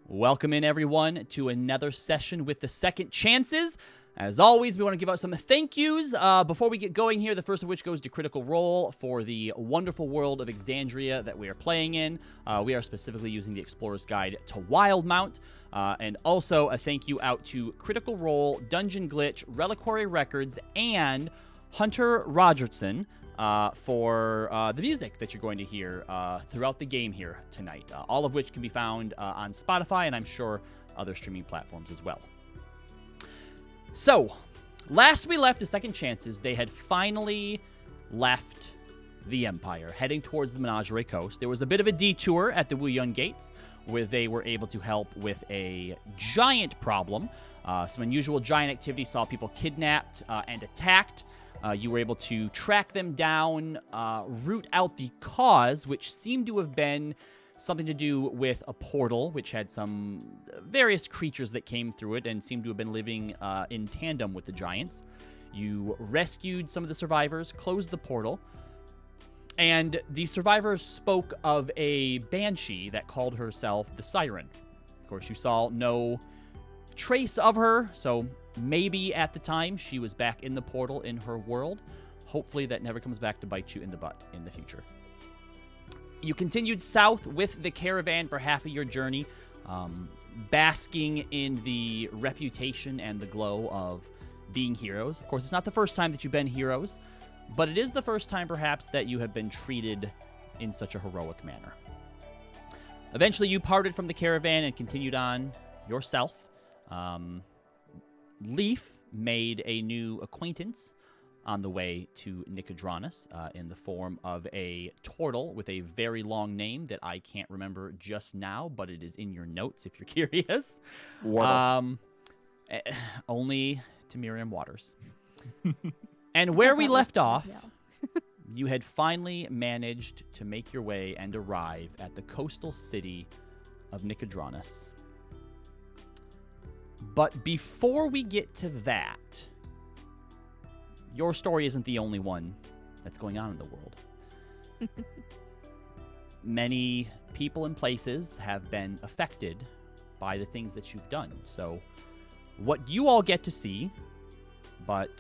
Welcome in, everyone, to another session with the Second Chances. As always, we want to give out some thank yous before we get going here, the first of which goes to Critical Role for the wonderful world of Exandria that we are playing in. We are specifically using the Explorer's Guide to Wildemount. And also a thank you out to Critical Role, Dungeon Glitch, Reliquary Records, and Hunter Rogertson for the music that you're going to hear throughout the game here tonight, all of which can be found on Spotify and I'm sure other streaming platforms as well. So, last we left the Second Chances, they had finally left the Empire, heading towards the Menagerie Coast. There was a bit of a detour at the Wuyun Gates, where they were able to help with a giant problem. Some unusual giant activity saw people kidnapped and attacked. You were able to track them down, root out the cause, which seemed to have been something to do with a portal, which had some various creatures that came through it and seemed to have been living in tandem with the giants. You rescued some of the survivors, closed the portal, and the survivors spoke of a banshee that called herself the Siren. Of course, you saw no trace of her, so maybe at the time she was back in the portal in her world. Hopefully that never comes back to bite you in the butt in the future. You continued south with the caravan for half of your journey, basking in the reputation and the glow of being heroes. Of course, it's not the first time that you've been heroes, but it is the first time perhaps that you have been treated in such a heroic manner. Eventually, you parted from the caravan and continued on yourself. Leaf made a new acquaintance on the way to Nicodranus in the form of a turtle with a very long name that I can't remember just now, but it is in your notes if you're curious. Only to Miriam Waters. And where we left off, you had finally managed to make your way and arrive at the coastal city of Nicodranus. But before we get to that, your story isn't the only one that's going on in the world. Many people and places have been affected by the things that you've done. So what you all get to see, but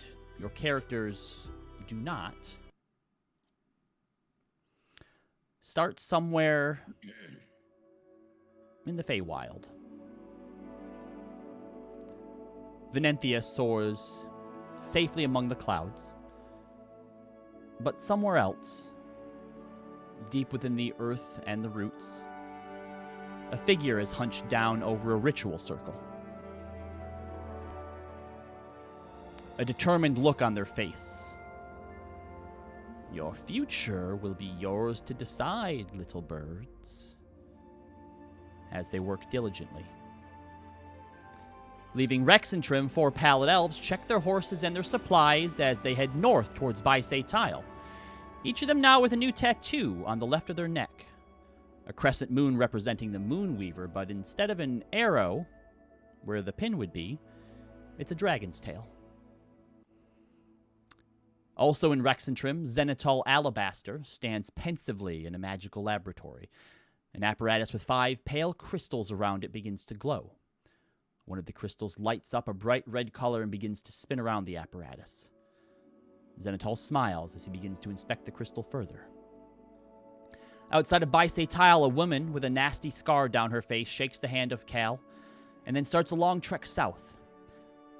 your characters do not, starts somewhere in the Feywild. Venenthia soars safely among the clouds. But somewhere else, deep within the earth and the roots, a figure is hunched down over a ritual circle. A determined look on their face. Your future will be yours to decide, little birds, as they work diligently. Leaving Rex and Trim, 4 pallid elves check their horses and their supplies as they head north towards Baisei Tile. Each of them now with a new tattoo on the left of their neck. A crescent moon representing the Moonweaver, but instead of an arrow, where the pin would be, it's a dragon's tail. Also in Rex and Trim, Zenithal Alabaster stands pensively in a magical laboratory. An apparatus with 5 pale crystals around it begins to glow. One of the crystals lights up a bright red color and begins to spin around the apparatus. Zenithal smiles as he begins to inspect the crystal further. Outside of Baisei Tile, a woman with a nasty scar down her face shakes the hand of Cal, and then starts a long trek south.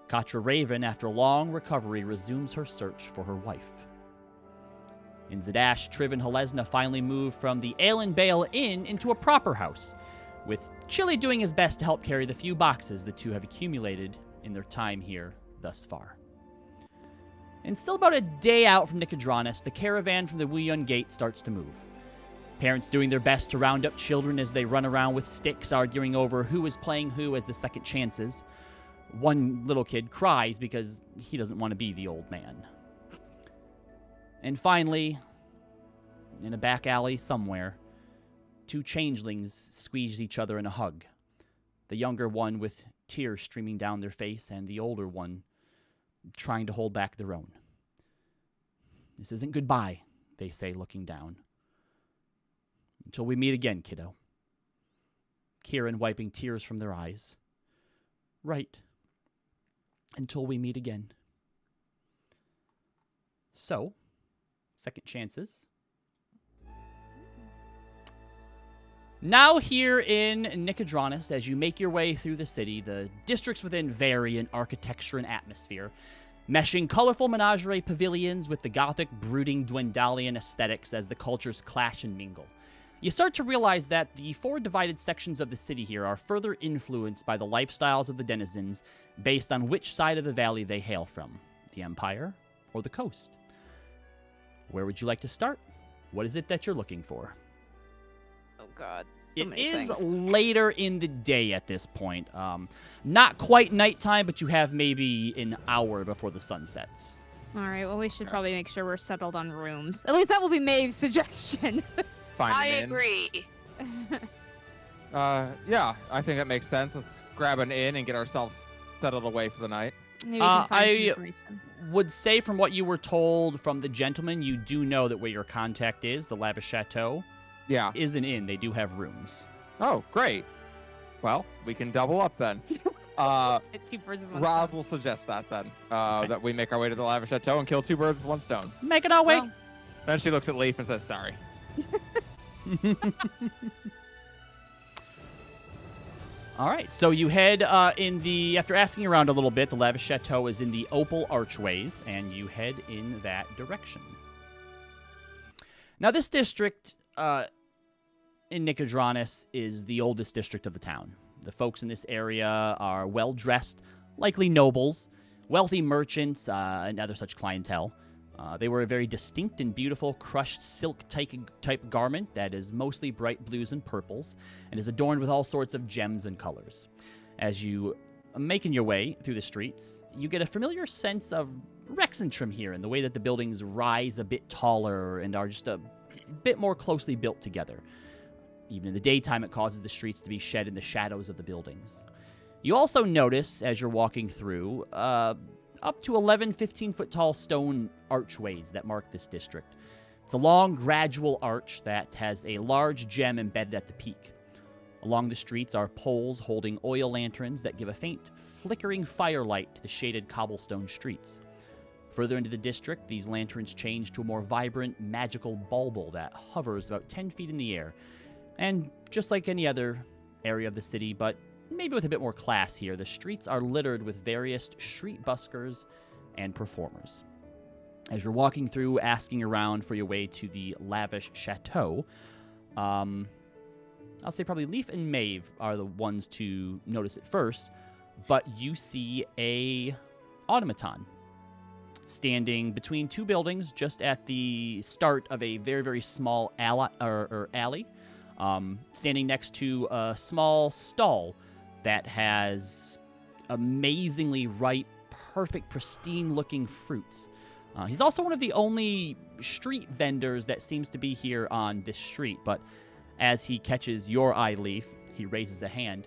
Katra Raven, after a long recovery, resumes her search for her wife. In Zadash, Triv and Halesna finally move from the Ale and Bale Inn into a proper house, with Chili doing his best to help carry the few boxes the two have accumulated in their time here thus far. And still about a day out from Nicodranus, the caravan from the Wuyun Gate starts to move. Parents doing their best to round up children as they run around with sticks arguing over who is playing who as the Second Chances. One little kid cries because he doesn't want to be the old man. And finally, in a back alley somewhere, 2 changelings squeeze each other in a hug. The younger one with tears streaming down their face, and the older one trying to hold back their own. This isn't goodbye, they say, looking down. Until we meet again, kiddo. Kieran wiping tears from their eyes. Right. Until we meet again. So, second chances. Now here in Nicodranus, as you make your way through the city, the districts within vary in architecture and atmosphere, meshing colorful menagerie pavilions with the gothic, brooding Dwendalian aesthetics as the cultures clash and mingle. You start to realize that the four divided sections of the city here are further influenced by the lifestyles of the denizens based on which side of the valley they hail from, the Empire or the coast. Where would you like to start? What is it that you're looking for? Oh, God. It is later in the day at this point. Not quite nighttime, but you have maybe an hour before the sun sets. All right, well, we should probably make sure we're settled on rooms. At least that will be Maeve's suggestion. I agree. Yeah, I think that makes sense. Let's grab an inn and get ourselves settled away for the night. Maybe we can find some information. Would say from what you were told from the gentleman, you do know that where your contact is, the Lavish Chateau, is an inn. They do have rooms. Oh, great. Well, we can double up then. Two birds with one Roz stone. will suggest that then, Okay. that we make our way to the Lavish Chateau and kill two birds with one stone. Making our way. Well, Then she looks at Leaf and says, sorry. All right, so you head after asking around a little bit, the Lavish Chateau is in the Opal Archways, and you head in that direction. Now, this district in Nicodranus is the oldest district of the town. The folks in this area are well-dressed, likely nobles, wealthy merchants, and other such clientele. They wear a very distinct and beautiful crushed silk type garment that is mostly bright blues and purples and is adorned with all sorts of gems and colors. As you are making your way through the streets, you get a familiar sense of Rexentrim here in the way that the buildings rise a bit taller and are just a bit more closely built together. Even in the daytime, it causes the streets to be shed in the shadows of the buildings. You also notice, as you're walking through, up to 11, 15-foot tall stone archways that mark this district. It's a long, gradual arch that has a large gem embedded at the peak. Along the streets are poles holding oil lanterns that give a faint, flickering firelight to the shaded cobblestone streets. Further into the district, these lanterns change to a more vibrant, magical bauble that hovers about 10 feet in the air. And just like any other area of the city, but maybe with a bit more class here, the streets are littered with various street buskers and performers. As you're walking through, asking around for your way to the Lavish Chateau, I'll say probably Leaf and Maeve are the ones to notice it first, but you see a automaton standing between two buildings just at the start of a very, very small alley, standing next to a small stall that has amazingly ripe, perfect, pristine-looking fruits. He's also one of the only street vendors that seems to be here on this street, but as he catches your eye, Leaf, he raises a hand.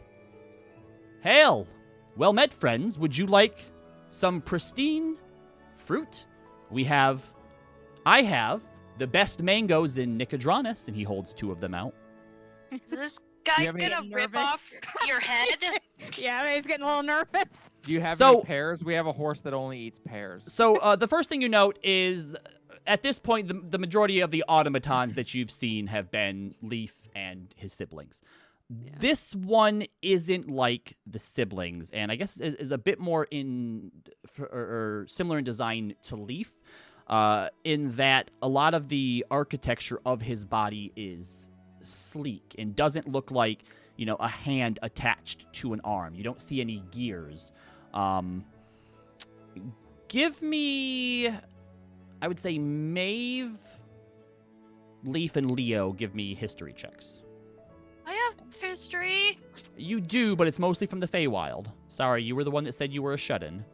Hail! Well met, friends. Would you like some pristine fruit? I have the best mangoes in Nicodranus, and he holds two of them out. Is this guy you have any- gonna rip off your head? Yeah, Maeve's getting a little nervous. Do you have So- any pears? We have a horse that only eats pears. So the first thing you note is, at this point, the majority of the automatons that you've seen have been Leaf and his siblings. Yeah. This one isn't like the siblings, and I guess is a bit more or similar in design to Leaf, in that a lot of the architecture of his body is sleek and doesn't look like, a hand attached to an arm. You don't see any gears. Give me, I would say, Maeve, Leaf, and Leo give me history checks. I have history. You do, but it's mostly from the Feywild. Sorry, you were the one that said you were a shut-in.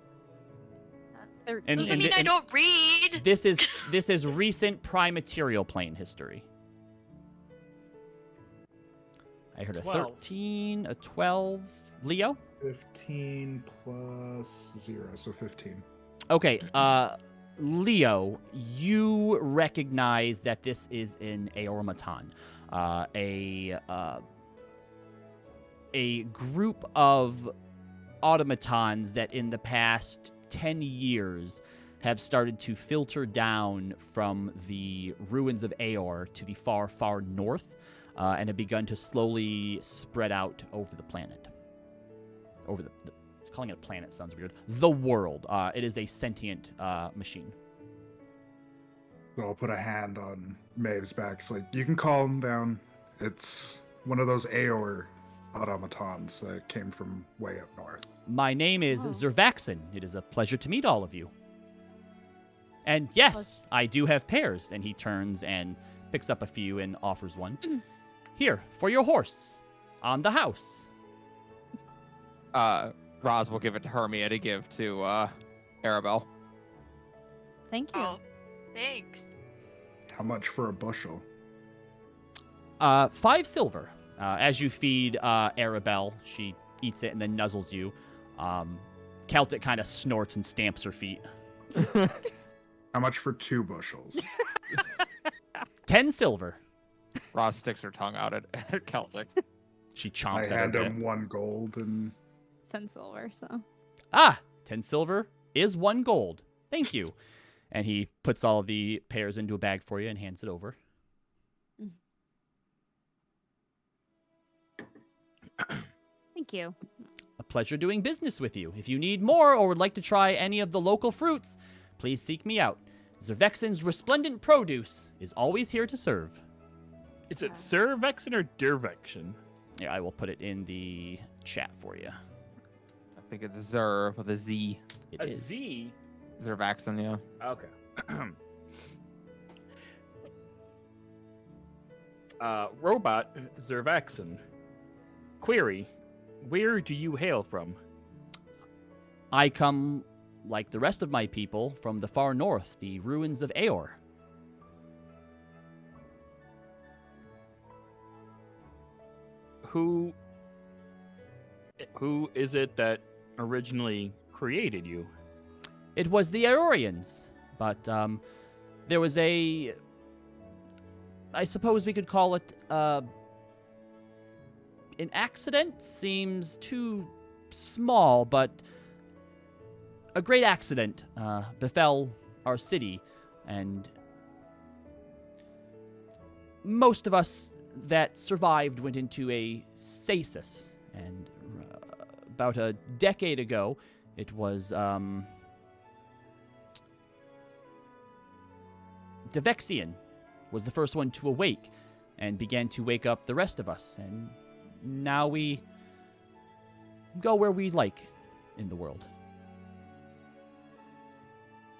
And- Doesn't mean I don't read. This is recent prime material plane history. I heard a 12. 13, a 12. Leo? 15 plus 0, so 15. Okay, Leo, you recognize that this is an Aormaton. a group of automatons that in the past 10 years have started to filter down from the ruins of Aor to the far, far north, and have begun to slowly spread out over the planet. Over the calling it a planet sounds weird. The world. It is a sentient machine. So I'll put a hand on Maeve's back. It's like, you can calm down. It's one of those Aor automatons that came from way up north. My name is Zervaxin. It is a pleasure to meet all of you. And yes, I do have pears. And he turns and picks up a few and offers one. Here, for your horse. On the house. Roz will give it to Hermia to give to Arabelle. Thank you. Oh, thanks. How much for a bushel? 5 silver. As you feed Arabelle, she eats it and then nuzzles you. Celtic kind of snorts and stamps her feet. How much for 2 bushels? 10 silver. Roz sticks her tongue out at Celtic. She I chomps at her hand bit. him 1 gold and 10 silver, so. 10 silver is 1 gold. Thank you. And he puts all the pears into a bag for you and hands it over. Thank you. A pleasure doing business with you. If you need more or would like to try any of the local fruits, please seek me out. Zervexin's resplendent produce is always here to serve. Is it Sir Vexen or Dervexen? Here, I will put it in the chat for you. I think it's Zer with a Z. It A is. Z? Zervaxin, yeah. Okay. Robot Zervaxen. Query: where do you hail from? I come, like the rest of my people, from the far north, the ruins of Aor. Who is it that originally created you? It was the Aorians, but there was I suppose we could call it an accident. Seems too small, but a great accident befell our city, and most of us that survived went into a stasis, and about a decade ago, it was Devexian was the first one to awake and began to wake up the rest of us, and now we go where we like in the world.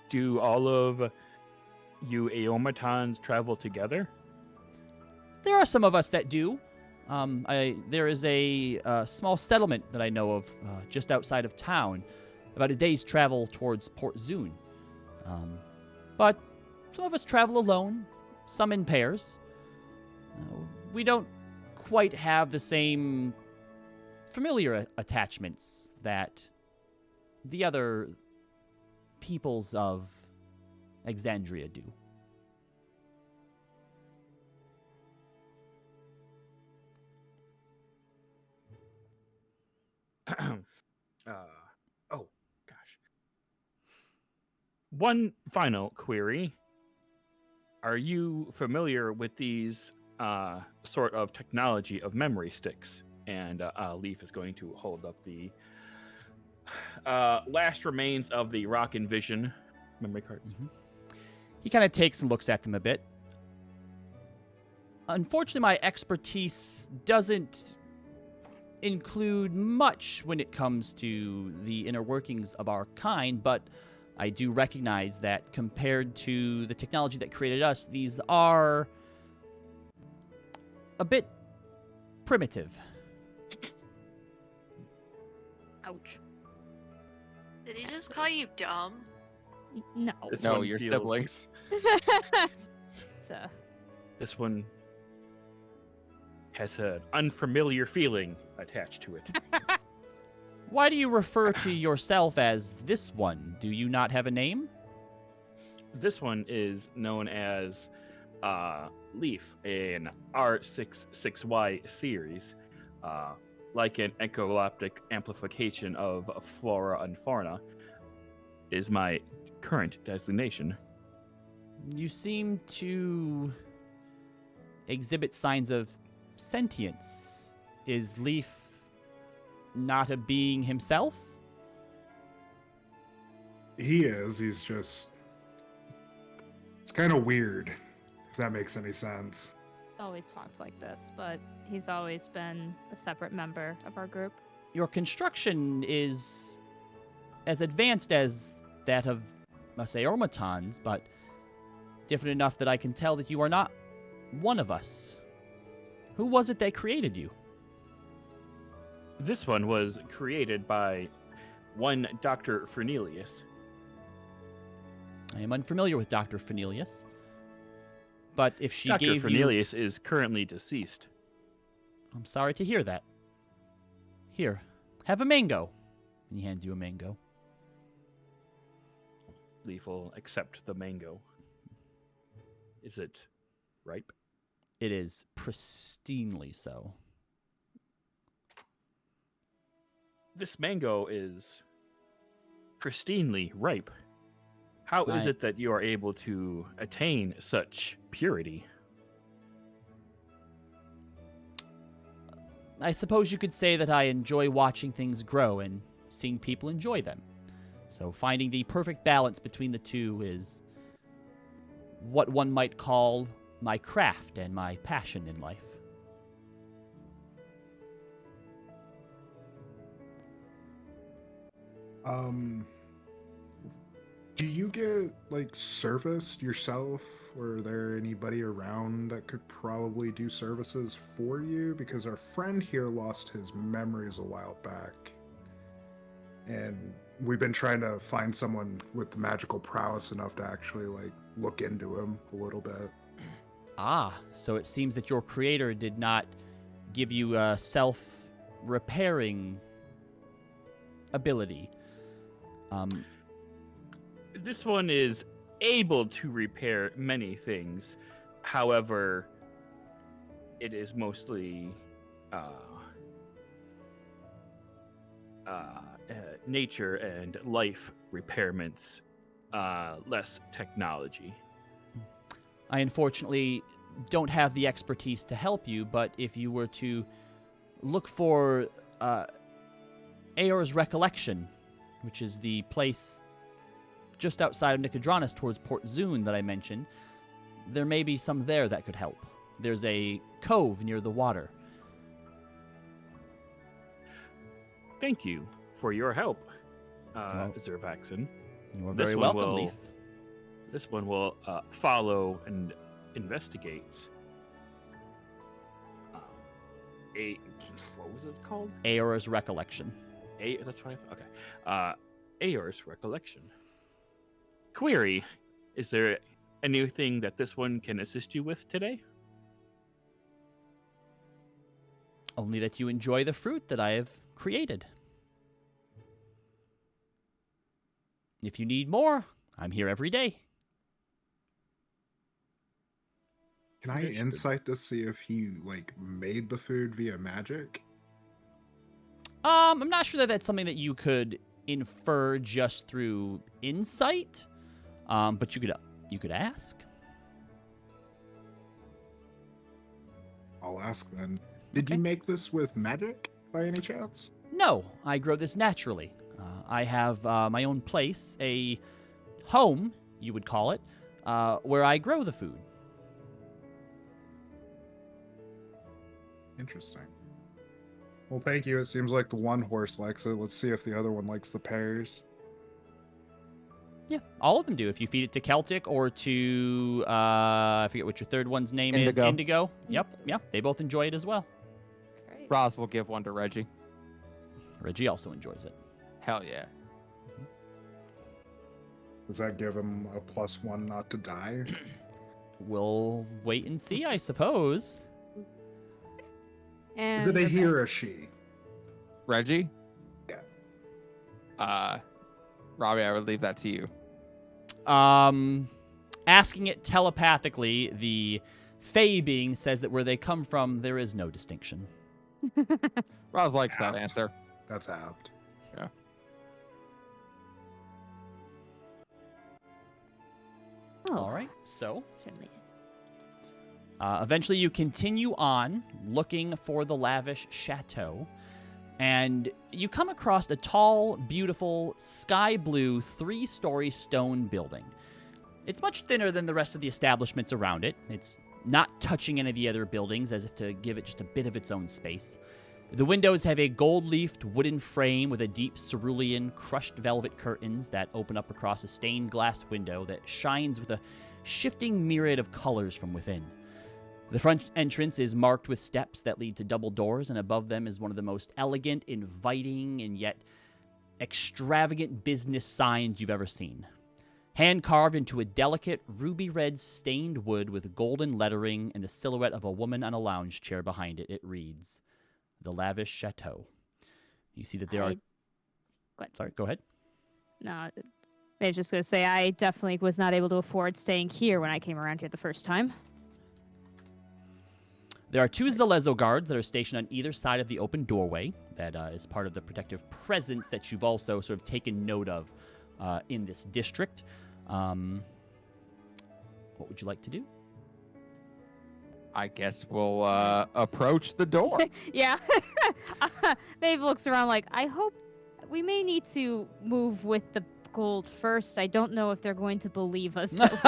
Do all of you Aomatons travel together? There are some of us that do. There is a small settlement that I know of just outside of town, about a day's travel towards Port Zune. But some of us travel alone, some in pairs. We don't quite have the same familiar attachments that the other peoples of Exandria do. Oh, gosh. One final query. Are you familiar with these sort of technology of memory sticks? And Leaf is going to hold up the last remains of the Rock and Vision memory cards. Mm-hmm. He kind of takes and looks at them a bit. Unfortunately, my expertise doesn't include much when it comes to the inner workings of our kind, but I do recognize that compared to the technology that created us, these are a bit primitive. Ouch. Did he just call you dumb? No. This No, one your feels- siblings. So, This one has an unfamiliar feeling attached to it. Why do you refer to yourself as this one? Do you not have a name? This one is known as Leaf, an R66Y series. like an echoloptic amplification of flora and fauna, is my current designation. You seem to exhibit signs of sentience. Is Leaf not a being himself? He is. He's just. It's kind of weird, if that makes any sense. Always talked like this, but he's always been a separate member of our group. Your construction is as advanced as that of, say, automatons, but different enough that I can tell that you are not one of us. Who was it that created you? This one was created by one Dr. Fernelius. I am unfamiliar with Dr. Fernelius, but if she Dr. gave you... Fernelius is currently deceased. I'm sorry to hear that. Here, have a mango. And he hands you a mango. Leaf will accept the mango. Is it ripe? It is pristinely so. This mango is pristinely ripe. How is Right. it that you are able to attain such purity? I suppose you could say that I enjoy watching things grow and seeing people enjoy them. So finding the perfect balance between the two is what one might call my craft and my passion in life. Do you get like serviced yourself, or are there anybody around that could probably do services for you? Because our friend here lost his memories a while back, and we've been trying to find someone with the magical prowess enough to actually like look into him a little bit. Ah, so it seems that your creator did not give you a self-repairing ability. This one is able to repair many things. However, it is mostly nature and life repairments, less technology. I unfortunately don't have the expertise to help you, but if you were to look for Aor's Recollection, which is the place just outside of Nicodranus towards Port Zune that I mentioned, there may be some there that could help. There's a cove near the water. Thank you for your help, Well, Zervaxin. You are This very one welcome, will- Leaf. This one will follow and investigate what was it called? Aor's Recollection. That's what I thought. Okay. Aor's Recollection. Query: is there a new thing that this one can assist you with today? Only that you enjoy the fruit that I have created. If you need more, I'm here every day. Can I Understood. insight to see if he like made the food via magic? I'm not sure that that's something that you could infer just through insight, but you could ask. I'll ask then. Did Okay. you make this with magic by any chance? No, I grow this naturally. I have my own place, a home, you would call it, where I grow the food. Interesting. Well, thank you. It seems like the one horse likes it. Let's see if the other one likes the pears. Yeah, all of them do. If you feed it to Celtic or to, I forget what your third one's name is. Indigo. Indigo. Yep, they both enjoy it as well. Great. Roz will give one to Reggie. Reggie also enjoys it. Hell yeah. Does that give him a +1 not to die? We'll wait and see, I suppose. And Is it a we're he back. or a she? Reggie? Yeah. Robbie, I would leave that to you. Asking it telepathically, the Fey being says that where they come from, there is no distinction. Roz likes that Apt. answer. That's apt. Oh, All right, so certainly. eventually you continue on looking for the lavish chateau, and you come across a tall, beautiful, sky blue 3-story stone building. It's much thinner than the rest of the establishments around it. It's not touching any of the other buildings, as if to give it just a bit of its own space. The windows have a gold-leafed wooden frame with a deep cerulean, crushed velvet curtains that open up across a stained glass window that shines with a shifting myriad of colors from within. The front entrance is marked with steps that lead to double doors, and above them is one of the most elegant, inviting, and yet extravagant business signs you've ever seen. Hand-carved into a delicate, ruby-red stained wood with golden lettering and the silhouette of a woman on a lounge chair behind it, it reads, "The Lavish Chateau." You see that there are... Go ahead. Sorry, go ahead. No, I was just going to say, I definitely was not able to afford staying here when I came around here the first time. There are 2 Zalezo guards that are stationed on either side of the open doorway. That is part of the protective presence that you've also sort of taken note of in this district. What would you like to do? I guess we'll approach the door. Yeah. Maeve looks around like, I hope we may need to move with the gold first. I don't know if they're going to believe us that we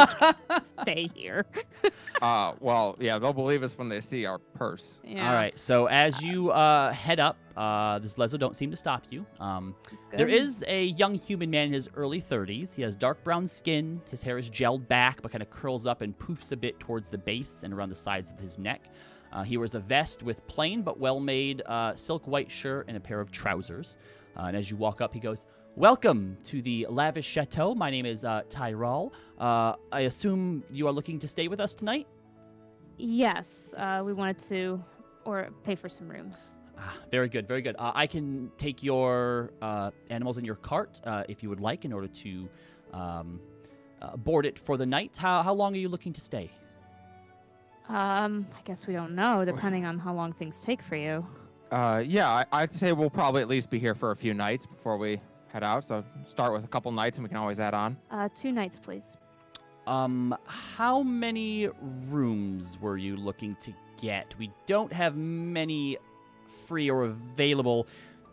can stay here. Well, yeah, they'll believe us when they see our purse. Yeah. All right, so as you head up, this Zalezo don't seem to stop you. That's good. There is a young human man in his early 30s. He has dark brown skin. His hair is gelled back, but kind of curls up and poofs a bit towards the base and around the sides of his neck. He wears a vest with plain but well-made silk white shirt and a pair of trousers. And as you walk up, he goes, "Welcome to the Lavish Chateau. My name is Tyrell. I assume you are looking to stay with us tonight?" Yes, we wanted to pay for some rooms. Very good, very good. I can take your animals in your cart if you would like in order to board it for the night. How long are you looking to stay? I guess we don't know, depending on how long things take for you. Yeah, I'd say we'll probably at least be here for a few nights before we head out. So start with a couple nights, and we can always add on. 2 nights, please. How many rooms were you looking to get? We don't have many free or available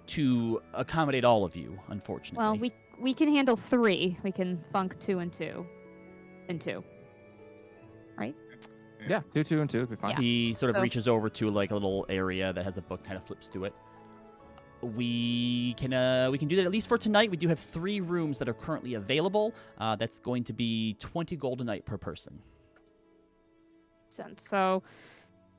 to accommodate all of you, unfortunately. Well, we can handle 3. We can bunk 2 and 2. And 2. Right? Yeah, 2, 2, and 2 would be fine. Yeah. He sort of So- reaches over to like a little area that has a book, kind of flips through it. We can do that at least for tonight. We do have 3 rooms that are currently available. That's going to be 20 gold a night per person. So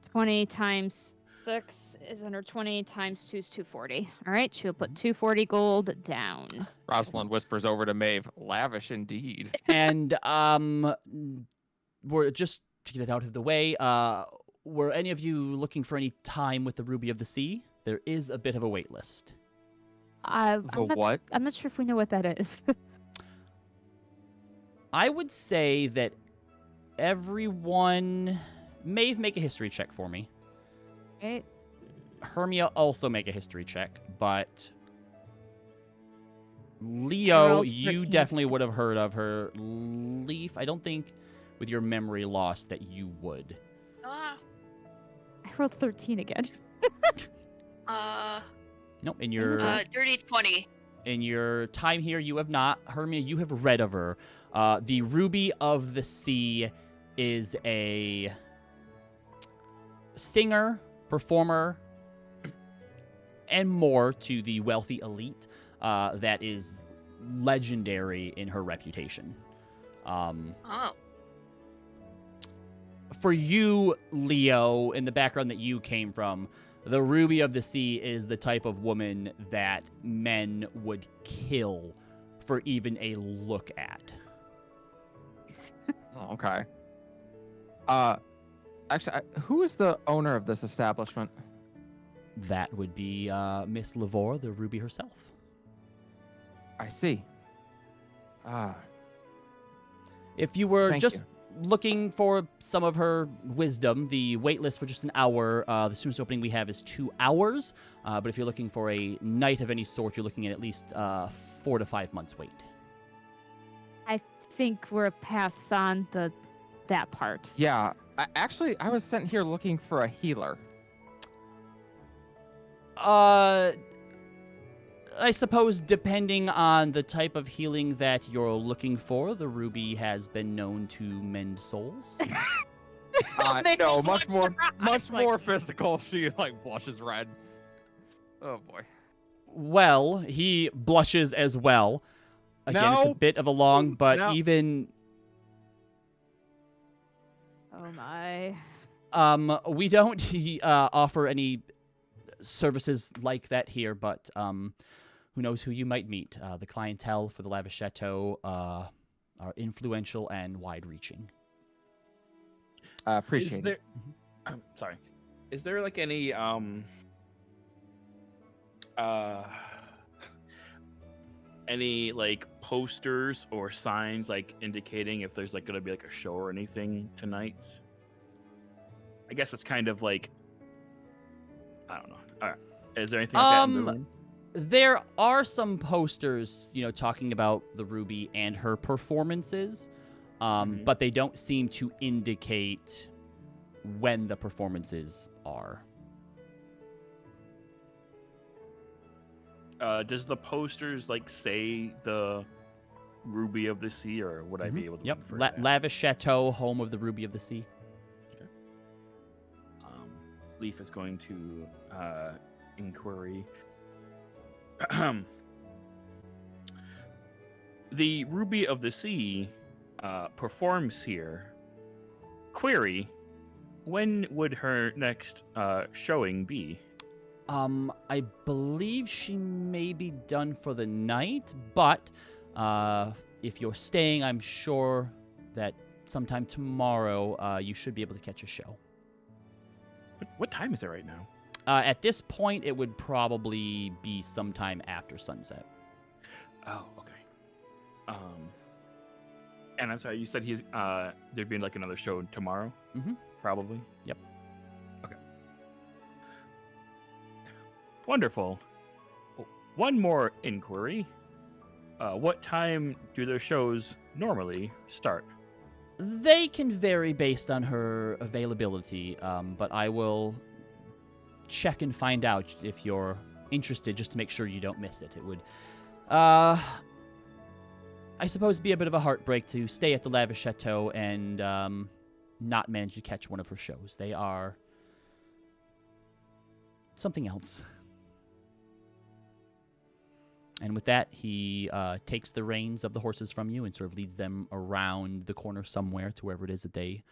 20 times 6 is under 20 times 2 is 240. All right, she'll put 240 gold down. Rosalind whispers over to Maeve, "Lavish indeed." And we're just to get it out of the way. Were any of you looking for any time with the Ruby of the Sea? There is a bit of a wait list. I'm What? not sure if we know what that is. I would say that everyone... Maeve, make a history check for me. Right? Hermia, also make a history check, but... I Leo, rolled you 13. definitely would have heard of her. Leaf, I don't think with your memory loss that you would. Ah. I rolled 13 again. Nope, in your... Dirty 20. In your time here, you have not. Hermia, you have read of her. The Ruby of the Sea is a singer, performer, and more to the wealthy elite that is legendary in her reputation. Oh. For you, Leo, in the background that you came from, the Ruby of the Sea is the type of woman that men would kill for even a look at. Oh, okay. Actually, who is the owner of this establishment? That would be Miss Lavore, the Ruby herself. I see. If you were Thank just looking for some of her wisdom, the wait list for just an hour, the soonest opening we have is 2 hours. But if you're looking for a knight of any sort, you're looking at least 4 to 5 months wait. I think we're past on that part. Yeah. Actually, I was sent here looking for a healer. I suppose depending on the type of healing that you're looking for, the ruby has been known to mend souls. No, much more physical. She blushes red. Oh boy. Well, he blushes as well. Again, it's a No. bit of a long, but No. even Oh my. we don't offer any services like that here, but who knows who you might meet. The clientele for the Lavish Chateau are influential and wide-reaching. Appreciate it. I'm sorry. Is there any any posters or signs indicating if there's going to be a show or anything tonight? I guess it's kind of I don't know. All right. Is there anything like that in the room? There are some posters, talking about the Ruby and her performances, but they don't seem to indicate when the performances are. Does the posters say the Ruby of the Sea, or would I be able to? Yep, infer that? Lavish Chateau, home of the Ruby of the Sea. Okay. Leaf is going to inquiry. The Ruby of the Sea performs here. Query: when would her next showing be? I believe she may be done for the night, but if you're staying, I'm sure that sometime tomorrow you should be able to catch a show. What time is it right now? At this point, it would probably be sometime after sunset. Oh, okay. And I'm sorry, you said there'd be another show tomorrow? Mm-hmm. Probably? Yep. Okay. Wonderful. One more inquiry. What time do their shows normally start? They can vary based on her availability, but I will check and find out if you're interested, just to make sure you don't miss it. It would, I suppose, be a bit of a heartbreak to stay at the Lavish Chateau and not manage to catch one of her shows. They are something else. And with that, he takes the reins of the horses from you and sort of leads them around the corner somewhere to wherever it is that they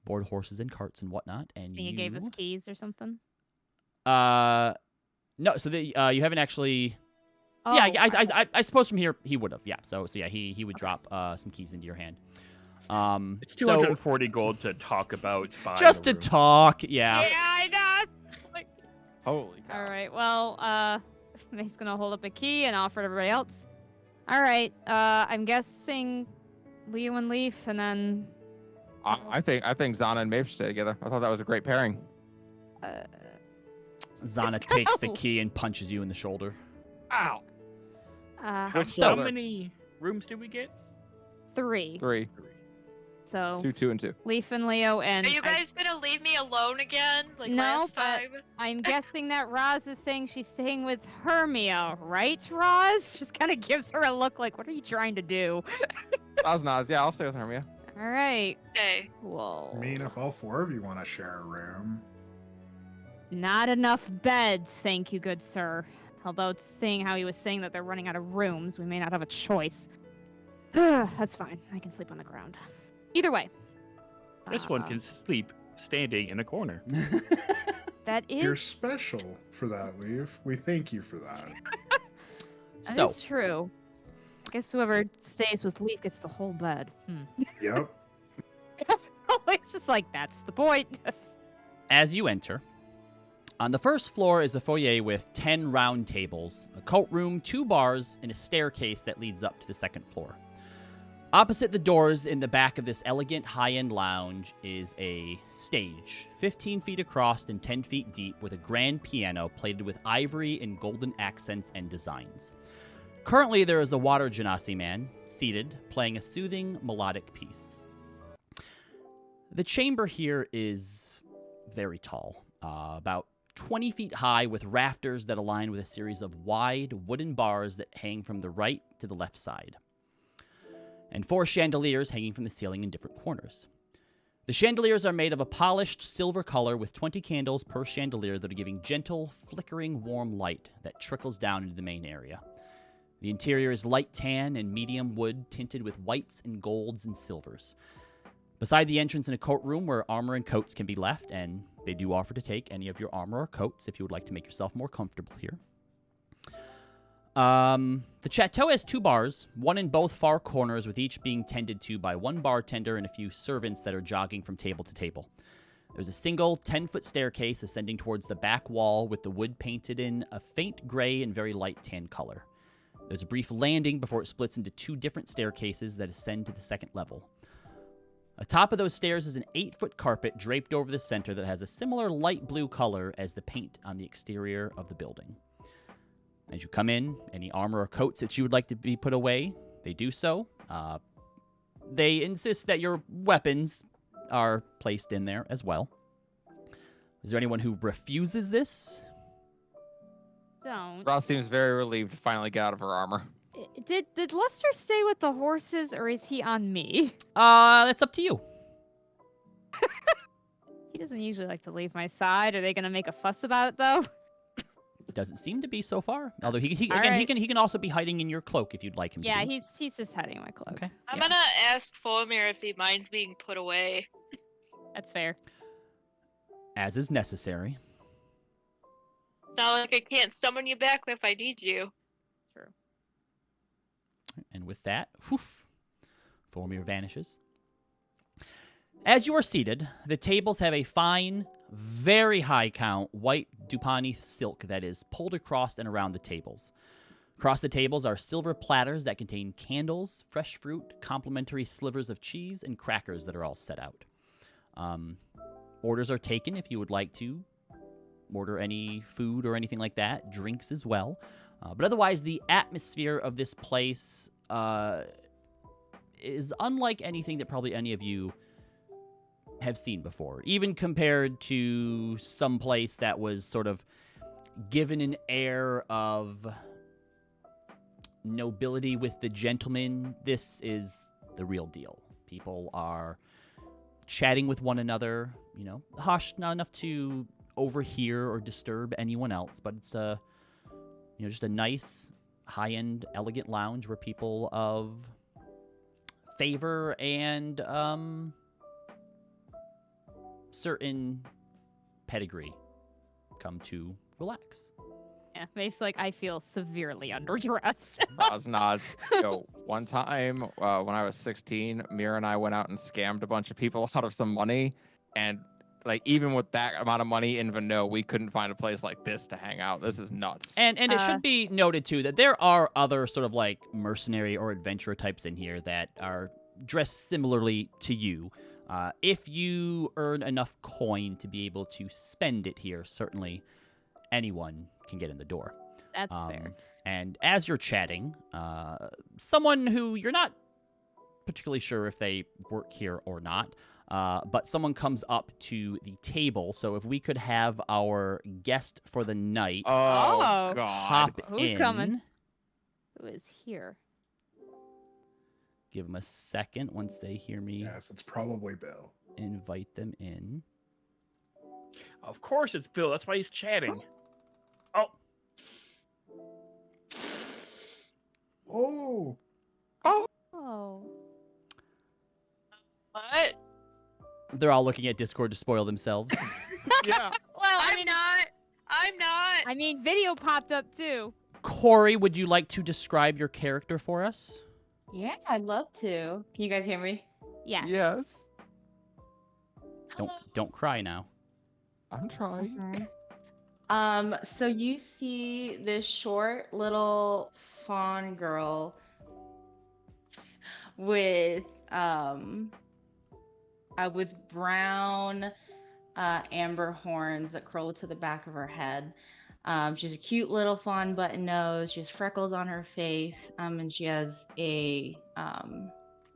board horses and carts and whatnot. And So you gave us keys or something? No. So you haven't actually. Oh, Yeah, I suppose from here he would have. Yeah. So yeah, he would drop some keys into your hand. It's 240 gold to talk about. Buying Just a to room. talk. Yeah. Yeah, I know. Holy cow. All right. Well, May's gonna hold up a key and offer to everybody else. All right. I'm guessing Leo and Leaf, and then. I think Zana and Maeve should stay together. I thought that was a great pairing. Zana Let's takes the go. key and punches you in the shoulder. Ow. Which How shoulder? many rooms did we get? 3. 3, So 2, 2, and 2. Leaf and Leo, and Are you guys gonna leave me alone again? Like No, last but- time? I'm guessing that Roz is saying she's staying with Hermia, right, Roz? Just kind of gives her a look like, what are you trying to do? Oznaz, yeah, I'll stay with Hermia. All right. Okay. Whoa. I mean, if all 4 of you want to share a room. Not enough beds, thank you, good sir. Although it's saying how he was saying that they're running out of rooms, we may not have a choice. That's fine. I can sleep on the ground. Either way. This one can sleep standing in a corner. That You're is, special for that, Leaf. We thank you for that. that So, is true. I guess whoever stays with Leaf gets the whole bed. Yep. It's just like, that's the point. as you enter, on the first floor is a foyer with 10 round tables, a coat room, 2 bars, and a staircase that leads up to the second floor. Opposite the doors in the back of this elegant high-end lounge is a stage, 15 feet across and 10 feet deep, with a grand piano plated with ivory in golden accents and designs. Currently, there is a water genasi man seated, playing a soothing, melodic piece. The chamber here is very tall, about 20 feet high, with rafters that align with a series of wide wooden bars that hang from the right to the left side, and 4 chandeliers hanging from the ceiling in different corners. The chandeliers are made of a polished silver color with 20 candles per chandelier that are giving gentle, flickering, warm light that trickles down into the main area. The interior is light tan and medium wood, tinted with whites and golds and silvers. Beside the entrance in a coat room where armor and coats can be left, and they do offer to take any of your armor or coats if you would like to make yourself more comfortable here. The chateau has 2 bars, one in both far corners, with each being tended to by 1 bartender and a few servants that are jogging from table to table. There's a single 10-foot staircase ascending towards the back wall with the wood painted in a faint gray and very light tan color. There's a brief landing before it splits into 2 different staircases that ascend to the second level. Atop of those stairs is an 8-foot carpet draped over the center that has a similar light blue color as the paint on the exterior of the building. As you come in, any armor or coats that you would like to be put away, they do so. They insist that your weapons are placed in there as well. Is there anyone who refuses this? Don't. Ross seems very relieved to finally get out of her armor. Did Lester stay with the horses, or is he on me? That's up to you. He doesn't usually like to leave my side. Are they gonna make a fuss about it, though? Doesn't seem to be so far. Although he All again right. he can also be hiding in your cloak if you'd like him to. Yeah, be. he's just hiding in my cloak. Okay. I'm yeah. gonna ask Folmir if he minds being put away. That's fair. As is necessary. Not like I can't summon you back if I need you. True. And with that, Formir vanishes. As you are seated, the tables have a fine, very high count white Dupani silk that is pulled across and around the tables. Across the tables are silver platters that contain candles, fresh fruit, complimentary slivers of cheese, and crackers that are all set out. Orders are taken if you would like to order any food or anything like that, drinks as well. But otherwise, the atmosphere of this place is unlike anything that probably any of you have seen before, even compared to some place that was sort of given an air of nobility with the gentleman. This is the real deal. People are chatting with one another, hushed, not enough to overhear or disturb anyone else, but it's just a nice, high-end, elegant lounge where people of favor and certain pedigree come to relax. Yeah, Maeve's like, I feel severely underdressed. Roz nods. Yo, one time when I was 16, Mira and I went out and scammed a bunch of people out of some money, and even with that amount of money in Vano, we couldn't find a place like this to hang out. This is nuts. And it should be noted too that there are other sort of like mercenary or adventurer types in here that are dressed similarly to you. If you earn enough coin to be able to spend it here, certainly anyone can get in the door. That's fair. And as you're chatting, someone who you're not particularly sure if they work here or not, but someone comes up to the table. So if we could have our guest for the night Oh, God. hop Who's in. coming? Who is here? Give them a second once they hear me Yes, it's probably Bill. invite them in. Of course it's Bill. That's why he's chatting. Oh, Oh, Oh. What? They're all looking at Discord to spoil themselves. Yeah. Well, I'm not. I mean, video popped up too. Corey, would you like to describe your character for us? Yeah, I'd love to. Can you guys hear me? Yes. Yes. Don't cry now. I'm trying. So you see this short little fawn girl with brown amber horns that curl to the back of her head. She has a cute little fawn button nose. She has freckles on her face, and she has a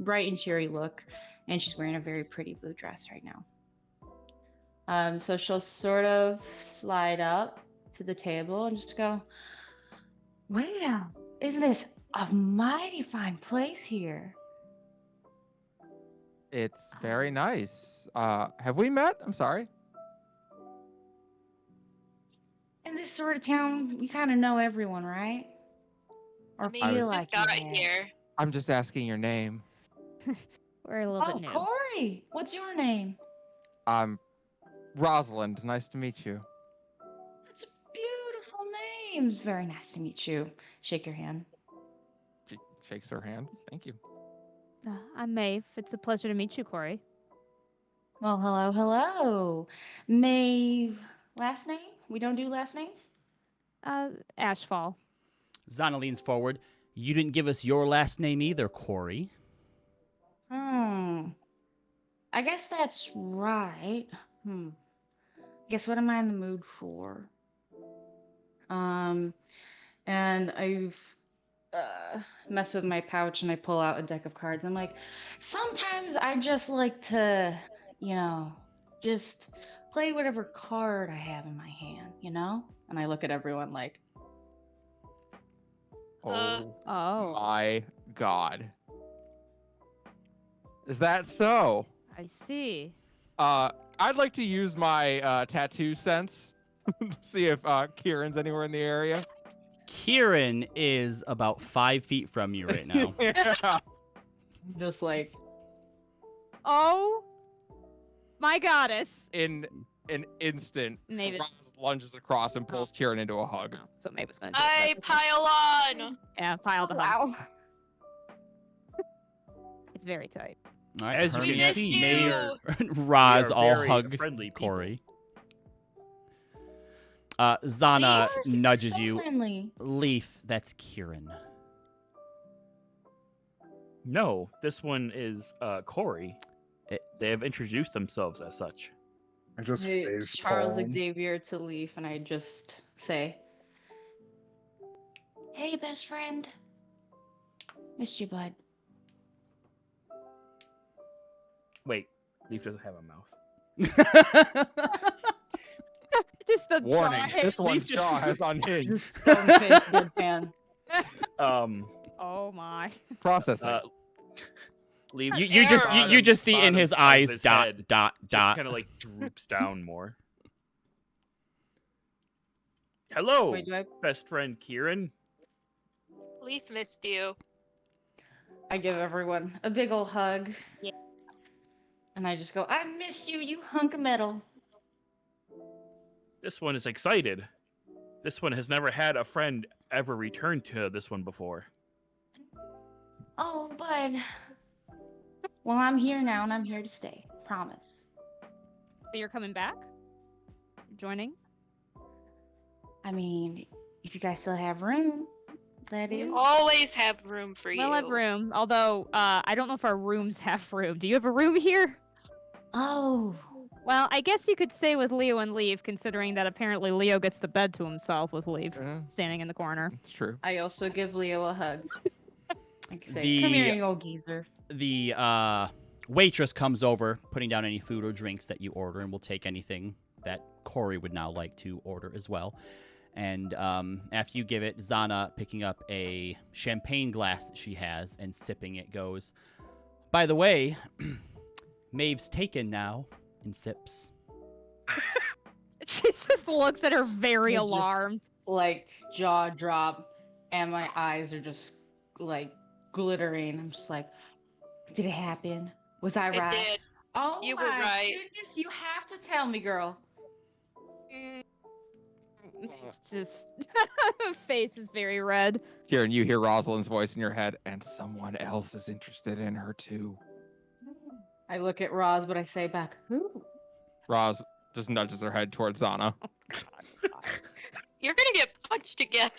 bright and cheery look. And she's wearing a very pretty blue dress right now. So she'll sort of slide up to the table and just go, "Wow, isn't this a mighty fine place here?" It's very nice. Have we met? I'm sorry. In this sort of town, we kind of know everyone, right? Or I mean, feel you like just got you have. here. I'm just asking your name. We're a little Oh, bit new. Corey, what's your name? I'm Rosalind. Nice to meet you. That's a beautiful name. It's very nice to meet you. Shake your hand. She shakes her hand. Thank you. I'm Maeve. It's a pleasure to meet you, Corey. Well, hello, hello. Maeve. Last name? We don't do last names? Ashfall. Zana leans forward. You didn't give us your last name either, Corey. I guess that's right. Guess what am I in the mood for? And I've messed with my pouch and I pull out a deck of cards. I'm like, sometimes I just like to, just play whatever card I have in my hand, And I look at everyone like, Oh Oh, my God. Is that so? I see. I'd like to use my tattoo sense to see if Kieran's anywhere in the area. Kieran is about 5 feet from you right now. Yeah. just like, Oh, my goddess. In an instant, Maybe. Roz lunges across and pulls Kieran into a hug. That's what Maeve was going to do. I pile on. Yeah, pile the hug. wow. It's very tight. All right, As you Hermia can see, see, Maeve, we Roz are all very hug friendly people. Corey. Zana nudges so you. friendly. Leaf, that's Kieran. No, this one is Corey. They have introduced themselves as such. I just Hey, face Charles palm. Xavier to Leaf, and I just say, "Hey, best friend. Missed you, bud." Wait, Leaf doesn't have a mouth. Just the Warning, jaw. this one's Leaf just- jaw has unhinged. Just stone face deadpan. Oh my. Processing. Leaf. You just see in his eyes dot head dot just dot. kind of like droops down more. Hello, Wait, do I? best friend Kieran. Leaf missed you. I give everyone a big ol' hug. Yeah. And I just go, "I missed you, you hunk of metal." This one is excited. This one has never had a friend ever return to this one before. Oh, bud. Well, I'm here now, and I'm here to stay. Promise. So you're coming back? Joining? I mean, if you guys still have room, that is. We always have room for you. We'll have room. Although, I don't know if our rooms have room. Do you have a room here? Oh. Well, I guess you could stay with Leo and Leave, considering that apparently Leo gets the bed to himself with Leave standing in the corner. It's true. I also give Leo a hug. I can say, The- "Come here, you old geezer." The waitress comes over, putting down any food or drinks that you order, and will take anything that Corey would now like to order as well. And after you give it, Zana, picking up a champagne glass that she has and sipping it, goes, "By the way, Maeve's taken now," and sips. She just looks at her very I just- alarmed. Like, jaw drop, and my eyes are just, like, glittering. I'm just like, did it happen? Was I It right? did. Oh You were my right. goodness, you have to tell me, girl. Just face is very red. Kieran, you hear Rosalind's voice in your head, and someone else is interested in her too. I look at Roz, but I say back, "Who?" Roz just nudges her head towards Zana. You're gonna get punched again.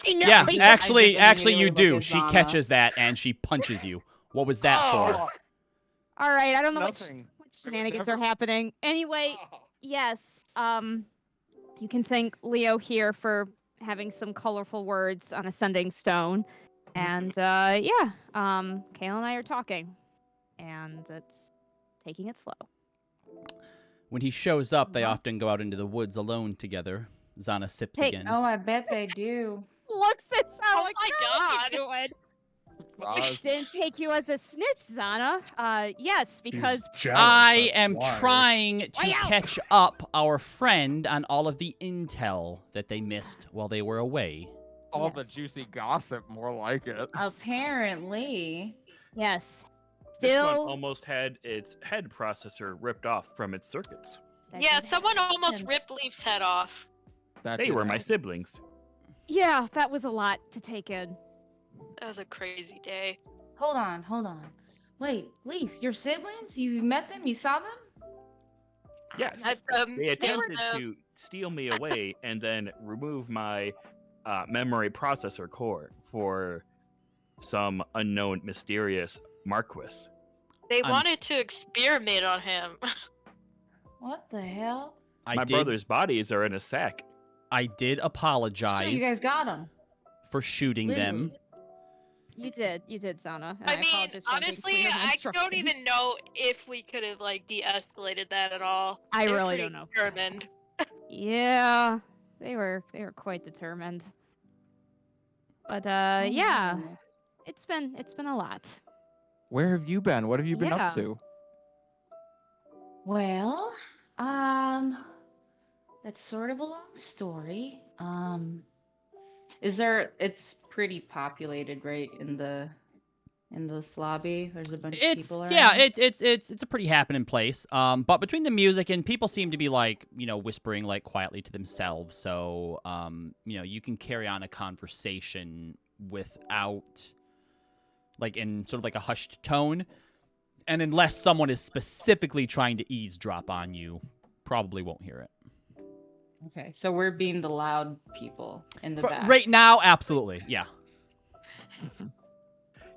I know. Yeah, I actually, just you immediately do. look at She Zana. catches that and she punches you What was that for? Oh, All right, I don't know nothing. what shenanigans are happening. Anyway, Oh. yes, you can thank Leo here for having some colorful words on a sending stone. And yeah, Kayla and I are talking, and it's taking it slow. When he shows up, they Uh-huh. often go out into the woods alone together. Zana sips Hey, again. Oh, I bet they do. Looks at Zana Oh like, my "Girl, what you doing?" Roz, Didn't take you as a snitch, Zana. Yes, because He's jealous, I that's am why. trying to Way out! catch up our friend on all of the intel that they missed while they were away. all the Yes. juicy gossip, more like it. Apparently. yes, This one still. almost had its head processor ripped off from its circuits. that Yeah, did someone almost happen. ripped Leaf's head off. That They did were my happen. siblings. Yeah, that was a lot to take in. That was a crazy day. Hold on. Wait, Leaf, your siblings? You met them? You saw them? Yes. They They were attempted the- to steal me away and then remove my memory processor core for some unknown mysterious Marquis. They I'm- wanted to experiment on him. What the hell? My brother's bodies are in a sack. I did apologize So you guys got them. for shooting them. You did, Zana. And I mean, apologize for being honestly, clear and I don't instructed. even know if we could have like de-escalated that at all. I They were really pretty don't know. Determined. Yeah, they were quite determined. But yeah, Oh. it's been a lot. Where have you been? What have you been Yeah. up to? Well, that's sort of a long story. It's pretty populated, right, in this lobby? There's a bunch of It's people around. yeah, it's a pretty happening place. But between the music and people seem to be like, whispering like quietly to themselves. So you can carry on a conversation without like in sort of like a hushed tone. And unless someone is specifically trying to eavesdrop on you, probably won't hear it. Okay, so we're being the loud people in the back. Right now, absolutely. Yeah. Can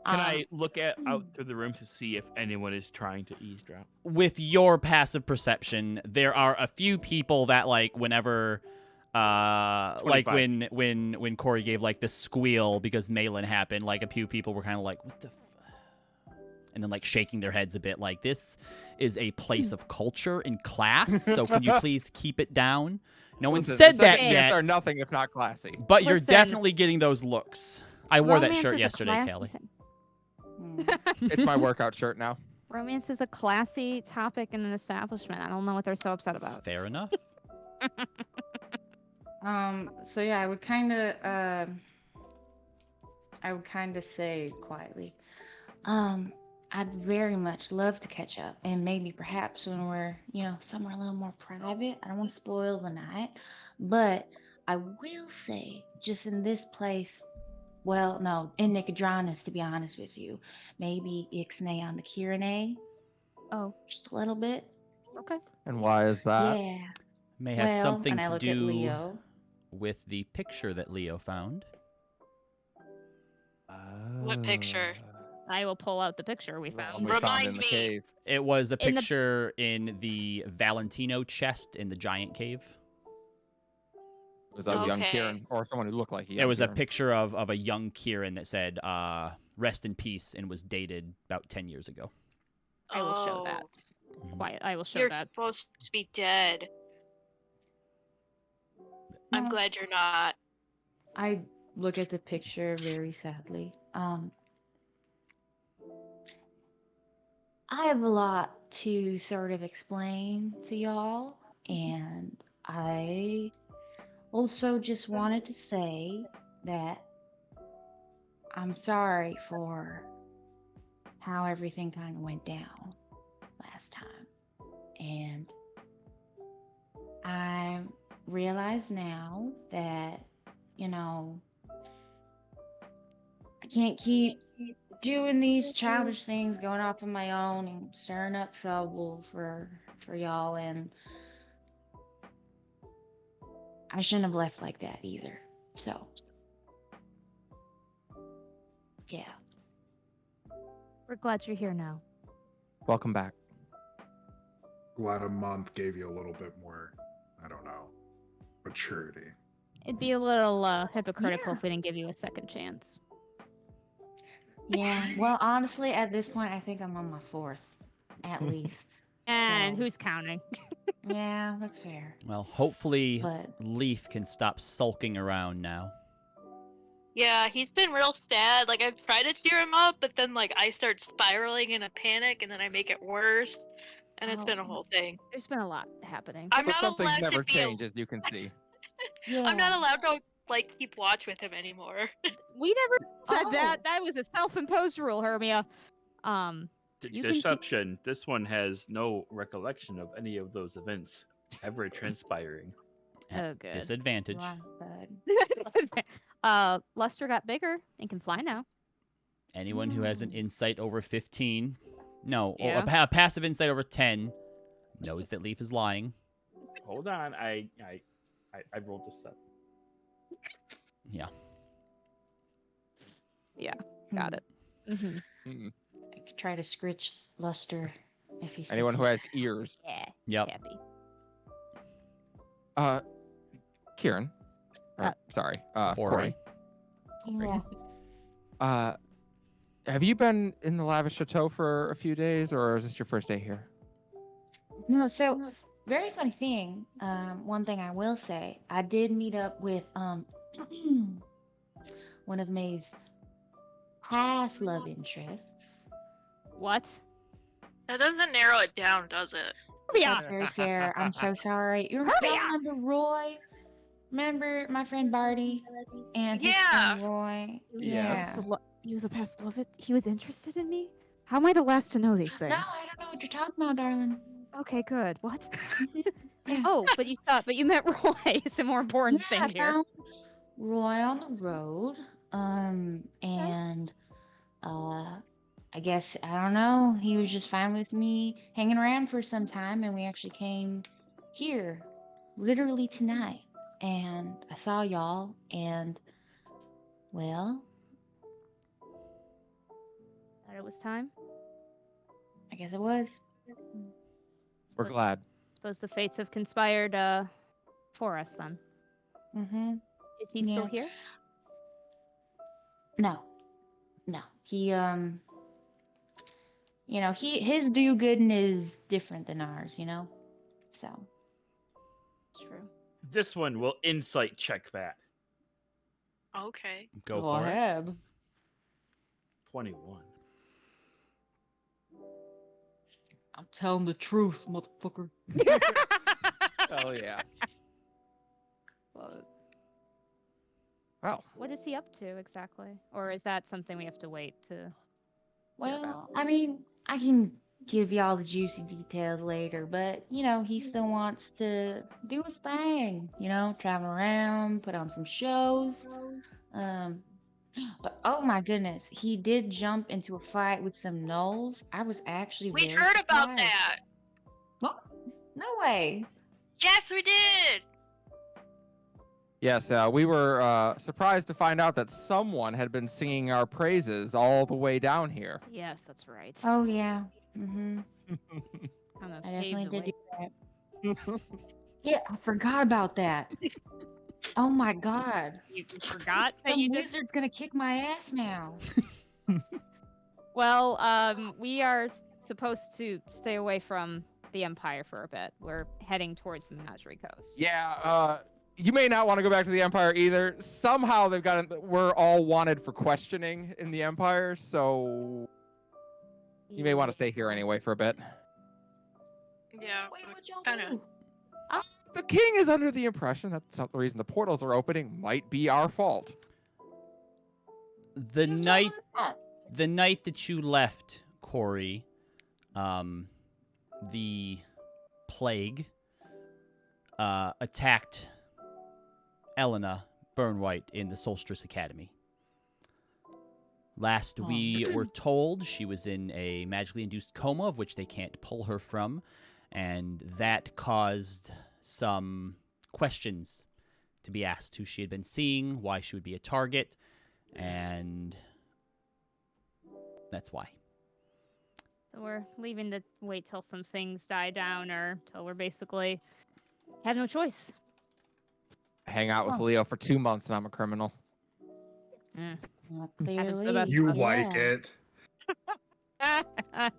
Um, I look out through the room to see if anyone is trying to eavesdrop? With your passive perception, there are a few people that like whenever like 25. when Corey gave like the squeal because Malin happened, like a few people were kind of like, what the and then like shaking their heads a bit like, this is a place of culture in class, so can you please keep it down? No one Listen, said the that second yet, guess are nothing if not classy. but you're Listen. definitely getting those looks. I wore that Romance shirt is a yesterday, classy Callie. thing. It's my workout shirt now. Romance is a classy topic in an establishment. I don't know what they're so upset about. Fair enough. So yeah, I would kind of say quietly, I'd very much love to catch up, and maybe perhaps when we're, somewhere a little more private. I don't want to spoil the night, but I will say, just in this place, well, no, in Nicodranus, to be honest with you, maybe Ixnay on the Kirene, Oh, just a little bit. okay. And why is that? Yeah. May have Well, something and I to look at do Leo. with the picture that Leo found. What picture? I will pull out the picture we We found. found Remind in the me. cave. It was a In the- picture in the Valentino chest in the giant cave. It was a young Okay. Kieran, or someone who looked like a young It was a Kieran. picture of a young Kieran that said, rest in peace, and was dated about 10 years ago. I will show that. Oh, Quiet. I will show You're that. supposed to be dead. I'm No. glad you're not. I look at the picture very sadly. I have a lot to sort of explain to y'all, and I also just wanted to say that I'm sorry for how everything kind of went down last time. And I realize now that, I can't keep doing these childish things, going off on my own and stirring up trouble for y'all, and I shouldn't have left like that either. So yeah. We're glad you're here now. Welcome back. Glad a month gave you a little bit more, I don't know, maturity. It'd be a little hypocritical Yeah. if we didn't give you a second chance. Yeah. Well, honestly, at this point, I think I'm on my 4th, at least. And So- who's counting? Yeah, that's fair. Well, hopefully But Leaf can stop sulking around now. Yeah, he's been real sad. Like, I've tried to cheer him up, but then, like, I start spiraling in a panic, and then I make it worse. And it's been a Oh. whole thing. There's been a lot happening. I'm So not some things allowed never to be change, as you can see. yeah. I'm not allowed to, like, keep watch with him anymore. We never said Oh. that. That was a self-imposed rule, Hermia. You can keep- Deception. This one has no recollection of any of those events ever transpiring. At Oh, good. disadvantage. Wrong bud. Luster got bigger and can fly now. Anyone who has an insight over 15, no, or Yeah. a passive insight over 10, knows that Leaf is lying. Hold on, I rolled this up. Yeah. Got it. Mm-hmm. Mm. I could try to scritch Luster if he's Anyone who has ears. Yeah. Yep. Happy. Kieran. Sorry. Corey. Yeah. Have you been in the lavish chateau for a few days, or is this your first day here? No, so very funny thing. One thing I will say, I did meet up with one of Maeve's past love interests. What? That doesn't narrow it down, does it? Yeah. That's very fair. I'm so sorry. You remember Roy? Remember my friend Barty and his friend Roy? Yes. Yeah. He was a past love. He was interested in me. How am I the last to know these things? No, I don't know what you're talking about, darling. Okay, good. What? Yeah. Oh, but you met Roy. Is the more important Yeah, I thing here. found Roy on the road. And I guess I don't know. He was just fine with me hanging around for some time, and we actually came here, literally tonight. And I saw y'all, and well, Thought it was time. I guess it was. We're glad. Suppose the fates have conspired for us then. Mm-hmm. Is he still Yeah. here? No. He his do-gooding is different than ours, So It's true. This one will insight check that. Okay. Go for it. ahead. 21. I'm telling the truth, motherfucker. Oh yeah. Well, What is he up to exactly? Or is that something we have to wait to? Well, I mean, I can give y'all the juicy details later, but he still wants to do his thing, travel around, put on some shows. But oh my goodness, he did jump into a fight with some gnolls. I was actually We very heard about surprised. that. What? No way. Yes, we did. yes, we were surprised to find out that someone had been singing our praises all the way down here. Yes, that's right. Oh yeah. Mm-hmm. Kind of I definitely paved the did way. do that. Yeah, I forgot about that. Oh my god. You forgot that Some you did. wizard's gonna kick my ass now. Well, we are supposed to stay away from the Empire for a bit. We're heading towards the Menagerie Coast. Yeah, you may not want to go back to the Empire either. Somehow we're all wanted for questioning in the Empire, so you may want to stay here anyway for a bit. Yeah. Wait, what y'all Kinda. do? The king is under the impression that the reason the portals are opening might be our fault. The You told night us that. the night that you left, Corey, the plague attacked Elena Burnwhite in the Solstice Academy. Last Oh. we were told, she was in a magically induced coma, of which they can't pull her from, and that caused some questions to be asked: who she had been seeing, why she would be a target, and that's why. So we're leaving to wait till some things die down, or till we're basically have no choice. Hang out with Oh. Leo for 2 months and I'm a criminal. Mm. Well, Happens to the clearly, best You of us. like yeah. it. I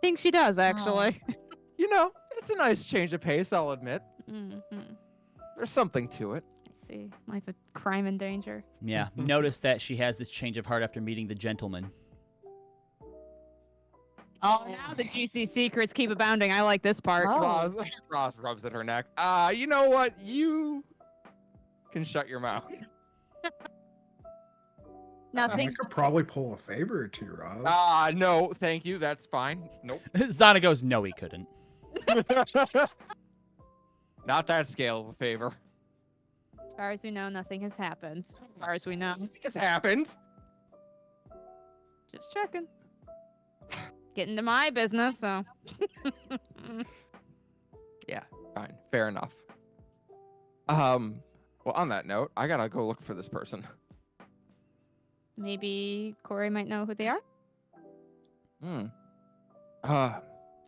think she does, actually. You know, it's a nice change of pace, I'll admit. Mhm. There's something to it. I see. Life of crime and danger. Yeah. Notice that she has this change of heart after meeting the gentleman. Oh, now the juicy secrets keep abounding. I like this part. Oh. Ross rubs at her neck. You know what? You can shut your mouth. Now I think could probably pull a favor or two, Roz. No, thank you. That's fine. Nope. Zana goes, no, he couldn't. Not that scale of a favor. as far as we know, nothing has happened. As far as we know. It's happened. Just checking. Get into my business, so. Yeah, fine. Fair enough. Well, on that note, I gotta go look for this person. Maybe Corey might know who they are?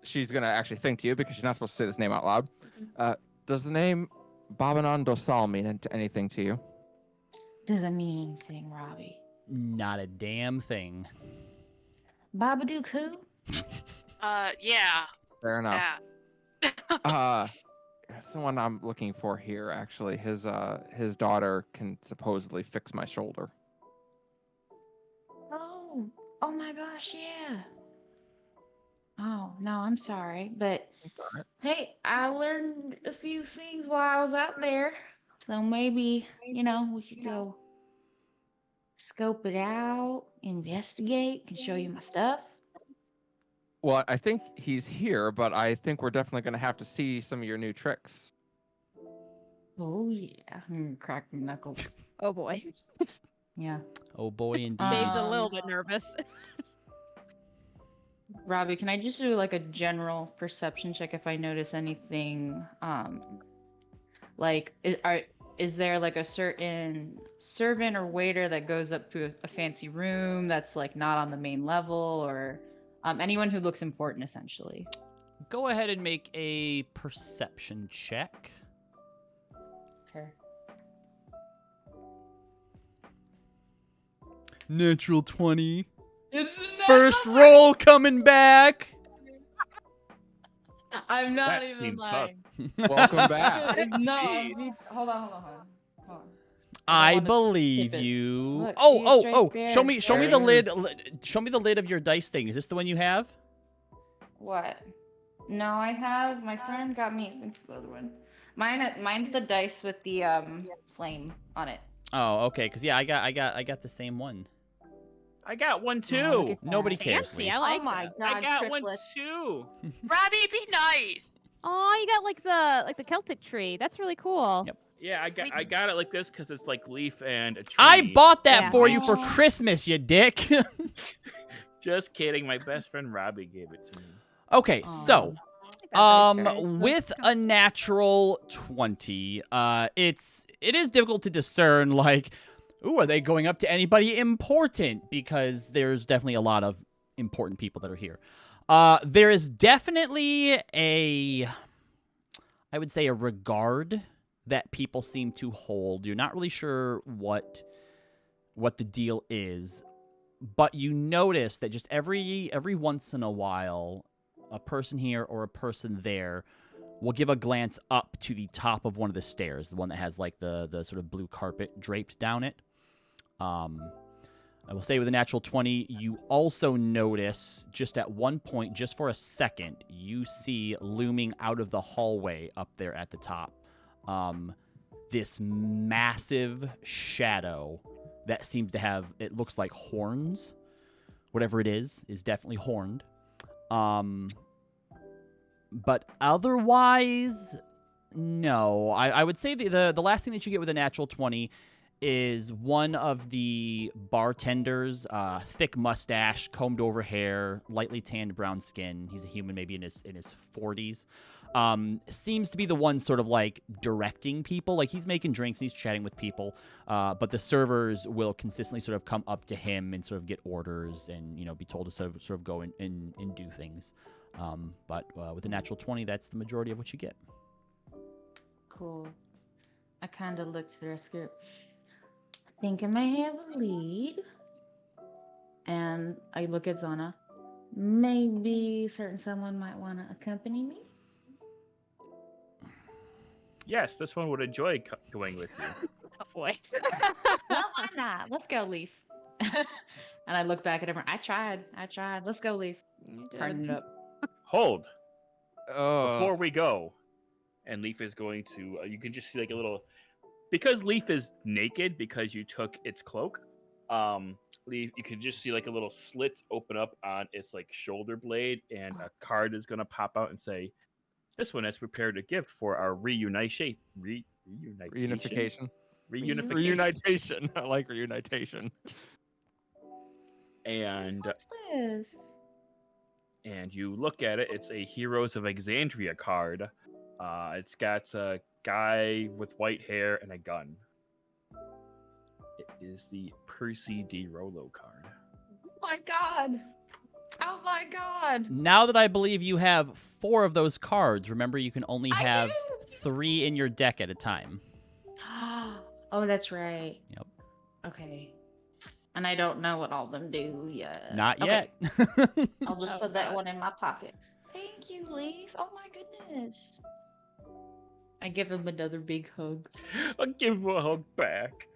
She's gonna actually think to you because she's not supposed to say this name out loud. Does the name Babanon Dosal mean anything to you? Doesn't mean anything, Robbie. Not a damn thing. Babadook who? Yeah. Fair enough. Yeah. That's the one I'm looking for here. Actually, his daughter can supposedly fix my shoulder. Oh my gosh, yeah. Oh, no, I'm sorry. But hey, I learned a few things while I was out there. So maybe, we could go scope it out, investigate, can show you my stuff. Well, I think he's here, but I think we're definitely going to have to see some of your new tricks. Oh, yeah. Crack my knuckles. Oh boy. Yeah. Oh boy, indeed. Dave's a Um, little bit nervous. Robbie, can I just do like a general perception check if I notice anything? Like, is there like a certain servant or waiter that goes up to a fancy room that's like not on the main level, or anyone who looks important, essentially? Go ahead and make a perception check. Okay. Natural 20. First roll coming back. I'm not That even seems lying. sus. Welcome back. No, hold on. I wanna believe tip it. you. Look, see, Oh, it's right oh! there. Show me There the it lid. is. Show me the lid of your dice thing. Is this the one you have? What? No, I have. My friend got me. It's the other one. Mine's the dice with the flame on it. Oh, okay. Because yeah, I got the same one. I got one Oh, look too. at Nobody that. cares. Fancy, Leaf. I like Oh my that. god, I got triplets. one too. Robbie, be nice. Oh, you got like the Celtic tree. That's really cool. Yep. Yeah, I got it like this because it's like leaf and a tree. I bought that Yeah. for you for Aw. Christmas, you dick. Just kidding. My best friend Robbie gave it to me. Okay, so That dice tray. with a natural 20, it is difficult to discern, like, ooh, are they going up to anybody important? Because there's definitely a lot of important people that are here. There is definitely I would say a regard that people seem to hold. You're not really sure what the deal is, but you notice that just every once in a while, a person here or a person there will give a glance up to the top of one of the stairs, the one that has like the sort of blue carpet draped down it. I will say with a natural 20, you also notice just at one point, just for a second, you see looming out of the hallway up there at the top, this massive shadow that seems to have, it looks like horns. Whatever it is definitely horned. But otherwise, no. I would say the last thing that you get with a natural 20 is one of the bartenders, thick mustache, combed over hair, lightly tanned brown skin. He's a human, maybe in his 40s. seems to be the one sort of like directing people. Like he's making drinks, he's chatting with people, but the servers will consistently sort of come up to him and sort of get orders and, you know, be told to sort of go and do things. But with a natural 20, that's the majority of what you get. Cool. I kind of looked through a script. I think I may have a lead. And I look at Zana. Maybe certain someone might want to accompany me. Yes, this one would enjoy going with you. Oh boy. Well, why not? Let's go, Leaf. And I look back at him. I tried. Let's go, Leaf. Turn it up. Hold. Oh, Before we go, and Leaf is going to, you can just see like a little, because Leaf is naked because you took its cloak. Leaf, you can just see like a little slit open up on its like shoulder blade, and a card is gonna pop out and say, "This one has prepared a gift for our reunification." reunification. Reunification. Reunification. I like reunification. And What's this? and you look at it, it's a Heroes of Exandria card. It's got a guy with white hair and a gun. It is the Percy D. Rolo card. Oh my god. Oh my god. Now that I believe you have 4 of those cards, remember you can only I have do. 3 in your deck at a time. Oh, that's right. Yep. Okay. And I don't know what all of them do yet. Not Okay. yet. I'll just Oh, put that God. one in my pocket. Thank you, Leaf. Oh my goodness. I give him another big hug. I'll give her a hug back.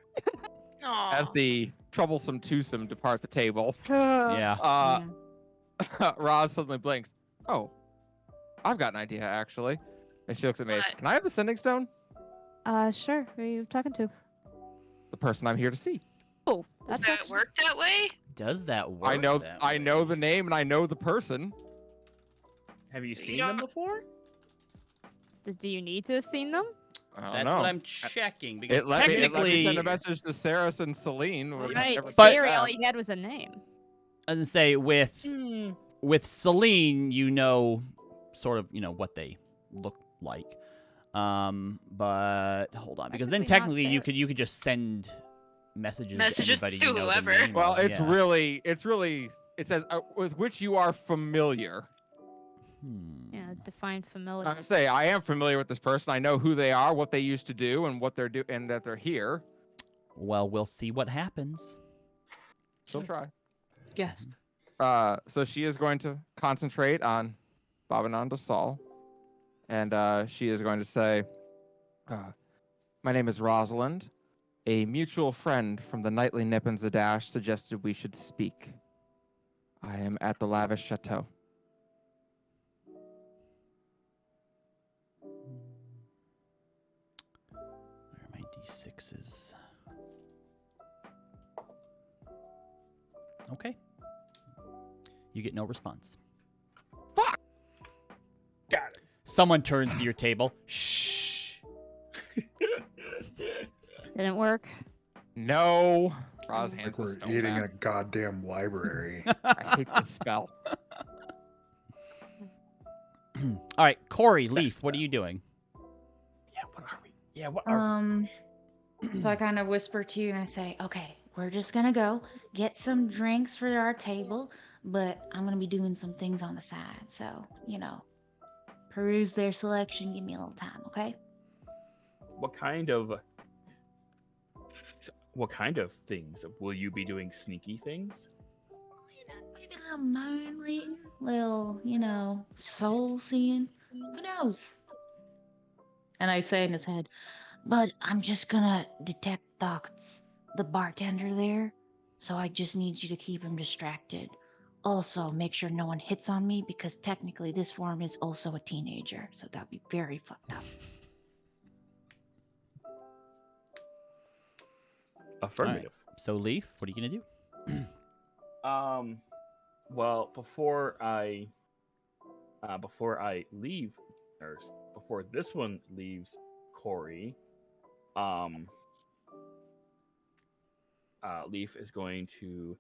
Aw. As the troublesome twosome depart the table, Yeah. Yeah. Roz suddenly blinks. Oh, I've got an idea, actually. And she looks at me. What? Can I have the sending stone? Sure. Who are you talking to? The person I'm here to see. Oh, Does that's that work that way? Does that work? I know that I way? know the name and I know the person. Have you You seen them don't- before? Do you need to have seen them? I don't That's know. what I'm checking because It let me technically, send a message to Saris and Celine. We've Right. never But- seen Barry, all them. he had was a name. I was gonna say with Celine, you know, sort of, you know what they look like. But hold on, because then Technically not technically you Sarah. could just send messages Messages to anybody to you know the whoever. name Well, of, it's yeah. really it says with which you are familiar. Yeah, define familiar. I say I am familiar with this person. I know who they are, what they used to do, and what they're and that they're here. Well, we'll see what happens. She'll try. Yes. So she is going to concentrate on Babananda Saul, and she is going to say, "My name is Rosalind. A mutual friend from the nightly nip and Zadash suggested we should speak. I am at the lavish chateau." Where are my d6s? Okay. You get no response. Got it. Someone turns to your table. Shh. Didn't work. No. Roz hands Like the we're stone eating back. a goddamn library. I hate this spell. All right, Corey, Leaf, what are you doing? Yeah, what are we? Yeah, what are So I kind of whisper to you and I say, okay, we're just gonna go get some drinks for our table, but I'm gonna be doing some things on the side. So, you know, peruse their selection, give me a little time, okay? What kind of things? Will you be doing sneaky things? You know, maybe a little mind reading, little, you know, soul seeing. Who knows? And I say in his head, but I'm just gonna detect thoughts. The bartender there, so I just need you to keep him distracted. Also, make sure no one hits on me because technically this form is also a teenager, so that'd be very fucked up. Affirmative. So, Leaf, what are you gonna do? Well, before I leave, or before this one leaves Corey, Leaf is going to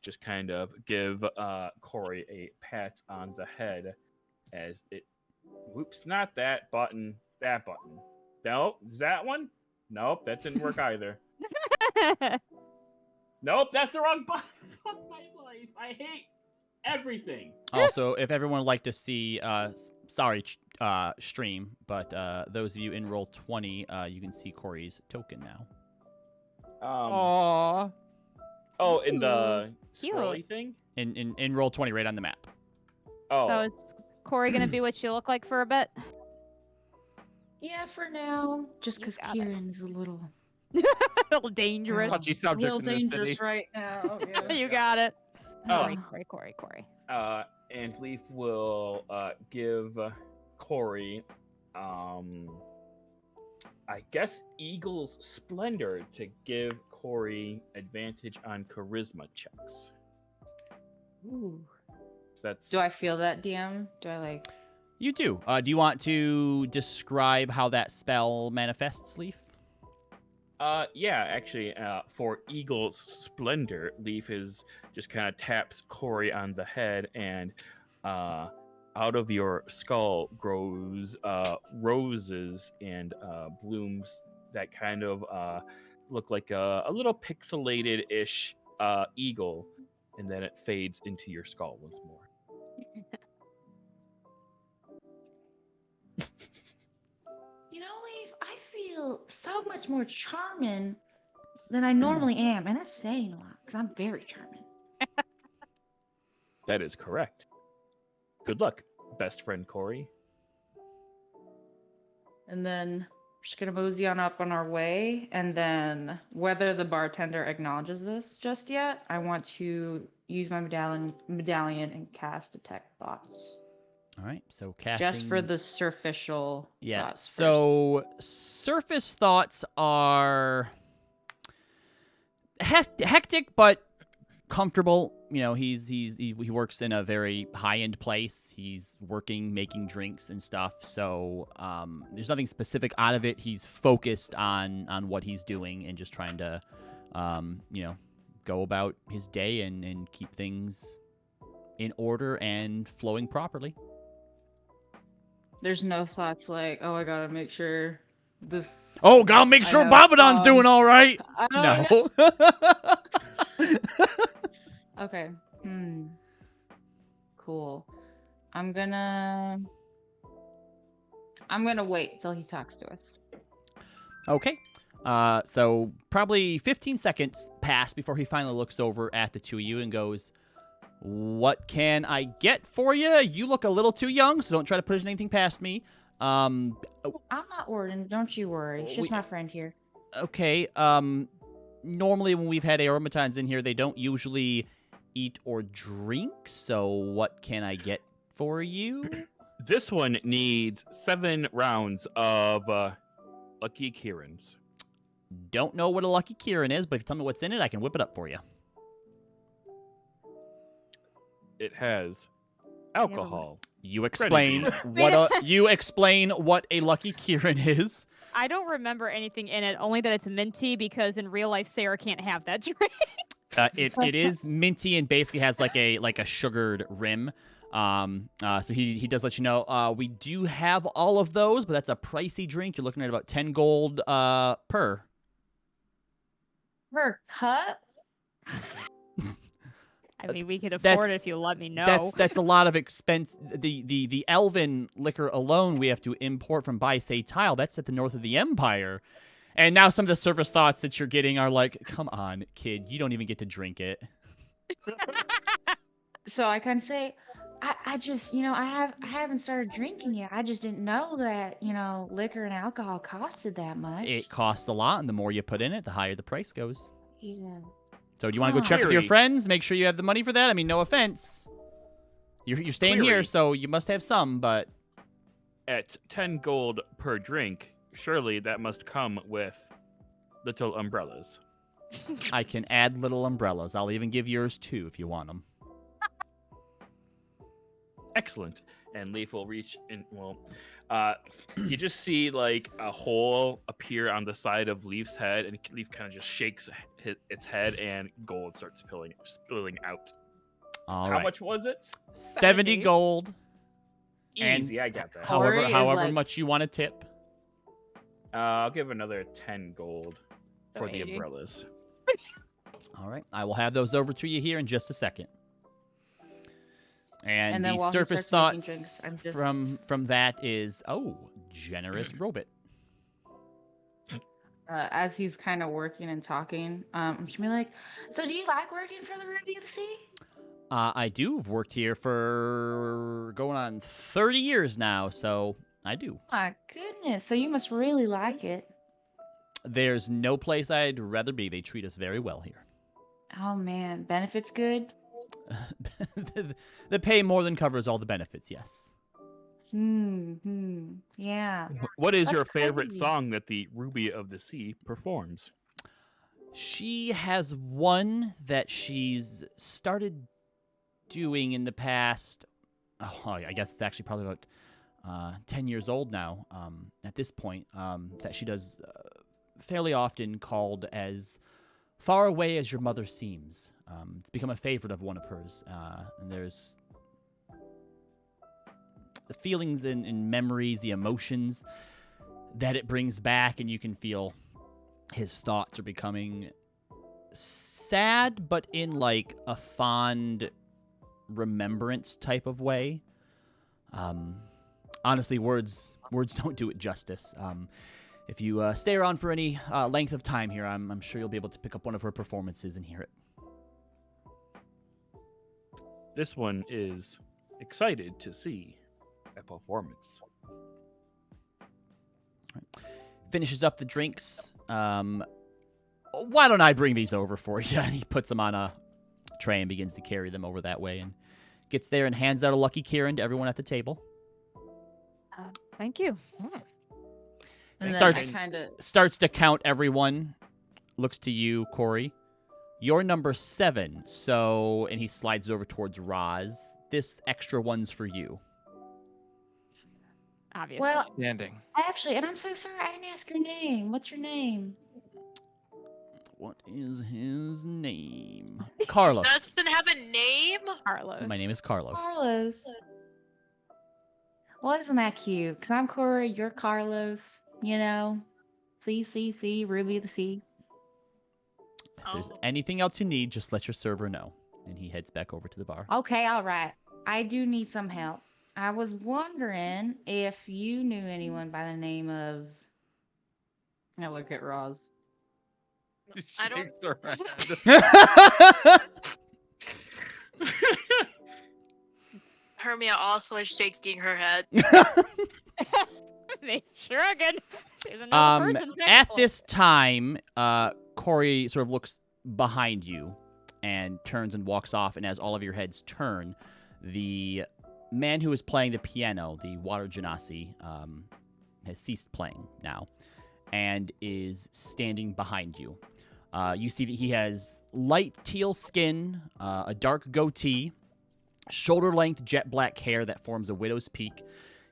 just kind of give Corey a pat on the head as it Whoops, not that button. That button. Nope, is that one? Nope, that didn't work either. Nope, that's the wrong button. Fuck my life. I hate everything. Also, if everyone would like to see, stream, but those of you in roll 20, you can see Corey's token now. Aww. Oh, in the Cute. scrolly thing? In roll 20, right on the map. Oh. So is Corey gonna be what you look like for a bit? Yeah, for now. Just You because got it. Kieran's a little A little dangerous. Touchy a subject little in this dangerous city. right now. Yeah. You got it. Oh. Corey. And Leaf will give Corey, I guess, Eagle's Splendor to give Corey advantage on charisma checks. Ooh. That's Do I feel that, DM? Do I like? You do. Do you want to describe how that spell manifests, Leaf? Yeah, actually, for Eagle's Splendor, Leaf is just kind of taps Corey on the head, and out of your skull grows roses and blooms that kind of look like a little pixelated-ish eagle, and then it fades into your skull once more. You know, Leaf, I feel so much more charming than I normally am, and that's saying a lot because I'm very charming. That is correct. Good luck, best friend Corey. And then we're just gonna mosey on up on our way, and then whether the bartender acknowledges this just yet, I want to use my medallion and cast Detect Thoughts. All right, so casting... Just for the superficial Yeah, thoughts first. so surface thoughts are hectic but comfortable. You know, he works in a very high-end place. He's working, making drinks and stuff. So there's nothing specific out of it. He's focused on what he's doing and just trying to, go about his day and keep things in order and flowing properly. There's no thoughts like, oh, I gotta make sure this. Oh, gotta make sure I have, Babadon's doing all right. I don't- No. Okay. Cool. I'm gonna wait till he talks to us. Okay. So probably 15 seconds pass before he finally looks over at the two of you and goes, "What can I get for you? You look a little too young, so don't try to push anything past me." I'm not worried. Don't you worry. She's my friend here. Okay. Normally when we've had aromatons in here, they don't usually eat or drink. So what can I get for you? This one needs 7 rounds of Lucky Kieran's. Don't know what a Lucky Kieran is, but if you tell me what's in it, I can whip it up for you. It has alcohol. You explain what a Lucky Kieran is. I don't remember anything in it, only that it's minty because in real life Sarah can't have that drink. It is minty and basically has like a sugared rim. So he does let you know we do have all of those, but that's a pricey drink. You're looking at about 10 gold per. Per cup? I mean, we could afford it if you let me know. That's a lot of expense. The elven liquor alone we have to import from Baisei Tile. That's at the north of the Empire. And now some of the surface thoughts that you're getting are like, come on, kid, you don't even get to drink it. So I kind of say, I just, I haven't started drinking yet. I just didn't know that, liquor and alcohol costed that much. It costs a lot, and the more you put in it, the higher the price goes. Yeah. So do you want to go check with your Clearly. friends? Make sure you have the money for that. I mean, no offense. You're staying here, Clearly. so you must have some, but... At 10 gold per drink, surely that must come with little umbrellas. I can add little umbrellas. I'll even give yours too if you want them. Excellent. And Leaf will reach in. Well, you just see like a hole appear on the side of Leaf's head, and Leaf kind of just shakes its head, and gold starts spilling out. All How right. much was it? 70 gold. And Easy, I got that. Corey is however like- much you want to tip. I'll give another 10 gold for the 80. umbrellas. All right, I will have those over to you here in just a second. And then the while he surface starts making thoughts drinks, I'm just- from that is, generous robot. As he's kind of working and talking, I'm just be like, so do you like working for the Ruby of the Sea? I do. I've worked here for going on 30 years now, so I do. My goodness, so you must really like it. There's no place I'd rather be. They treat us very well here. Oh man, benefits good? The pay more than covers all the benefits, yes. Yeah. What is your That's favorite crazy. song that the Ruby of the Sea performs? She has one that she's started doing in the past. Oh, I guess it's actually probably about 10 years old now at this point, that she does fairly often, called As Far Away as Your Mother Seems. It's become a favorite of one of hers. And there's the feelings and memories, the emotions that it brings back, and you can feel his thoughts are becoming sad, but in like a fond remembrance type of way. Honestly, words don't do it justice. If you stay around for any length of time here, I'm sure you'll be able to pick up one of her performances and hear it. This one is excited to see a performance. Finishes up the drinks. Why don't I bring these over for you? And he puts them on a tray and begins to carry them over that way, and gets there and hands out a Lucky Kieran to everyone at the table. Thank you. And then Starts- I kind of Starts to count everyone. Looks to you, Corey. You're number 7, so... And he slides over towards Roz. This extra one's for you. Obviously. Well, Standing. actually, and I'm so sorry, I didn't ask your name. What's your name? What is his name? Carlos. Doesn't have a name? Carlos. My name is Carlos. Carlos. Well, isn't that cute? Because I'm Corey, you're Carlos, you know? C, Ruby of the Sea. If there's Oh. anything else you need, just let your server know. And he heads back over to the bar. Okay, all right. I do need some help. I was wondering if you knew anyone by the name of... I look at Roz. I don't. Shakes her head. Hermia also is shaking her head. They shrugging. She's another person. At technically. this time, Corey sort of looks behind you and turns and walks off. And as all of your heads turn, the man who is playing the piano, the water genasi, has ceased playing now and is standing behind you. You see that he has light teal skin, a dark goatee, shoulder-length jet black hair that forms a widow's peak.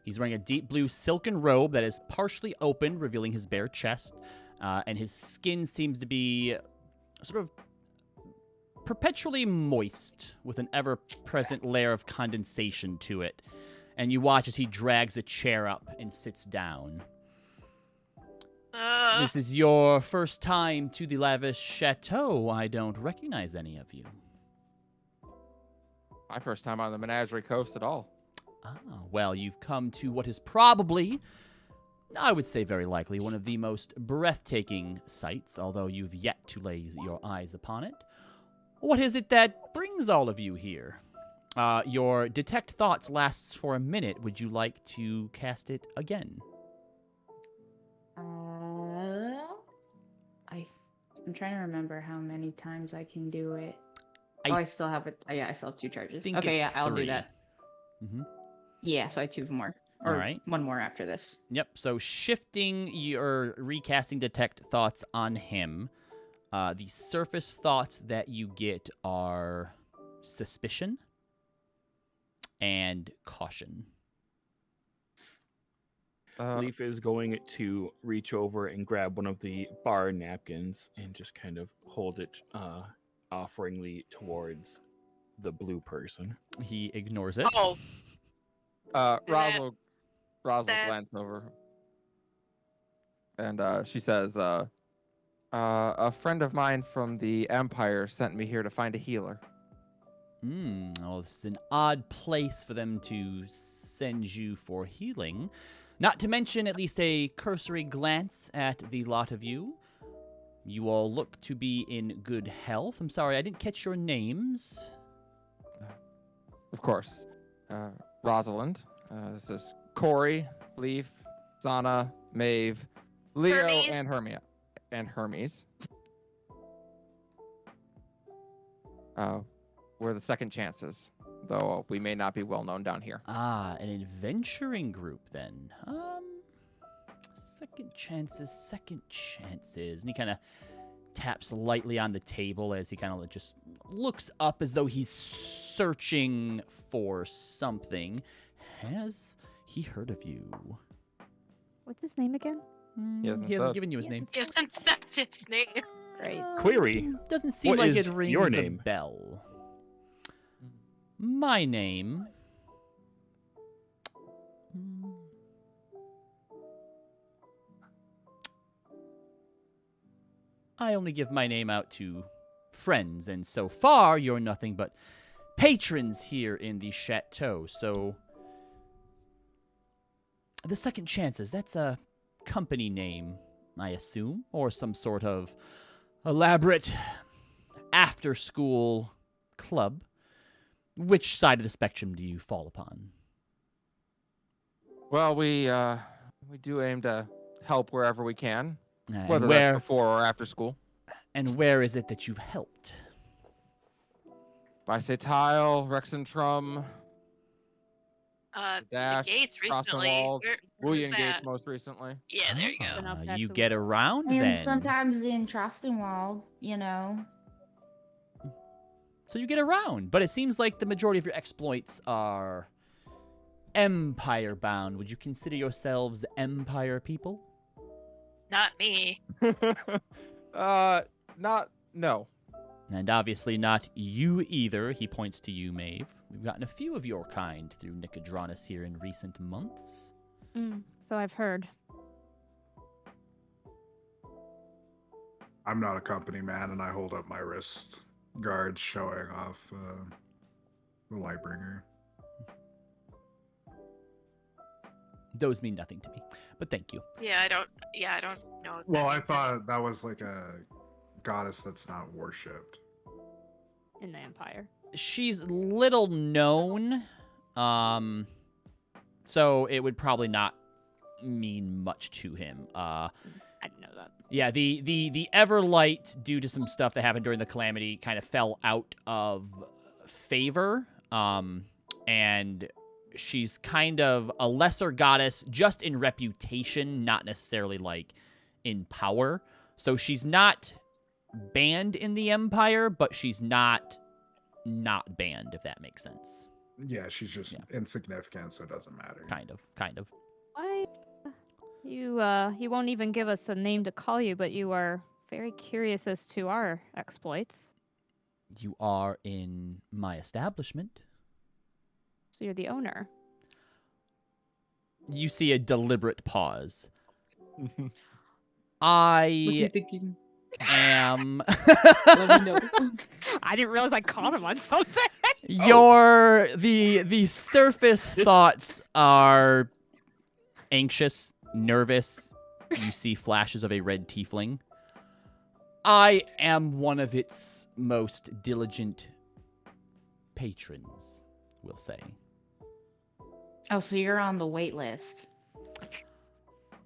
He's wearing a deep blue silken robe that is partially open, revealing his bare chest, and his skin seems to be sort of perpetually moist with an ever-present layer of condensation to it. And you watch as he drags a chair up and sits down. This is your first time to the lavish chateau. I don't recognize any of you. My first time on the Menagerie Coast at all. Ah, well, you've come to what is probably, I would say very likely, one of the most breathtaking sights, although you've yet to lay your eyes upon it. What is it that brings all of you here? Your detect thoughts lasts for a minute. Would you like to cast it again? I'm trying to remember how many times I can do it. I I still have it. Yeah, I still have 2 charges. think Okay, it's yeah, I'll 3. do that. Mm-hmm. Yeah, so I have 2 more. All Or right. 1 more after this. Yep, so shifting your recasting detect thoughts on him, the surface thoughts that you get are suspicion and caution. Leaf is going to reach over and grab one of the bar napkins and just kind of hold it offeringly towards the blue person. He ignores it. Oh. Rosal that- glance over, and she says, "A friend of mine from the Empire sent me here to find a healer." Well, this is an odd place for them to send you for healing. Not to mention at least a cursory glance at the lot of you. You all look to be in good health. I'm sorry, I didn't catch your names. Of course, Rosalind. This is Corey, Leaf, Sana, Maeve, Leo, Hermes. and Hermes. We're the Second Chances, though we may not be well known down here. Ah, an adventuring group then. Second chances. And he kind of taps lightly on the table as he kind of just looks up as though he's searching for something. Has he heard of you? What's his name again? He hasn't said. given you his name. He hasn't said his name. Great. Query, Doesn't seem what like is it rings your a name? bell. My name. I only give my name out to friends, and so far you're nothing but patrons here in the chateau. So, the Second Chances, that's a company name, I assume, or some sort of elaborate after-school club. Which side of the spectrum do you fall upon? Well, we do aim to help wherever we can, And whether that's before or after school. And where is it that you've helped? Bisetile, Rexentrum, The Dash, Gates recently. Crosswalk, Where's William that? Gates most recently. Yeah, there you go. Been up back You to get the- around And then. sometimes in Trostingwald, you know. So you get around, but it seems like the majority of your exploits are empire bound. Would you consider yourselves empire people? Not me. No. And obviously not you either. He points to you, Maeve. We've gotten a few of your kind through Nicodranus here in recent months. So I've heard. I'm not a company man, and I hold up my wrist guard, showing off the Lightbringer. Those mean nothing to me, but thank you. I don't know. what Well, that I means. thought that was like a goddess that's not worshipped. In the Empire. She's little known, so it would probably not mean much to him. I didn't know that. Yeah, the Everlight, due to some stuff that happened during the Calamity, kind of fell out of favor, and she's kind of a lesser goddess just in reputation, not necessarily like in power. So she's not banned in the Empire, but she's not banned, if that makes sense. Yeah, she's just insignificant, so it doesn't matter. Kind of. Why? You won't even give us a name to call you, but you are very curious as to our exploits. You are in my establishment. So you're the owner. You see a deliberate pause. What you I thinking? am Let me know. I didn't realize I caught him on something. the surface thoughts are anxious, nervous. You see flashes of a red tiefling. I am one of its most diligent patrons, we'll say. Oh, so you're on the wait list.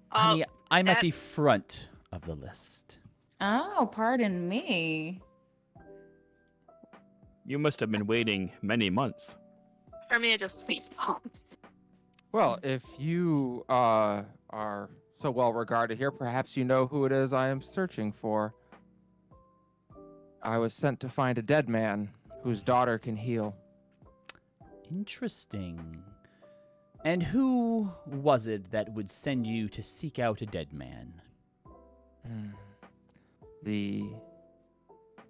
Honey, I'm at that- the front of the list. Oh, pardon me. You must have been waiting many months. Hermia just face palms. Well, if you are so well regarded here, perhaps you know who it is I am searching for. I was sent to find a dead man whose daughter can heal. Interesting. And who was it that would send you to seek out a dead man? The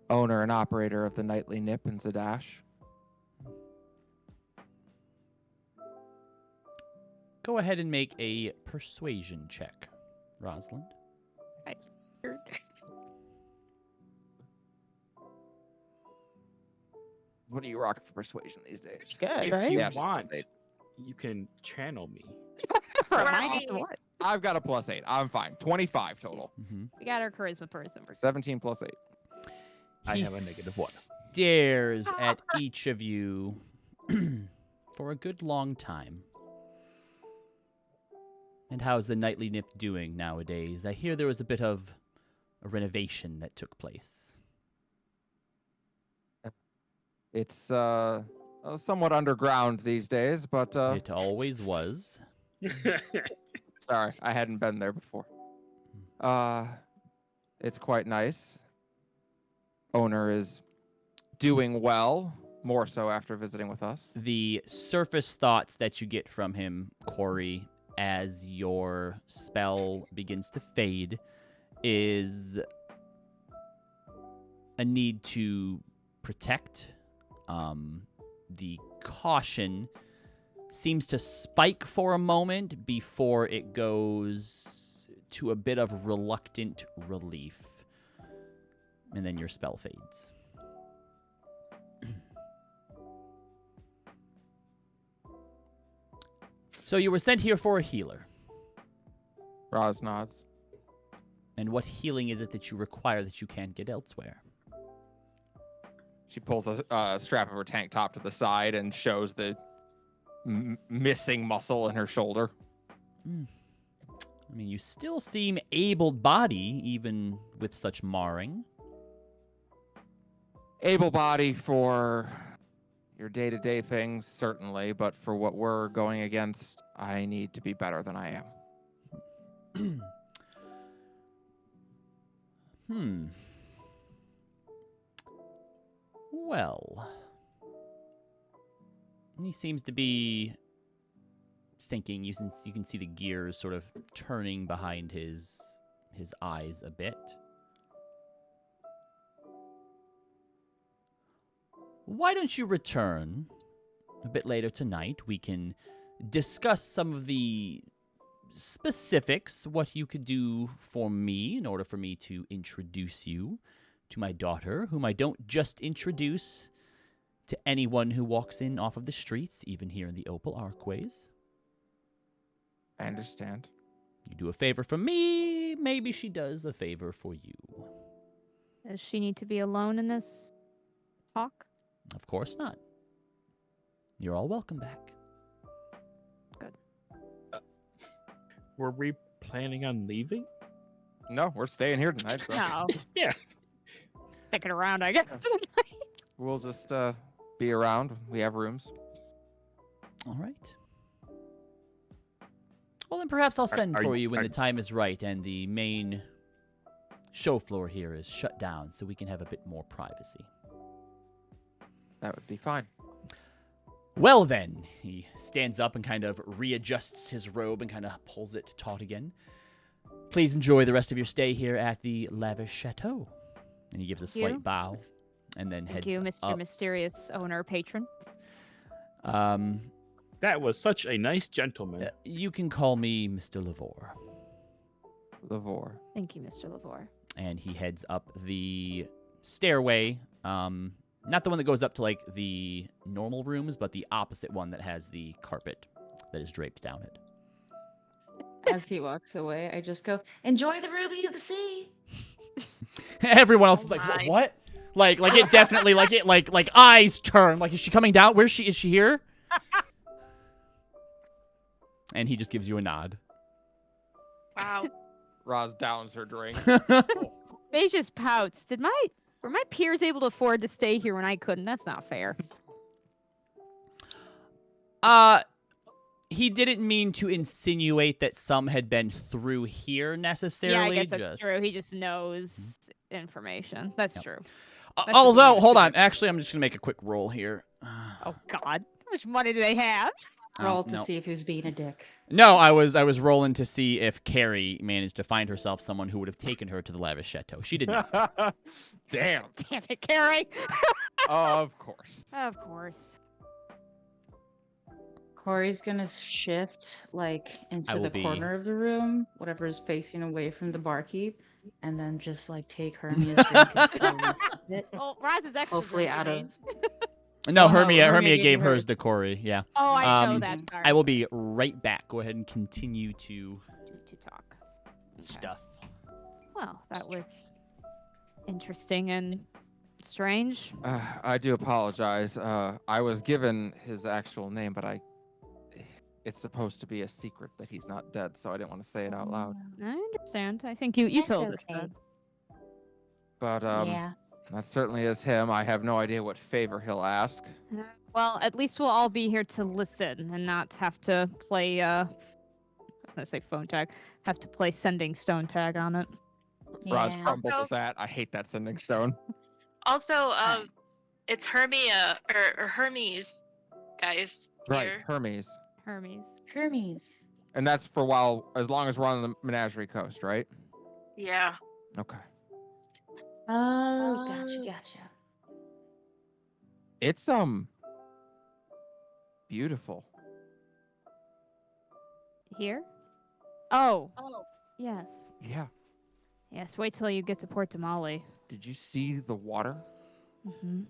owner and operator of the Nightly Nip in Zadash. Go ahead and make a persuasion check, Rosalind. What are you rocking for persuasion these days? Good, If right? you Yeah, she's want, +8. you can channel me. Remind us of what? I've got a +8. I'm fine. 25 total. Mm-hmm. We got our charisma person. We're 17 + 8. I have a -1. Stares at each of you for a good long time. And how's the nightly nip doing nowadays? I hear there was a bit of a renovation that took place. It's somewhat underground these days, but It always was. sorry, I hadn't been there before. It's quite nice. Owner is doing well, more so after visiting with us. The surface thoughts that you get from him, Corey, as your spell begins to fade, is a need to protect. The caution seems to spike for a moment before it goes to a bit of reluctant relief. And then your spell fades. So you were sent here for a healer. Roz nods. And what healing is it that you require that you can't get elsewhere? She pulls a strap of her tank top to the side and shows the missing muscle in her shoulder. I mean, you still seem able-bodied, even with such marring. Able body for your day-to-day things, certainly, but for what we're going against, I need to be better than I am. Well, he seems to be thinking. You can see the gears sort of turning behind his eyes a bit. Why don't you return a bit later tonight? We can discuss some of the specifics, what you could do for me in order for me to introduce you to my daughter, whom I don't just introduce to anyone who walks in off of the streets, even here in the Opal Archways. I understand. You do a favor for me, maybe she does a favor for you. Does she need to be alone in this talk? Of course not. You're all welcome back. Were we planning on leaving? No, we're staying here tonight. So No. Yeah. Sticking around, I guess. we'll just be around. We have rooms. All right. Well, then perhaps I'll send for you when the time is right and the main show floor here is shut down so we can have a bit more privacy. That would be fine. Well then, he stands up and kind of readjusts his robe and kind of pulls it taut again. Please enjoy the rest of your stay here at the lavish chateau. And he gives a slight bow and then heads Thank you, Mr. up. Mysterious Owner Patron. That was such a nice gentleman. You can call me Mr. Lavore. Lavore. Thank you, Mr. Lavore. And he heads up the stairway. Not the one that goes up to, like, the normal rooms, but the opposite one that has the carpet that is draped down it. As he walks away, I just go, enjoy the Ruby of the Sea. Everyone else is like, my. what? Like it definitely, like eyes turn. Like, is she coming down? Is she here? And he just gives you a nod. Wow. Roz downs her drink. They just pouts. Were my peers able to afford to stay here when I couldn't? That's not fair. He didn't mean to insinuate that some had been through here necessarily. Yeah, I guess that's true. He just knows information. That's true. just Although, weird. hold on. Actually, I'm just going to make a quick roll here. Oh, God. How much money do they have? Roll to no. see if he was being a dick. No, I was rolling to see if Carrie managed to find herself someone who would have taken her to the lavish chateau. She did not. Damn. Damn it, Carrie. Of course. Of course. Corey's gonna shift like I into will the be- corner of the room, whatever is facing away from the barkeep, and then just like take Hermia's drink and slowly sip it. Oh, Raz is extra Hopefully drink, out you of. mean? No, Well, no, Hermia Hermia gave gave hers hers. to Corey. Yeah. Oh, I know Um, that. Sorry. I will be right back. Go ahead and continue to to talk. stuff. Well, that was interesting and strange. I do apologize. I was given his actual name, but it's supposed to be a secret that he's not dead, so I didn't want to say it out loud. I understand. I think you That's told us okay. that. But Yeah. that certainly is him. I have no idea what favor he'll ask. Well, at least we'll all be here to listen and not have to play. I was gonna say phone tag. Have to play sending stone tag on it. Roz Yeah. crumbles Also- with that. I hate that sending stone. Also, it's Hermia or Hermes, guys. Right, Here. Hermes. Hermes. Hermes. And that's for as long as we're on the Menagerie Coast, right? Yeah. Okay. Oh, gotcha. It's beautiful. Here? Oh. Yes. Yeah. Yes. Wait till you get to Port Damali. Did you see the water? Mm-hmm.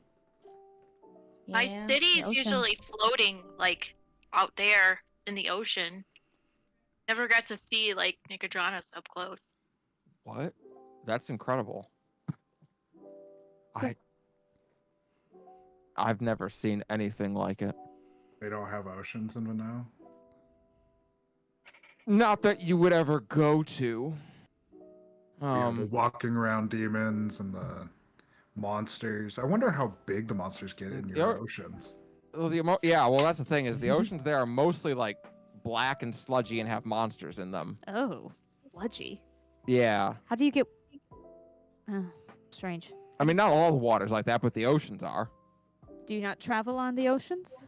My Yeah. city's ocean. usually floating like out there in the ocean. Never got to see like Nicodranas up close. What? That's incredible. So- I've never seen anything like it. They don't have oceans in Venau. Not that you would ever go to. Yeah, the walking around demons and the monsters. I wonder how big the monsters get in your Yeah. oceans. Well, well, that's the thing is the oceans there are mostly like black and sludgy and have monsters in them. Oh, sludgy. Yeah. How do you get? Oh, strange. I mean, not all the water's like that, but the oceans are. Do you not travel on the oceans?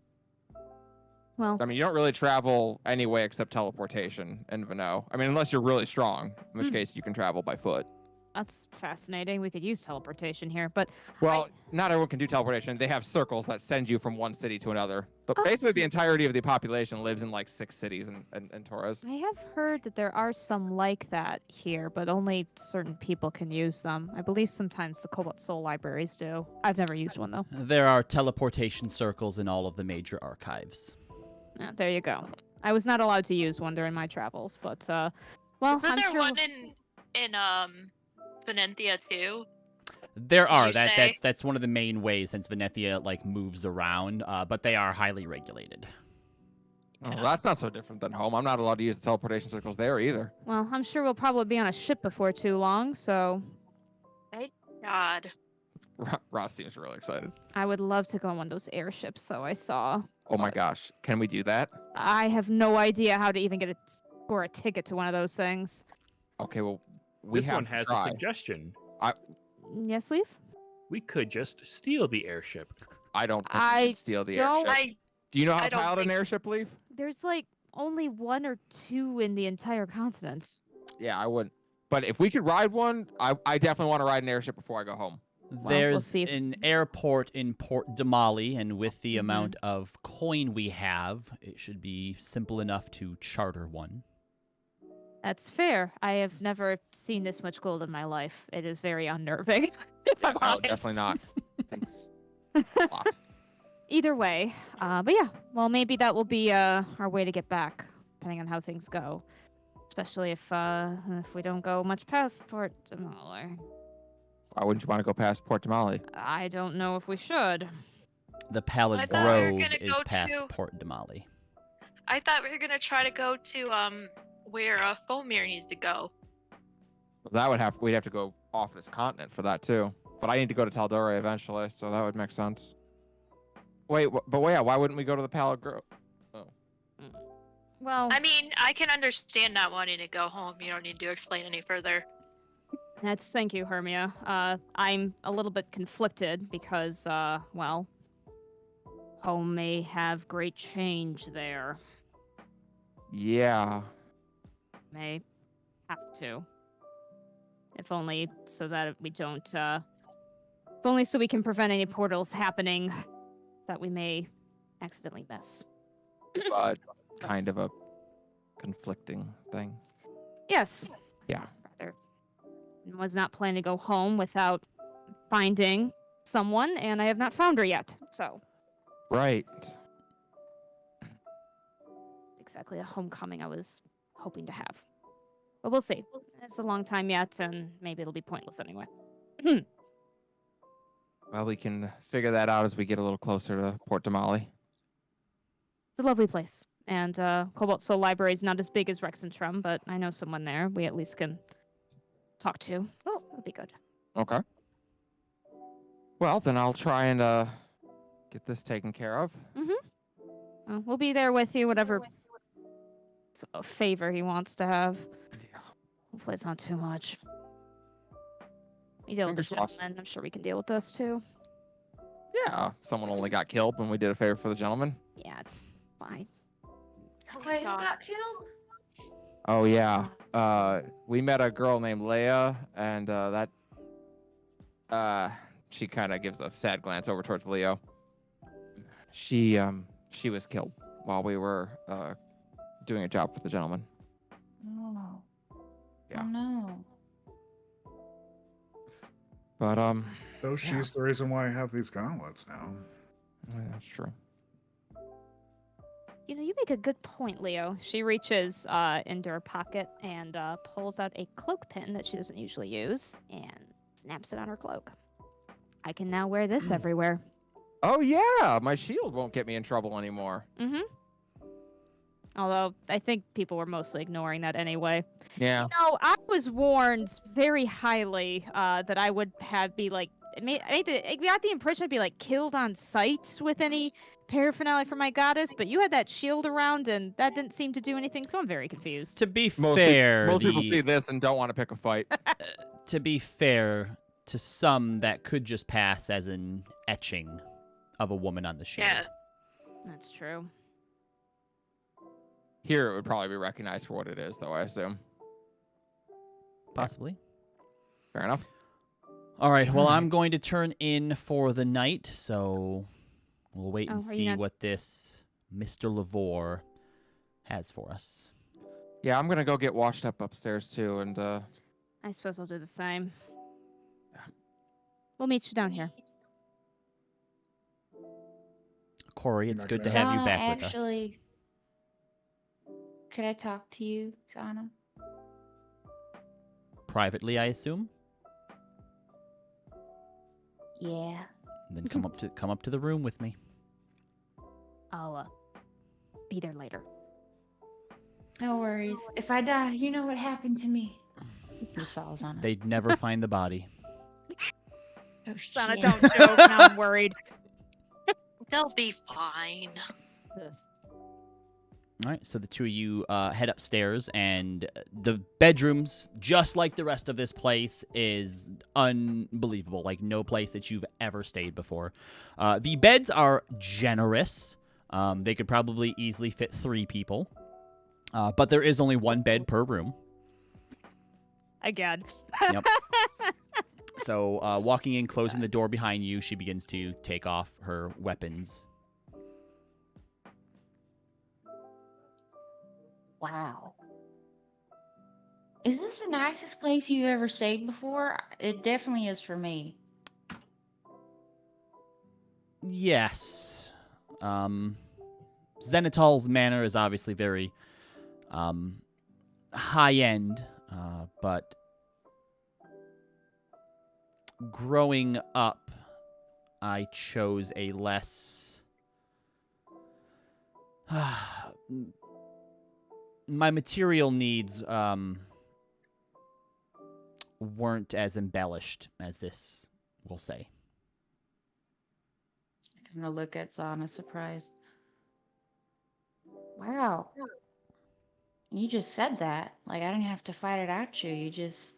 Well, I mean, you don't really travel anyway except teleportation in Venau. I mean, unless you're really strong, in which Hmm. case you can travel by foot. that's fascinating. We could use teleportation here, but Well, not everyone can do teleportation. They have circles that send you from one city to another. But Oh. basically, the entirety of the population lives in like 6 cities in Torres. I have heard that there are some like that here, but only certain people can use them. I believe sometimes the Cobalt Soul libraries do. I've never used one though. There are teleportation circles in all of the major archives. Yeah, there you go. I was not allowed to use one during my travels, but well, Isn't I'm there sure. one in Venenthia too? There Did are you say? that's one of the main ways since Venethia like moves around, but they are highly regulated. Oh, Yeah. that's not so different than home. I'm not allowed to use the teleportation circles there either. Well, I'm sure we'll probably be on a ship before too long, so God. Ross seems really excited. I would love to go on one of those airships. So I saw. Oh my What? gosh, can we do that? I have no idea how to even score a ticket to one of those things. Okay, well, we This have one to has try. a suggestion. Yes, Leaf? We could just steal the airship. I don't think we I should steal the don't- airship. Do you know how I to don't pilot an think- airship, Leaf? There's like only one or two in the entire continent. Yeah, I wouldn't. But if we could ride one, I definitely want to ride an airship before I go home. we'll There's see if- an airport in Port Damali, and with the Mhm. amount of coin we have, it should be simple enough to charter one. That's fair. I have never seen this much gold in my life. It is very unnerving. If I'm No, honest. definitely not. It's locked. Either way, but yeah, well, maybe that will be our way to get back, depending on how things go. Especially if we don't go much past Port Damali. Why wouldn't you want to go past Port Damali? I don't know if we should. The Pallid I thought we were Grove gonna is go past to- Port Damali. I thought we were gonna try to go to where Fomir needs to go. We'd have to go off this continent for that too. But I need to go to Taldore eventually, so that would make sense. Wait, why wouldn't we go to the Pallid Grove? Well, I mean, I can understand not wanting to go home. You don't need to explain any further. thank you, Hermia. I'm a little bit conflicted because, well, home may have great change there. Yeah. May have to. If only so that we don't, if only so we can prevent any portals happening that we may accidentally miss. but kind of a conflicting thing. Yes. Yeah. Rather was not planning to go home without finding someone, and I have not found her yet. So Right. exactly a homecoming I was hoping to have. But we'll see. It's a long time yet, and maybe it'll be pointless anyway. Well, we can figure that out as we get a little closer to Port Damali. It's a lovely place. And Cobalt Soul Library is not as big as Rexentrum, but I know someone there we at least can talk to. Oh, that'll be good. Okay. Well, then I'll try and get this taken care of. We'll be there with you, whatever favor he wants to have. Yeah. Hopefully it's not too much. We deal with the Fingers crossed. gentleman. I'm sure we can deal with this too. Yeah. Someone only got killed when we did a favor for the gentleman. Yeah, it's fine. Wait, who God. got killed? Oh yeah. We met a girl named Leia, and she kind of gives a sad glance over towards Leo. She was killed while we were doing a job for the gentleman. Oh. Yeah. Oh no. But So she's the reason why I have these gauntlets now. yeah, that's true. You know, you make a good point, Leo. She reaches into her pocket and pulls out a cloak pin that she doesn't usually use and snaps it on her cloak. I can now wear this everywhere. Oh yeah, my shield won't get me in trouble anymore. Mm-hmm. Although I think people were mostly ignoring that anyway. Yeah. No, I was warned very highly that I would be like, I got the impression I'd be like killed on sight with any paraphernalia for my goddess, but you had that shield around and that didn't seem to do anything, so I'm very confused. To be Most fair, most people see this and don't want to pick a fight. to be fair, to some that could just pass as an etching of a woman on the shield. Yeah. That's true. Here, it would probably be recognized for what it is, though, I assume. Possibly. Fair enough. All right. Well, Alright. I'm going to turn in for the night, so we'll wait and Oh, are you see not- what this Mr. Lavore has for us. Yeah, I'm gonna go get washed up upstairs too, and I suppose I'll do the same. We'll meet you down here. Corey, You're it's not good to gonna- have you Zana, back with us. actually, could I talk to you, Zana? Privately, I assume. Yeah. Then come up to the room with me. I'll be there later. No worries. If I die, you know what happened to me. Just follows on it. They'd never find the body. Oh, Sana, shit. don't joke. Now I'm worried. They'll be fine. All right, so the two of you head upstairs, and the bedrooms, just like the rest of this place, is unbelievable. Like no place that you've ever stayed before. The beds are generous. They could probably easily fit 3 people, but there is only 1 bed per room. Again. Yep. So walking in, closing the door behind you, she begins to take off her weapons. Wow. Is this the nicest place you've ever stayed before? It definitely is for me. Yes. Zenitol's manor is obviously very high-end, but growing up, I chose a less... My material needs weren't as embellished as this, we'll say. I'm gonna look at Zana surprised. Wow. You just said that. Like I didn't have to fight it out you. You just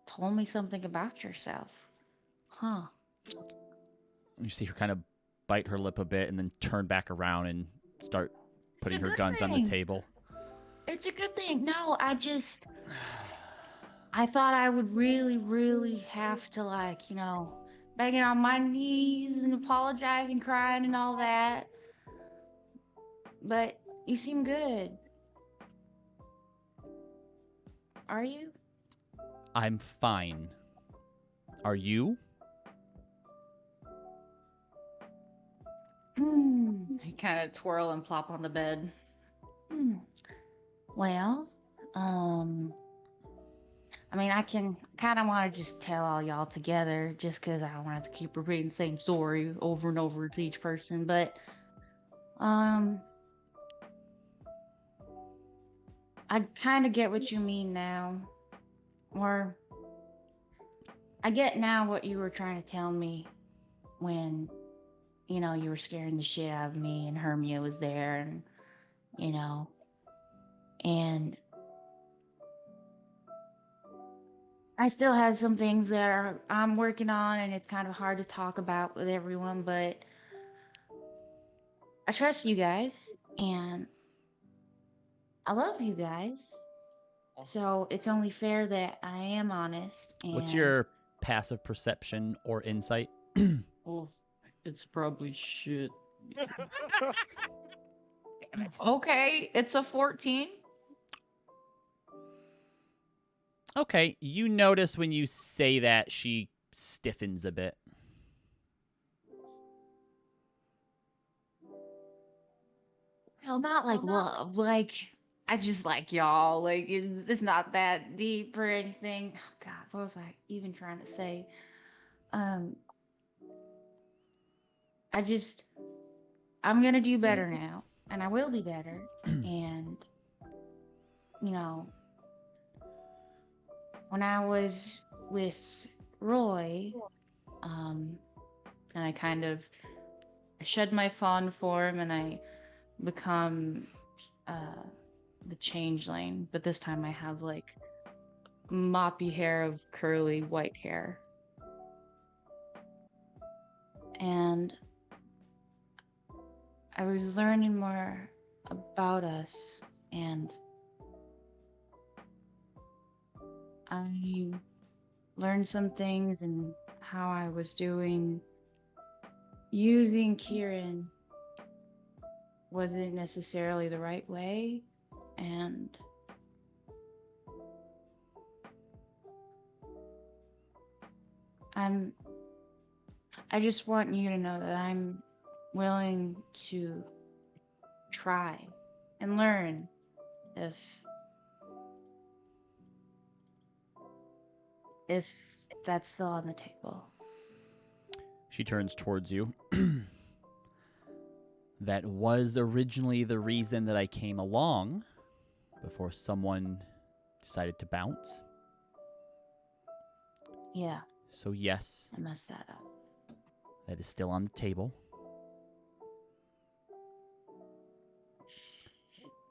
told me something about yourself. Huh. You see her kind of bite her lip a bit and then turn back around and start It's a putting her good guns on the thing. table. It's a good thing. No, I thought I would really, really have to like, begging on my knees and apologizing, crying and all that. But You seem good. Are you? I'm fine. Are you? I kind of twirl and plop on the bed. Well, I mean, I can kind of want to just tell all y'all together just because I don't want to have to keep repeating the same story over and over to each person. But, I kind of get what you mean now. Or, I get now what you were trying to tell me when, you know, you were scaring the shit out of me and Hermia was there and, you know, and I still have some things that I'm working on, and it's kind of hard to talk about with everyone, but I trust you guys, and I love you guys. So it's only fair that I am honest. And What's your passive perception or insight? Oh, it's probably shit. Okay, it's a 14. Okay, you notice when you say that she stiffens a bit. Well, not like love. Like, I just like y'all. Like, it's not that deep or anything. Oh, God, what was I even trying to say? Um, I'm gonna do better now, and I will be better. And, you know, when I was with Roy, and I kind of shed my fawn form and I become the changeling, but this time I have like moppy hair of curly white hair. And I was learning more about us, and I learned some things and how I was doing. Using Kieran wasn't necessarily the right way, and I just want you to know that I'm willing to try and learn if that's still on the table. She turns towards you. That was originally the reason that I came along before someone decided to bounce. Yeah, So yes, I messed that up. that is still on the table.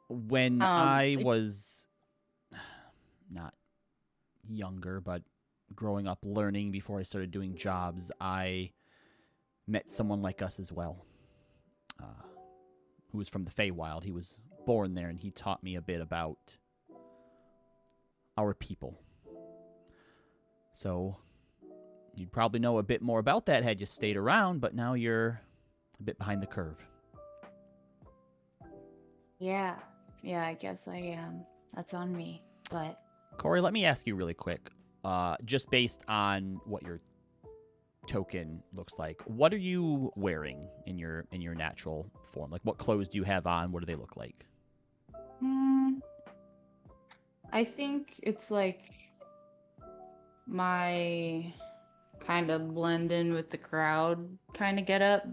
When I was not younger, but growing up learning before I started doing jobs, I met someone like us as well, who was from the Feywild. He was born there, and he taught me a bit about our people. So you'd probably know a bit more about that had you stayed around, but now you're a bit behind the curve. Yeah, I guess I am. That's on me. But Corey, let me ask you really quick, just based on what your token looks like, what are you wearing in your natural form? Like, what clothes do you have on? What do they look like? I think it's like my kind of blend in with the crowd kind of get up.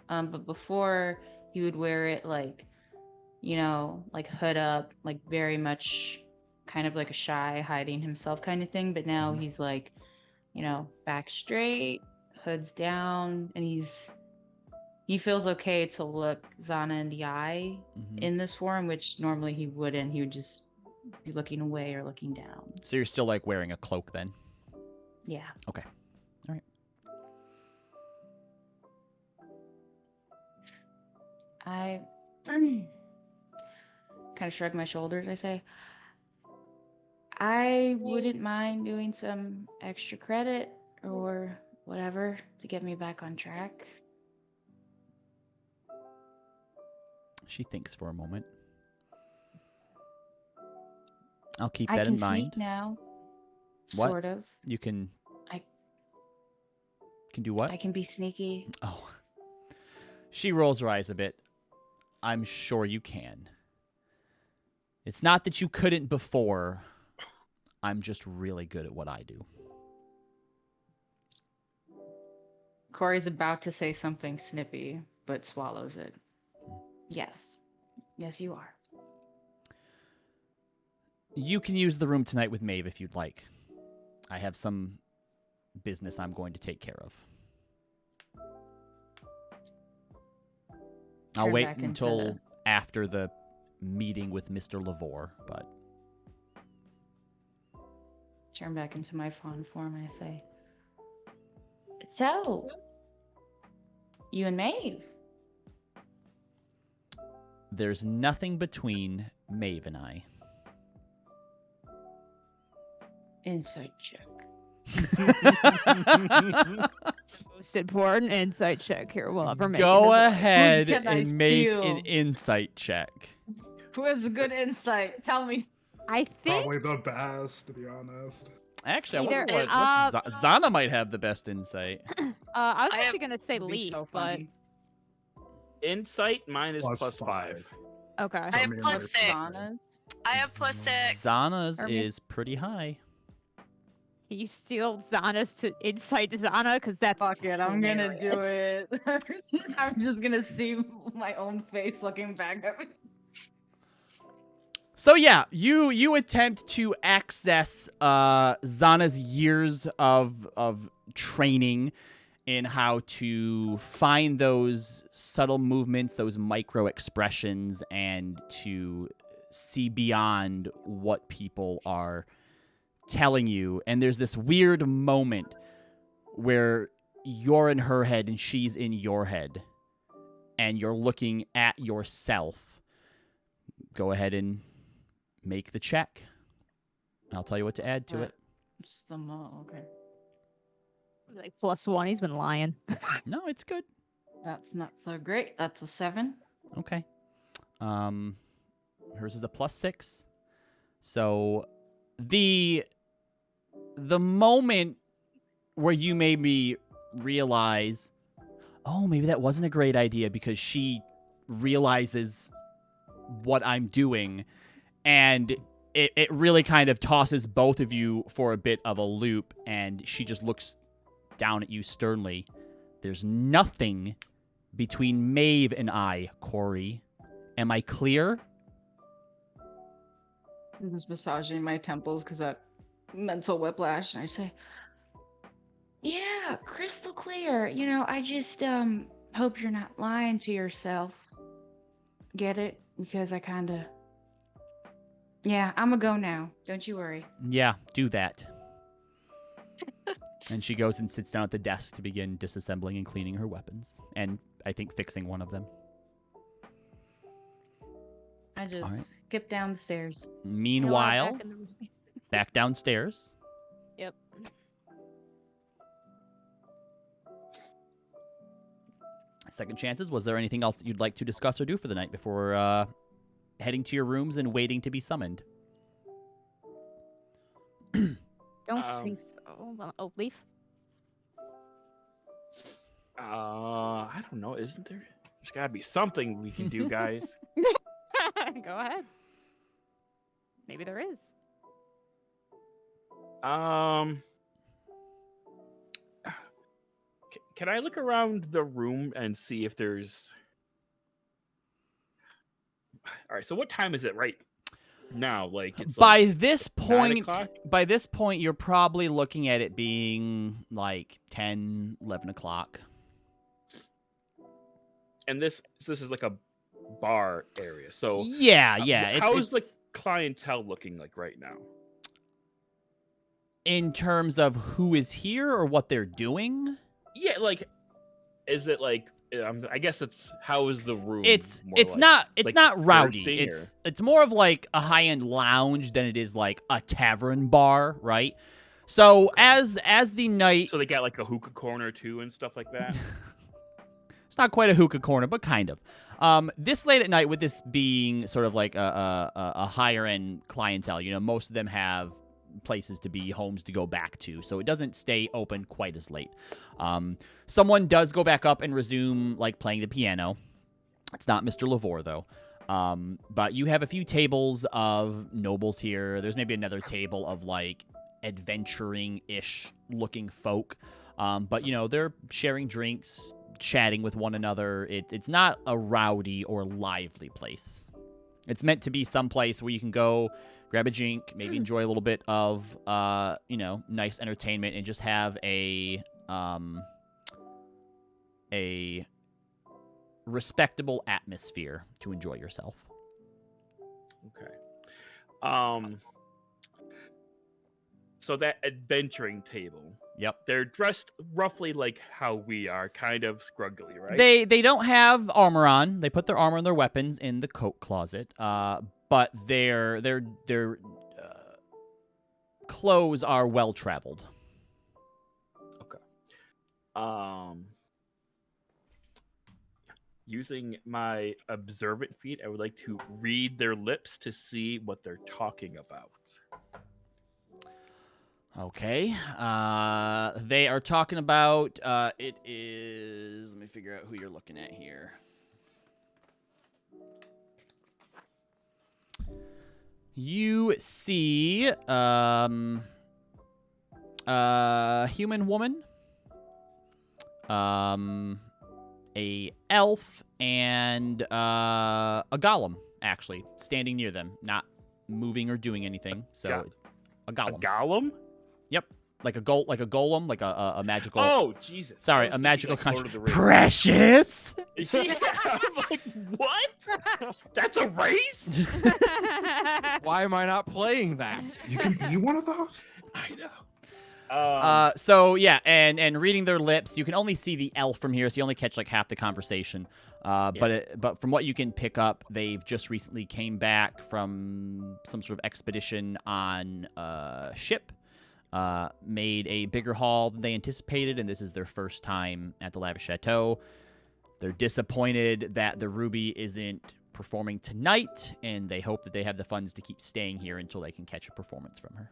But before he would wear it like, you know, like hood up, like very much kind of like a shy, hiding himself kind of thing. But now he's like, you know, back straight, hood's down, and he feels okay to look Zana in the eye in this form, which normally he wouldn't. He would just be looking away or looking down. So you're still like wearing a cloak then? Yeah. Okay. All right. I kind of shrug my shoulders. I say, I wouldn't mind doing some extra credit or whatever to get me back on track. She thinks for a moment. I'll keep I that can in mind. sneak now. What? Sort of. You can. I- Can do what? I can be sneaky. Oh. She rolls her eyes a bit. I'm sure you can. It's not that you couldn't before. I'm just really good at what I do. Corey's about to say something snippy, but swallows it. Yes. Yes, you are. You can use the room tonight with Maeve if you'd like. I have some business I'm going to take care of. I'll Turn wait back into- until after the meeting with Mr. Lavore, but Turn back into my fawn form and I say, so, you and Maeve? there's nothing between Maeve and I. Insight check. Most important insight check here we'll ever make. Go in this life. ahead can I and make steal? an insight check. Who has a good insight? Tell me. I think Probably the best, to be honest. Actually, I Either- wonder what Zana might have the best insight. I was I have- actually gonna say It'd be leaf, so but funny. Insight, mine is Plus plus five. 5. okay. I have mean, plus like- 6. Saunas? I have plus 6. Zana's Hermes. is pretty high. Can you steal Zana's to insight Zana? Because that's Fuck it, I'm gonna do hilarious. it. I'm just gonna see my own face looking back at me. So yeah, you attempt to access Zana's years of training in how to find those subtle movements, those micro expressions, and to see beyond what people are telling you. And there's this weird moment where you're in her head and she's in your head, and you're looking at yourself. Go ahead and make the check. I'll tell you what to add to it. It's the mo. Okay. Like +1. He's been lying. No, it's good. That's not so great. That's a 7. Okay. Hers is a +6. So the moment where you made me realize, oh, maybe that wasn't a great idea, because she realizes what I'm doing, and it really kind of tosses both of you for a bit of a loop, and she just looks down at you sternly. There's nothing between Maeve and I, Corey. Am I clear? I'm just massaging my temples because that mental whiplash, and I say, yeah, crystal clear. You know, I just hope you're not lying to yourself. Get it? Because I kind of... Yeah, I'm gonna go now. Don't you worry. Yeah, do that. And she goes and sits down at the desk to begin disassembling and cleaning her weapons. And I think fixing one of them. I just Alright. skip down the stairs. Meanwhile, Back in the- back downstairs. Yep. Second chances. Was there anything else that you'd like to discuss or do for the night before heading to your rooms and waiting to be summoned? Don't think so. Well, oh, leaf. I don't know. Isn't there? There's gotta be something we can do, guys. Go ahead. Maybe there is. Can I look around the room and see if there's... All right, so what time is it right now? Like, it's By like this 9 point, o'clock? by this point, you're probably looking at it being like 10, 11 o'clock. And this is like a bar area. So Yeah, yeah. how it's, is the clientele looking like right now? in terms of who is here or what they're doing? Yeah, like, is it like? I guess it's how is the room? It's more it's like? not it's like not rowdy. bursting, It's more of like a high-end lounge than it is like a tavern bar, right? So Okay. as the night So they got like a hookah corner too and stuff like that. There's not quite a hookah corner, but kind of. This late at night, with this being sort of like a higher end clientele, most of them have places to be, homes to go back to, so it doesn't stay open quite as late. Someone does go back up and resume like playing the piano. It's not Mr. Lavore though. But you have a few tables of nobles here. There's maybe another table of like adventuring-ish looking folk. But they're sharing drinks, chatting with one another. It's not a rowdy or lively place. It's meant to be some place where you can go, grab a drink, maybe enjoy a little bit of, nice entertainment, and just have a respectable atmosphere to enjoy yourself. Okay. So that adventuring table. Yep. They're dressed roughly like how we are, kind of scruggly, right? They don't have armor on. They put their armor and their weapons in the coat closet. But their clothes are well traveled. Okay. Using my observant feat, I would like to read their lips to see what they're talking about. Okay. They are talking about, it is, let me figure out who you're looking at here. You see, a human woman, a elf, and a golem, actually, standing near them, not moving or doing anything. So, a golem. A golem? Yep, like a golem, like a magical. Oh, Jesus! Sorry, I was a magical thinking, like, Lord of the Rings. Precious. Yeah, I'm like, what? That's a race? Why am I not playing that? You can be one of those? I know. So yeah, and reading their lips, you can only see the elf from here, so you only catch like half the conversation. But from what you can pick up, they've just recently came back from some sort of expedition on a ship. Made a bigger haul than they anticipated, and this is their first time at the Lavish Chateau. They're disappointed that the Ruby isn't performing tonight, and they hope that they have the funds to keep staying here until they can catch a performance from her.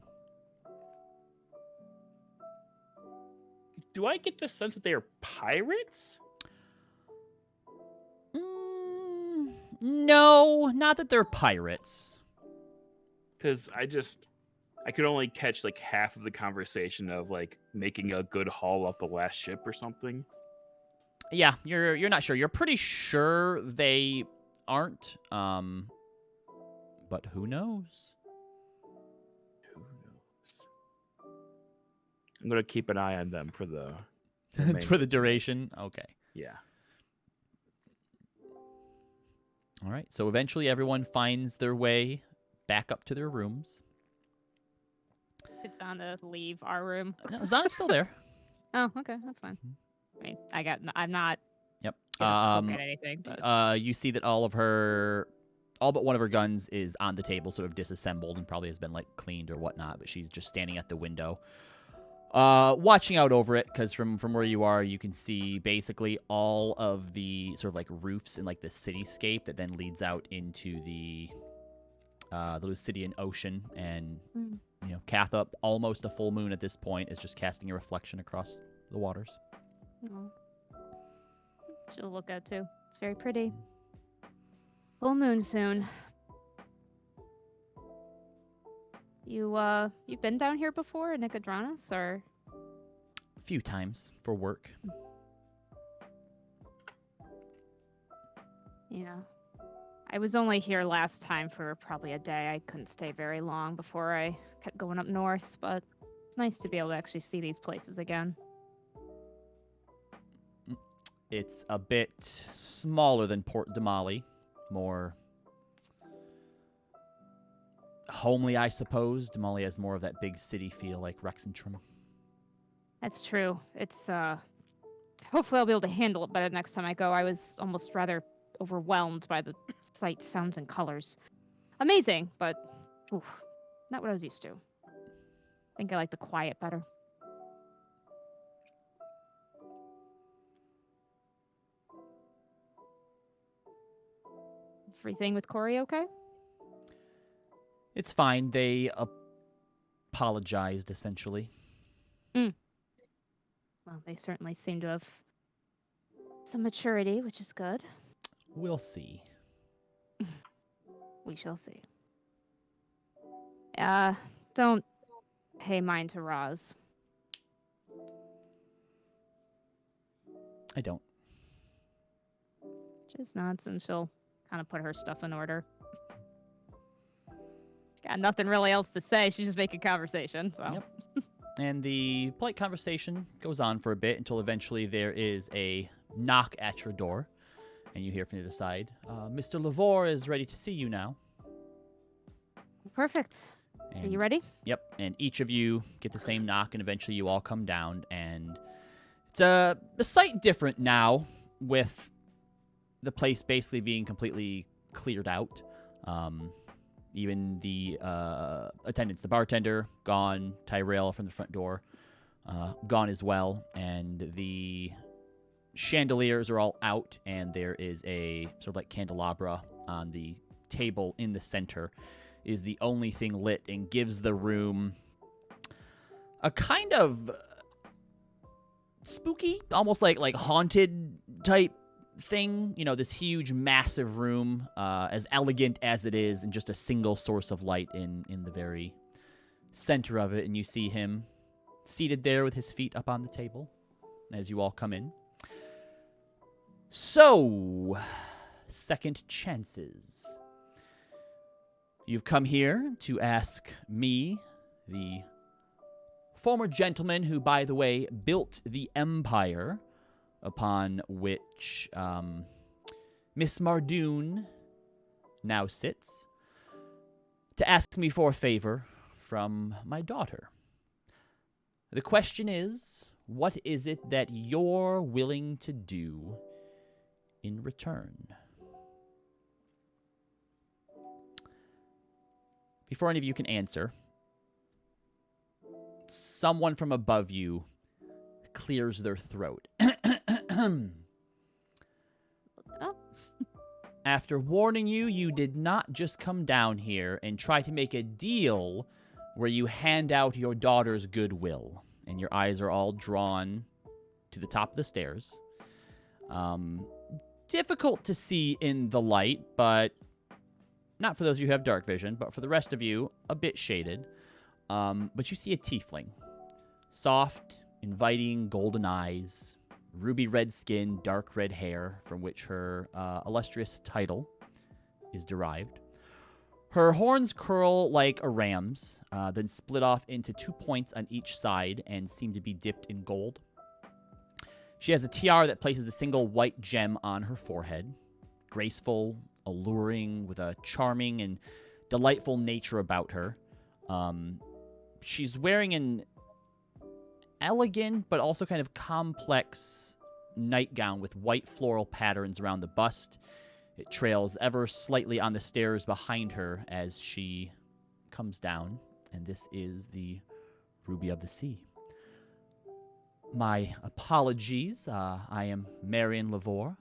Do I get the sense that they are pirates? No, not that they're pirates. Because I could only catch like half of the conversation of like making a good haul off the last ship or something. Yeah, you're not sure. You're pretty sure they aren't. But who knows? Who knows? I'm gonna keep an eye on them for the For the duration. Okay. Yeah. All right. So eventually, everyone finds their way back up to their rooms. It's on to leave our room. No, Zana's still there. Oh, okay, that's fine. I mean, I'm not Yep. gonna poke at anything, but You see that all but one of her guns is on the table, sort of disassembled, and probably has been like cleaned or whatnot. But she's just standing at the window, watching out over it, because from where you are, you can see basically all of the sort of like roofs and like the cityscape that then leads out into the Lucidian Ocean, and Katha, almost a full moon at this point, is just casting a reflection across the waters. oh. She'll look at too. It's very pretty. Full moon soon. You've been down here before in Nicodranas, or? A few times for work. Yeah. I was only here last time for probably a day. I couldn't stay very long before I kept going up north, but it's nice to be able to actually see these places again. It's a bit smaller than Port Damali, more homely, I suppose. Damali has more of that big city feel, like Rexentrum. That's true. It's hopefully I'll be able to handle it better next time I go. I was almost rather overwhelmed by the sights, sounds, and colors. Amazing, but oof, not what I was used to. I think I like the quiet better. Everything with Corey okay? It's fine. They apologized, essentially. Well, they certainly seem to have some maturity, which is good. We'll see. We shall see. Don't pay mind to Roz. I don't. Just nods and she'll kind of put her stuff in order. She's got nothing really else to say. She's just making conversation. So. Yep. And the polite conversation goes on for a bit until eventually there is a knock at your door. And you hear from the other side, Mr. Lavore is ready to see you now. Perfect. And, Are you ready? Yep. And each of you get the same knock, and eventually you all come down. And it's a slight different now, with the place basically being completely cleared out. Even the attendants, the bartender, gone. Tyrell from the front door, gone as well. And the chandeliers are all out, and there is a sort of like candelabra on the table in the center is the only thing lit, and gives the room a kind of spooky, almost like haunted type thing. You know, this huge, massive room, as elegant as it is, and just a single source of light in the very center of it. And you see him seated there with his feet up on the table as you all come in. So, second chances. You've come here to ask me, the former gentleman who, by the way, built the empire upon which Miss Mardoon now sits, to ask me for a favor from my daughter. The question is, what is it that you're willing to do in return? Before any of you can answer, someone from above you clears their throat. After warning you, you did not just come down here and try to make a deal where you hand out your daughter's goodwill. And your eyes are all drawn to the top of the stairs. Difficult to see in the light, but not for those of you who have dark vision, but for the rest of you, a bit shaded. But you see a tiefling. Soft, inviting golden eyes, ruby red skin, dark red hair, from which her illustrious title is derived. Her horns curl like a ram's, then split off into 2 points on each side and seem to be dipped in gold. She has a tiara that places a single white gem on her forehead. Graceful, alluring, with a charming and delightful nature about her. She's wearing an elegant but also kind of complex nightgown with white floral patterns around the bust. It trails ever slightly on the stairs behind her as she comes down, and this is the Ruby of the Sea. My apologies. I am Marion Lavore.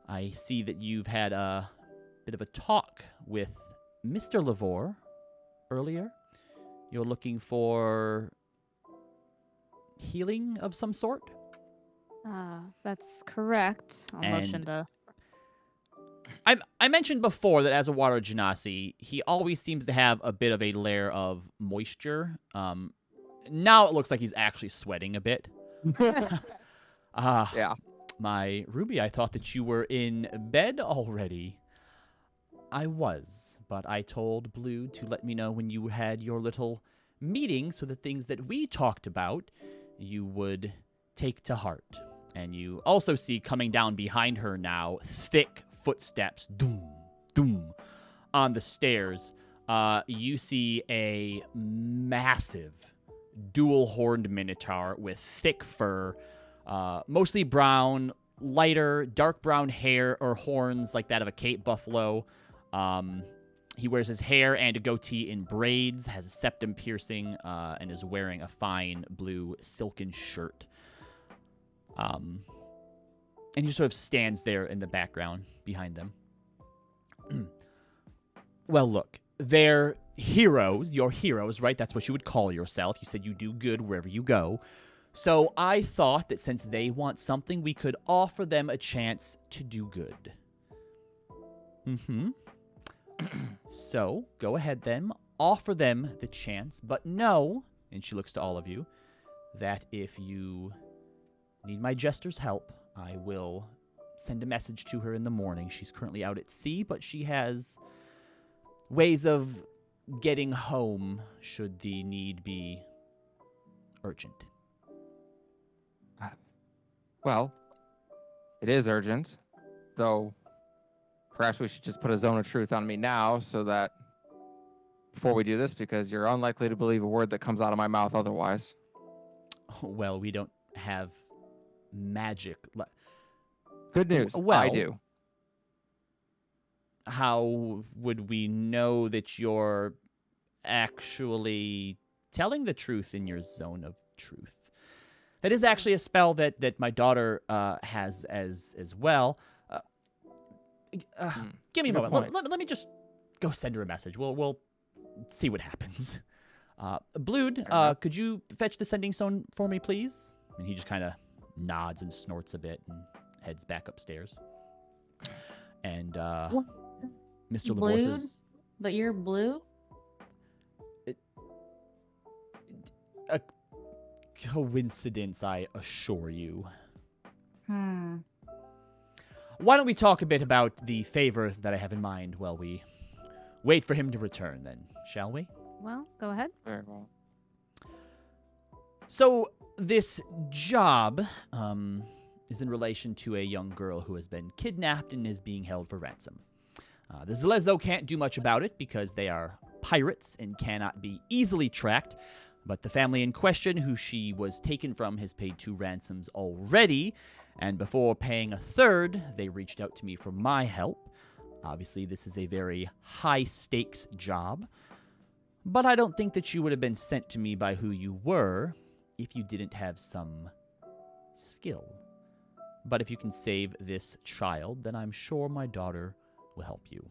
I see that you've had a bit of a talk with Mr. Lavore earlier. You're looking for healing of some sort? That's correct. I'll And- motion to... I mentioned before that as a water genasi, he always seems to have a bit of a layer of moisture. Now it looks like he's actually sweating a bit. Yeah. My Ruby, I thought that you were in bed already. I was, but I told Blue to let me know when you had your little meeting so the things that we talked about you would take to heart. And you also see coming down behind her now thick footsteps, doom, doom, on the stairs. You see a massive dual-horned minotaur with thick fur, mostly brown, lighter, dark brown hair or horns like that of a Cape buffalo. He wears his hair and a goatee in braids, has a septum piercing, and is wearing a fine blue silken shirt. And he sort of stands there in the background behind them. Well, look, they're heroes. You're heroes, right? That's what you would call yourself. You said you do good wherever you go. So I thought that since they want something, we could offer them a chance to do good. Mm-hmm. So, go ahead then. Offer them the chance, but know, and she looks to all of you, that if you need my jester's help, I will send a message to her in the morning. She's currently out at sea, but she has ways of getting home should the need be urgent. Well, it is urgent, though perhaps we should just put a zone of truth on me now so that before we do this, because you're unlikely to believe a word that comes out of my mouth otherwise. Well, we don't have magic. Good news, Well, I do. How would we know that you're actually telling the truth in your zone of truth? That is actually a spell that my daughter has as well. Give me a Good moment. point. Let me just go send her a message. We'll see what happens. Blood, could you fetch the sending stone for me, please? And he just kind of nods and snorts a bit and heads back upstairs. And Mr. LaVour Blue? says, But you're blue? a coincidence, I assure you. Why don't we talk a bit about the favor that I have in mind while we wait for him to return, then, shall we? Well, go ahead. Very well. So, this job is in relation to a young girl who has been kidnapped and is being held for ransom. The Zalezo can't do much about it because they are pirates and cannot be easily tracked, but the family in question, who she was taken from, has paid 2 ransoms already, and before paying a third, they reached out to me for my help. Obviously, this is a very high-stakes job, but I don't think that you would have been sent to me by who you were if you didn't have some skill. But if you can save this child, then I'm sure my daughter will help you.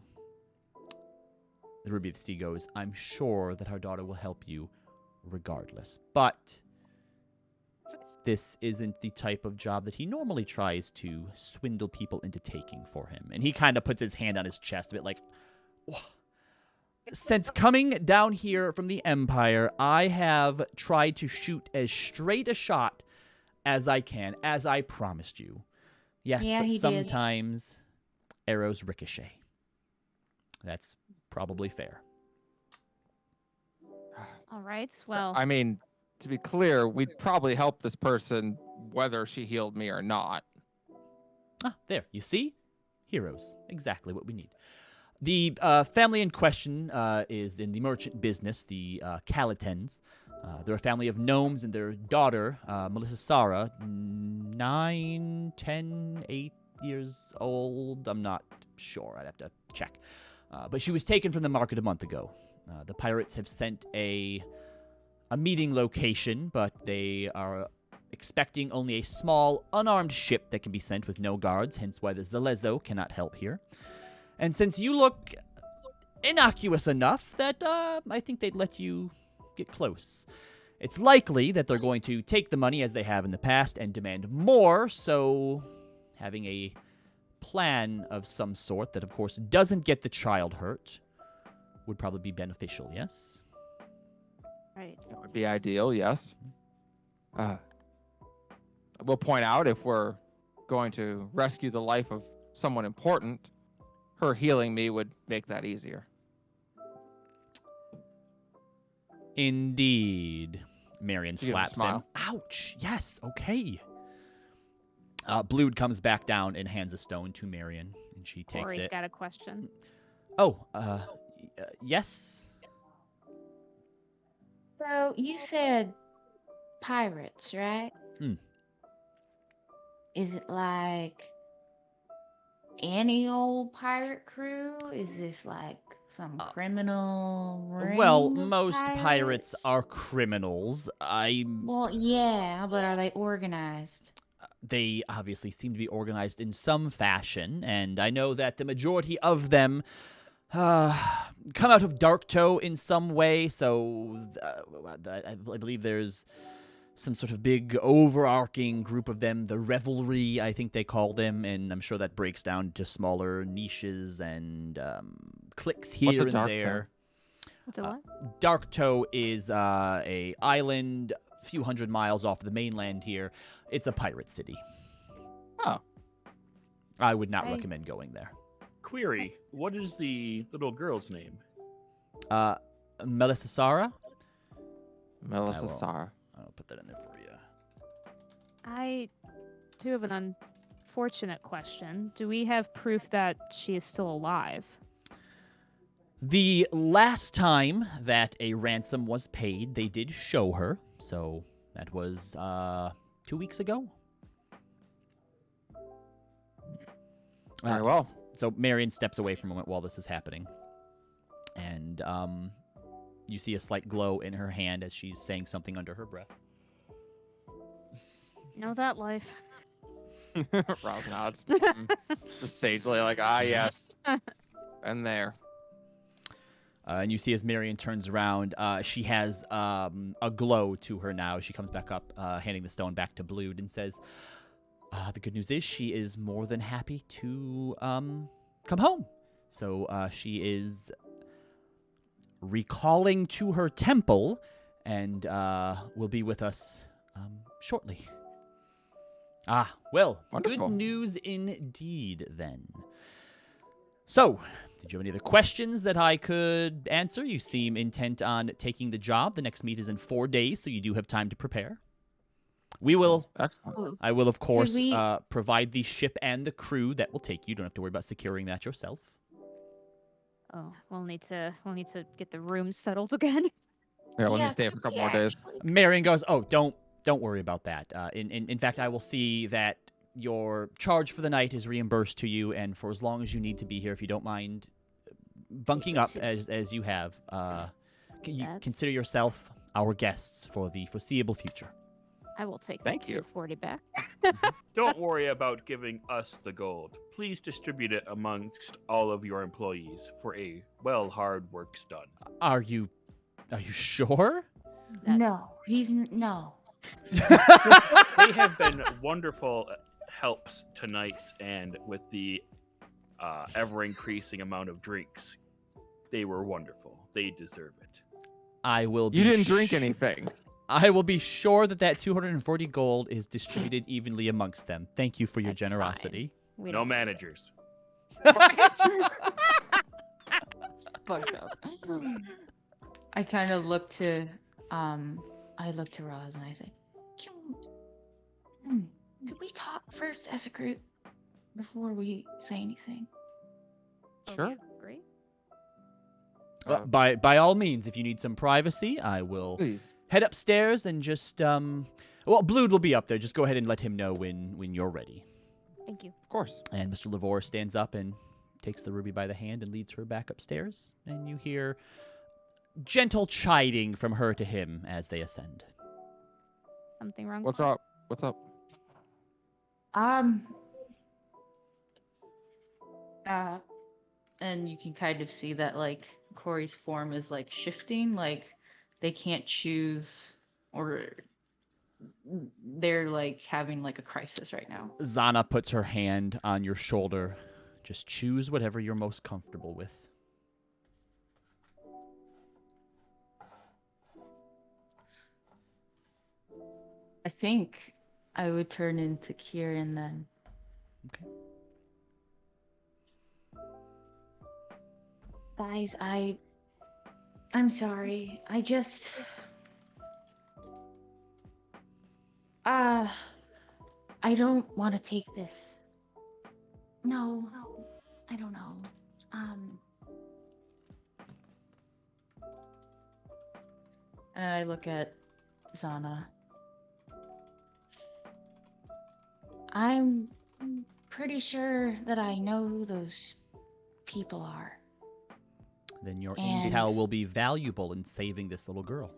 The Ruby of the Sea goes, I'm sure that our daughter will help you regardless. But this isn't the type of job that he normally tries to swindle people into taking for him. And he kind of puts his hand on his chest a bit like, "Whoa. Since coming down here from the Empire, I have tried to shoot as straight a shot as I can, as I promised you. Yes, Yeah, but he did. sometimes arrows ricochet. That's probably fair." All right. Well, I mean, to be clear, we'd probably help this person whether she healed me or not. Ah, there. You see? Heroes. Exactly what we need. The family in question is in the merchant business, the Calitens. They're a family of gnomes, and their daughter, Melissa Sara, 9, 10, 8 years old. I'm not sure. I'd have to check. But she was taken from the market a month ago. The pirates have sent a meeting location, but they are expecting only a small, unarmed ship that can be sent with no guards, hence why the Zalezo cannot help here. And since you look innocuous enough that I think they'd let you get close. It's likely that they're going to take the money as they have in the past and demand more, so having a plan of some sort that, of course, doesn't get the child hurt would probably be beneficial, yes? right. That would be ideal, yes. I will point out, if we're going to rescue the life of someone important, her healing me would make that easier. Indeed. Marion You give him a slaps him. smile. Ouch. Yes. Okay. Blood comes back down and hands a stone to Marion, and she takes Corey's it. got a question. Oh, yes. So you said pirates, right? Hmm. Is it like any old pirate crew? Is this like some criminal Well, ring of most pirates are criminals. Well, yeah, but are they organized? they obviously seem to be organized in some fashion, and I know that the majority of them come out of Darktoe in some way, so I believe there's some sort of big overarching group of them, the Revelry, I think they call them, and I'm sure that breaks down to smaller niches and cliques here What's a and Darktoe? there. What's a what? Darktoe is a island a few hundred miles off the mainland here. It's a pirate city. Oh. I would not I- recommend going there. Query: what is the little girl's name? Melissa Sara? Melissa will. Star. I'll put that in there for you. I do have an unfortunate question. Do we have proof that she is still alive? The last time that a ransom was paid, they did show her. So that was 2 weeks ago. Very well. So Marion steps away for a moment while this is happening. And you see a slight glow in her hand as she's saying something under her breath. Know that life. Rouse nods. Just sagely like, yes. And there. And you see as Marion turns around, she has a glow to her now. She comes back up, handing the stone back to Blood and says, the good news is she is more than happy to come home. So she is recalling to her temple and will be with us shortly. Well, Wonderful. good news indeed then. So, did you have any other questions that I could answer? You seem intent on taking the job. The next meet is in 4 days, so you do have time to prepare. Excellent. I will, of course, we- provide the ship and the crew that will take you. You don't have to worry about securing that yourself. Oh, we'll need to get the room settled again. Yeah, let me Yeah, stay for a couple yeah, more days. actually- Marion goes, "Oh, don't worry about that. In fact, I will see that your charge for the night is reimbursed to you, and for as long as you need to be here, if you don't mind bunking up as you have, you That's- consider yourself our guests for the foreseeable future." I will take Thank that you. 240 back. Don't worry about giving us the gold. Please distribute it amongst all of your employees for a hard work's done. Are you sure? No, no. They have been wonderful helps tonight, and with the ever-increasing amount of drinks, they were wonderful. They deserve it. I will. You be didn't drink anything. I will be sure that 240 gold is distributed evenly amongst them. Thank you for your That's fine. generosity. We No don't- managers. Fucked up. I kind of look to, Roz and I say, could we talk first as a group before we say anything? Sure. Great. By all means, if you need some privacy, I will Please. head upstairs and just Blood will be up there. Just go ahead and let him know when you're ready. Thank you. Of course. And Mr. Lavore stands up and takes the ruby by the hand and leads her back upstairs. And you hear gentle chiding from her to him as they ascend. Something wrong? What's Clark? up? What's up? And you can kind of see that like Corey's form is like shifting, like they can't choose, or they're like having like a crisis right now. Zana puts her hand on your shoulder. Just choose whatever you're most comfortable with. I think I would turn into Kieran then. Okay. Guys, I'm sorry. I don't want to take this. No, I don't know. And I look at Zana. I'm pretty sure that I know who those people are. Then your And- intel will be valuable in saving this little girl.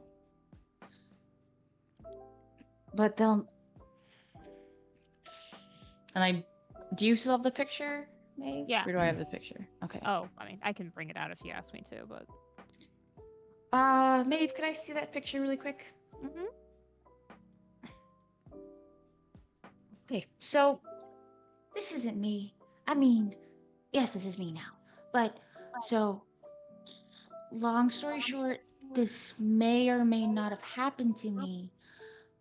But they'll... And do you still have the picture, Maeve? Yeah. Or do I have the picture? Okay. Oh, I mean, I can bring it out if you ask me to, but. Maeve, can I see that picture really quick? Mm-hmm. Okay, so this isn't me. I mean, yes, this is me now. But, so, long story short, this may or may not have happened to me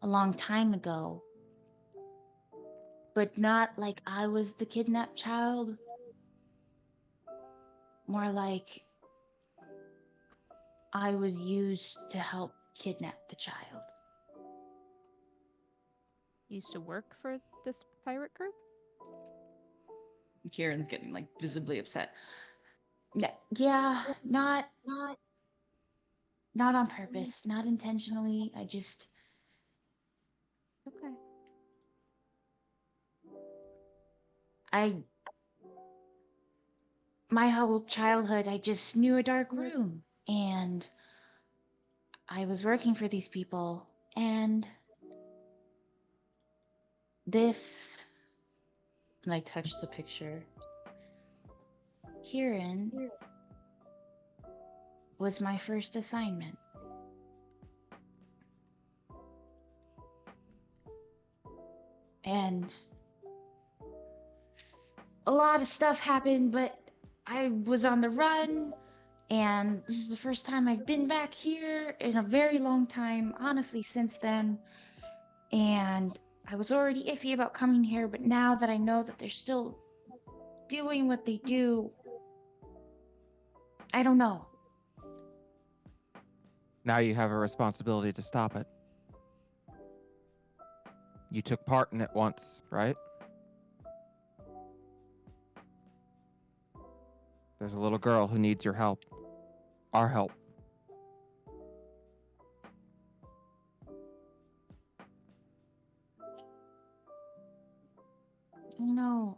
a long time ago. But not like I was the kidnapped child. More like I was used to help kidnap the child. Used to work for this pirate group? Kieran's getting like visibly upset. Yeah, not on purpose, not intentionally. Okay. My whole childhood, I just knew a dark room, and I was working for these people, and this, and I touched the picture. Kieran was my first assignment. And a lot of stuff happened, but I was on the run, and this is the first time I've been back here in a very long time, honestly, since then. And I was already iffy about coming here, but now that I know that they're still doing what they do, I don't know. Now you have a responsibility to stop it. You took part in it once, right? There's a little girl who needs your help. Our help.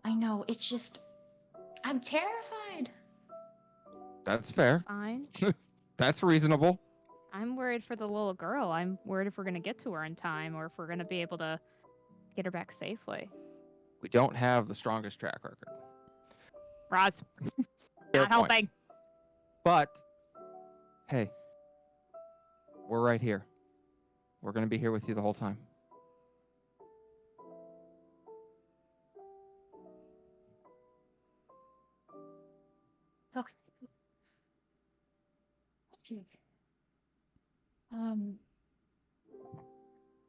I know. It's just, I'm terrified. That's fair. Fine. That's reasonable. I'm worried for the little girl. I'm worried if we're gonna get to her in time or if we're gonna be able to get her back safely. We don't have the strongest track record. Roz, Fair not point. helping. But, hey, we're right here. We're going to be here with you the whole time. Okay.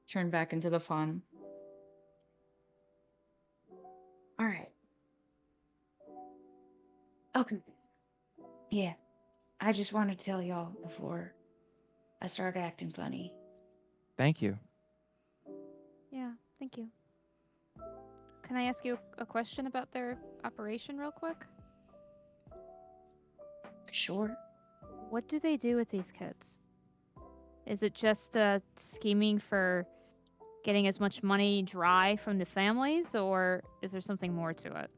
Turn back into the fun. All right. Okay. Yeah. I just wanted to tell y'all before I started acting funny. Thank you. Yeah, thank you. Can I ask you a question about their operation real quick? Sure. What do they do with these kids? Is it just scheming for getting as much money dry from the families, or is there something more to it?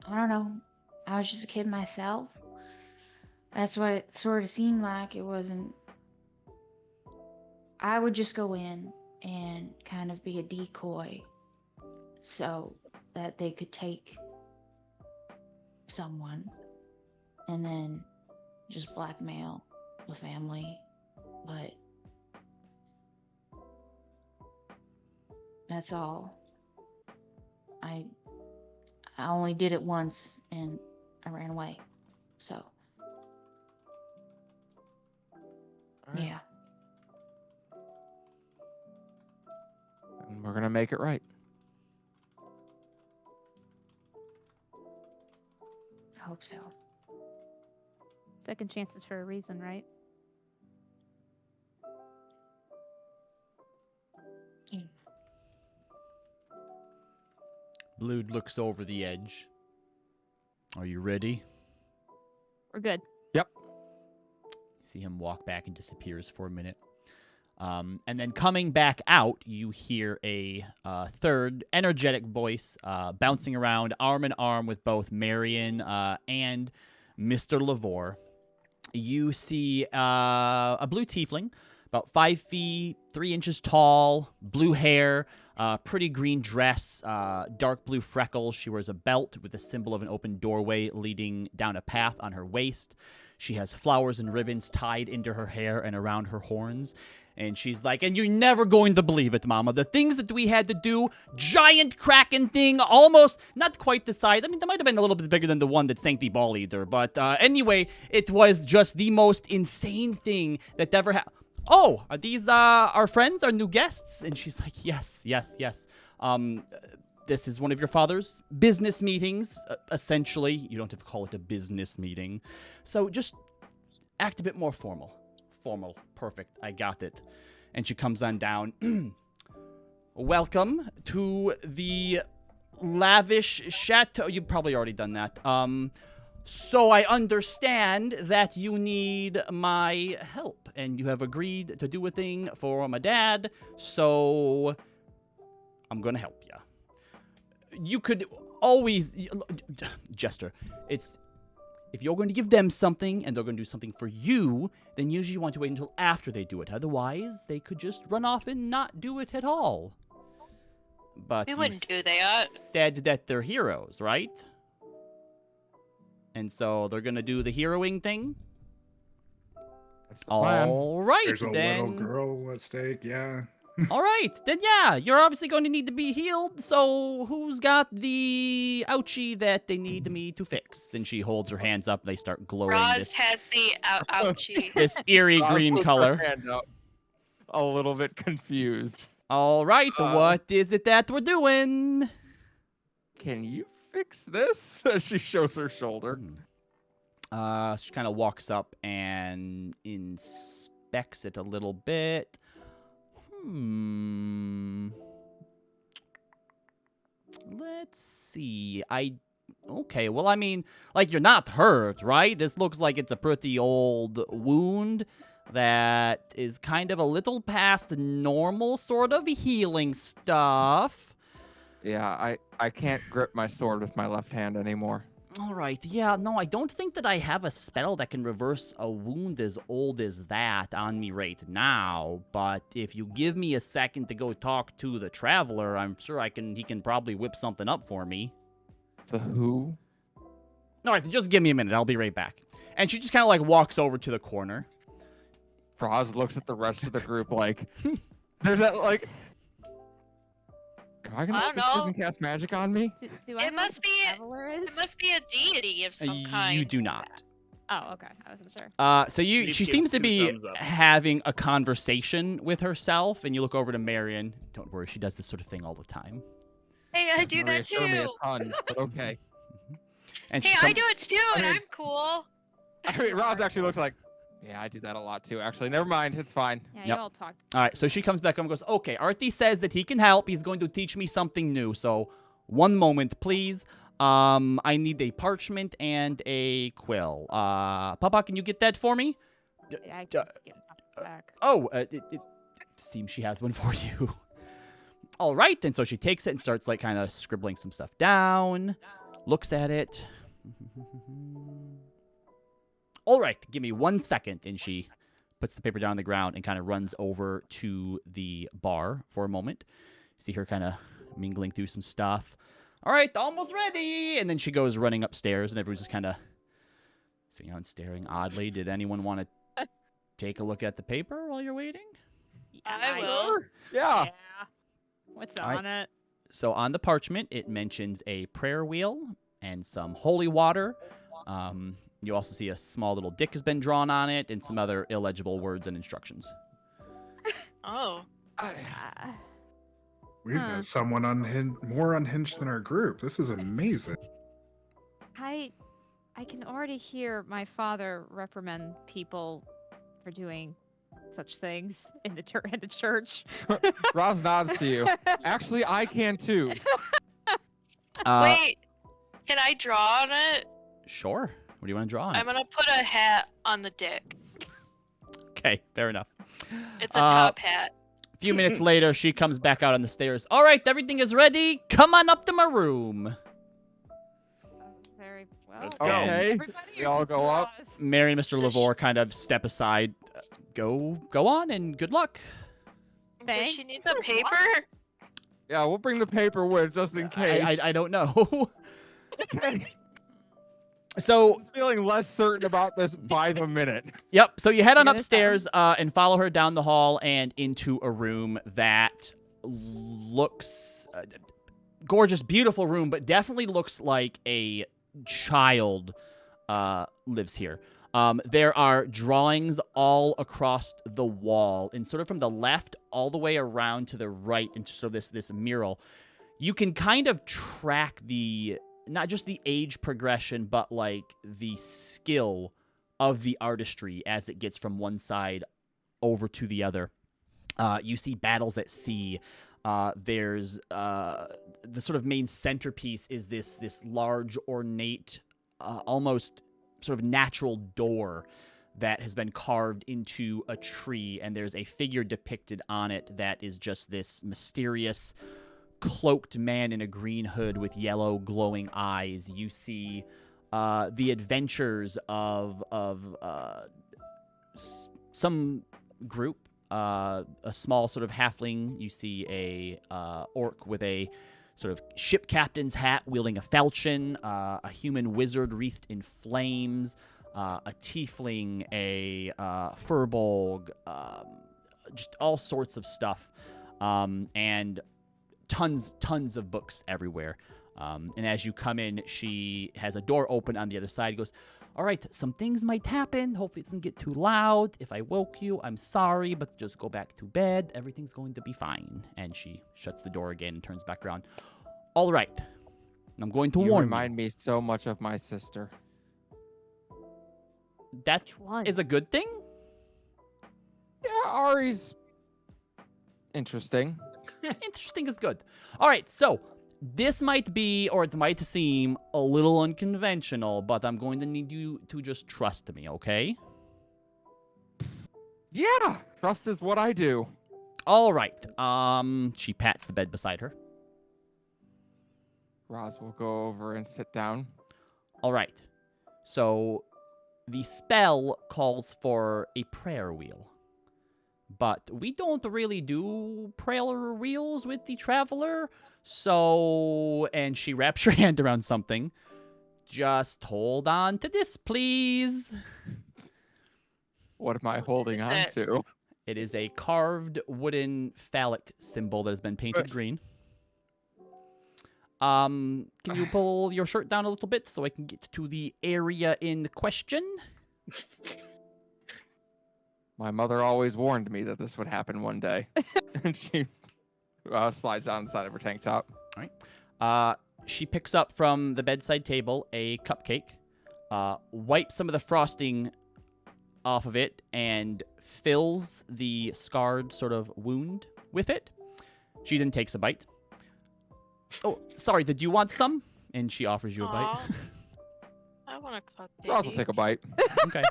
I don't know. I was just a kid myself. That's what it sort of seemed like. It wasn't. I would just go in and kind of be a decoy so that they could take someone and then just blackmail the family. But that's all. I only did it once and I ran away. So, All right. yeah. And we're going to make it right. I hope so. Second chances for a reason, right? Blood looks over the edge. Are you ready? We're good. Yep. See him walk back and disappears for a minute. And then coming back out, you hear a third energetic voice bouncing around arm in arm with both Marion and Mr. Lavore. You see a blue tiefling, about 5 feet, 3 inches tall, blue hair, pretty green dress, dark blue freckles. She wears a belt with a symbol of an open doorway leading down a path on her waist. She has flowers and ribbons tied into her hair and around her horns. And she's like, and you're never going to believe it, Mama. The things that we had to do, giant kraken thing, almost, not quite the size. I mean, that might have been a little bit bigger than the one that sank the ball eater. But anyway, it was just the most insane thing that ever happened. Oh, are these our friends, our new guests? And she's like, yes. This is one of your father's business meetings, essentially. You don't have to call it a business meeting. So just act a bit more formal. Formal. Perfect. I got it. And she comes on down. Welcome to the lavish chateau. You've probably already done that. So I understand that you need my help, and you have agreed to do a thing for my dad, so I'm gonna help you. You could always... Jester, it's... If you're going to give them something, and they're going to do something for you, then usually you want to wait until after they do it. Otherwise, they could just run off and not do it at all. But We wouldn't do that. said that they're heroes, right? And so they're going to do the heroing thing? That's the plan. All right, There's a then. little girl at stake, yeah. All right, then yeah, you're obviously going to need to be healed, so who's got the ouchie that they need me to fix? And she holds her hands up, they start glowing Roz this, has the ouchie. this eerie Roz green puts her color. hand up, a little bit confused. All right, what is it that we're doing? Can you fix this? She shows her shoulder. She kind of walks up and inspects it a little bit. Let's see. Okay, well, I mean, like, you're not hurt, right? This looks like it's a pretty old wound that is kind of a little past the normal sort of healing stuff. Yeah, I can't grip my sword with my left hand anymore. All right, yeah, no, I don't think that I have a spell that can reverse a wound as old as that on me right now, but if you give me a second to go talk to the Traveler, I'm sure he can probably whip something up for me. The who? All right, just give me a minute, I'll be right back. And she just kind of like walks over to the corner. Roz looks at the rest of the group like, there's that like, am I gonna I let don't this know. person cast magic on me? Do I It know must what be the Traveler is? It must be a deity of some kind. You do not. Oh, okay. I wasn't sure. So She she gives seems to 2 be thumbs up. having a conversation with herself, and you look over to Marion. Don't worry, she does this sort of thing all the time. Hey, I Yes, do Maria that showed me a too. ton, but okay. And Hey, she I do it too, and I mean- I'm cool. I mean, Roz actually looks like, yeah, I do that a lot too. Actually, never mind, it's fine. Yeah, Yep. you all talked. All right, so she comes back and goes, okay, Artie says that he can help. He's going to teach me something new. So one moment, please. I need a parchment and a quill. Papa, can you get that for me? Yeah, I d- can get it back. Oh, it seems she has one for you. All right, and so she takes it and starts like kind of scribbling some stuff down, looks at it. All right, give me 1 second. And she puts the paper down on the ground and kind of runs over to the bar for a moment. See her kind of mingling through some stuff. All right, almost ready. And then she goes running upstairs, and everyone's just kind of sitting around staring oddly. Did anyone want to take a look at the paper while you're waiting? I will. Yeah. What's All right. on it? So on the parchment, it mentions a prayer wheel and some holy water. You also see a small little dick has been drawn on it and some other illegible words and instructions. Oh. We've Huh. got someone more unhinged than our group. This is amazing. I can already hear my father reprimand people for doing such things in the church. Roz nods to you. Actually, I can too. Wait, can I draw on it? Sure. What do you want to draw on? I'm gonna put a hat on the dick. Okay, fair enough. It's a top hat. A few minutes later, she comes back out on the stairs. All right, everything is ready. Come on up to my room. Very well. Let's go. Okay. Everybody We or all just go up? Roz? Mary and Mr. Lavore kind of step aside. go on and good luck. Does she need the What? paper? Yeah, we'll bring the paper with just in case. I don't know. So, I'm feeling less certain about this by the minute. yep. So you head on Figure this out. upstairs and follow her down the hall and into a room that looks gorgeous, beautiful room, but definitely looks like a child lives here. There are drawings all across the wall, and sort of from the left all the way around to the right into sort of this mural. You can kind of track not just the age progression, but like the skill of the artistry as it gets from one side over to the other. You see battles at sea. There's the sort of main centerpiece is this large, ornate, almost sort of natural door that has been carved into a tree, and there's a figure depicted on it that is just this mysterious, cloaked man in a green hood with yellow glowing eyes. You see the adventures of some group, a small sort of halfling. You see a orc with a sort of ship captain's hat wielding a falchion, a human wizard wreathed in flames, a tiefling, a furbolg, just all sorts of stuff, and tons of books everywhere. And as you come in, she has a door open on the other side. Goes, all right, some things might happen. Hopefully it doesn't get too loud. If I woke you, I'm sorry, but just go back to bed. Everything's going to be fine. And she shuts the door again and turns back around. All right, I'm going to You warn remind me so much of my sister. you. That One. is a good thing. Yeah, Ari's interesting. Interesting is good. All right, so this might be, or it might seem, a little unconventional, but I'm going to need you to just trust me, okay? Yeah, trust is what I do. All right. She pats the bed beside her. Roz will go over and sit down. All right. So the spell calls for a prayer wheel. But we don't really do prayer wheels with the traveler. So, and she wraps her hand around something. Just hold on to this, please. What am I holding is on it? to? It is a carved wooden phallic symbol that has been painted green. Can you pull your shirt down a little bit so I can get to the area in question? My mother always warned me that this would happen one day. And she slides down the side of her tank top. She picks up from the bedside table a cupcake, wipes some of the frosting off of it, and fills the scarred sort of wound with it. She then takes a bite. Oh, sorry, did you want some? And she offers you a bite. Aw. I want a cupcake. Roz will take a bite. Okay.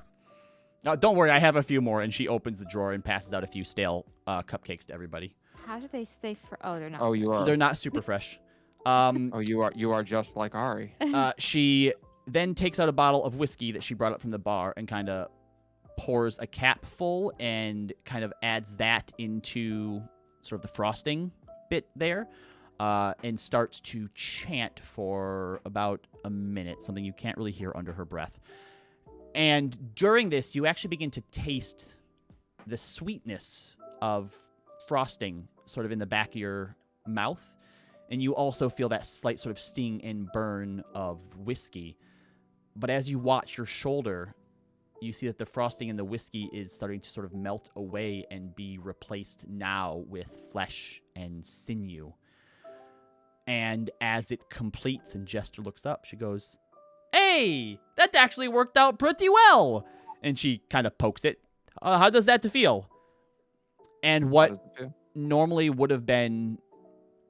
Don't worry, I have a few more. And she opens the drawer and passes out a few stale cupcakes to everybody. How do they stay for? Oh, they're not. Oh, you are. They're not super fresh. Oh, you are just like Ari. She then takes out a bottle of whiskey that she brought up from the bar and kind of pours a cap full and kind of adds that into sort of the frosting bit there, and starts to chant for about a minute, something you can't really hear under her breath. And during this, you actually begin to taste the sweetness of frosting sort of in the back of your mouth. And you also feel that slight sort of sting and burn of whiskey. But as you watch your shoulder, you see that the frosting in the whiskey is starting to sort of melt away and be replaced now with flesh and sinew. And as it completes and Jester looks up, she goes, "Hey, that actually worked out pretty well." And she kind of pokes it. How does that feel? And How what does it feel? normally would have been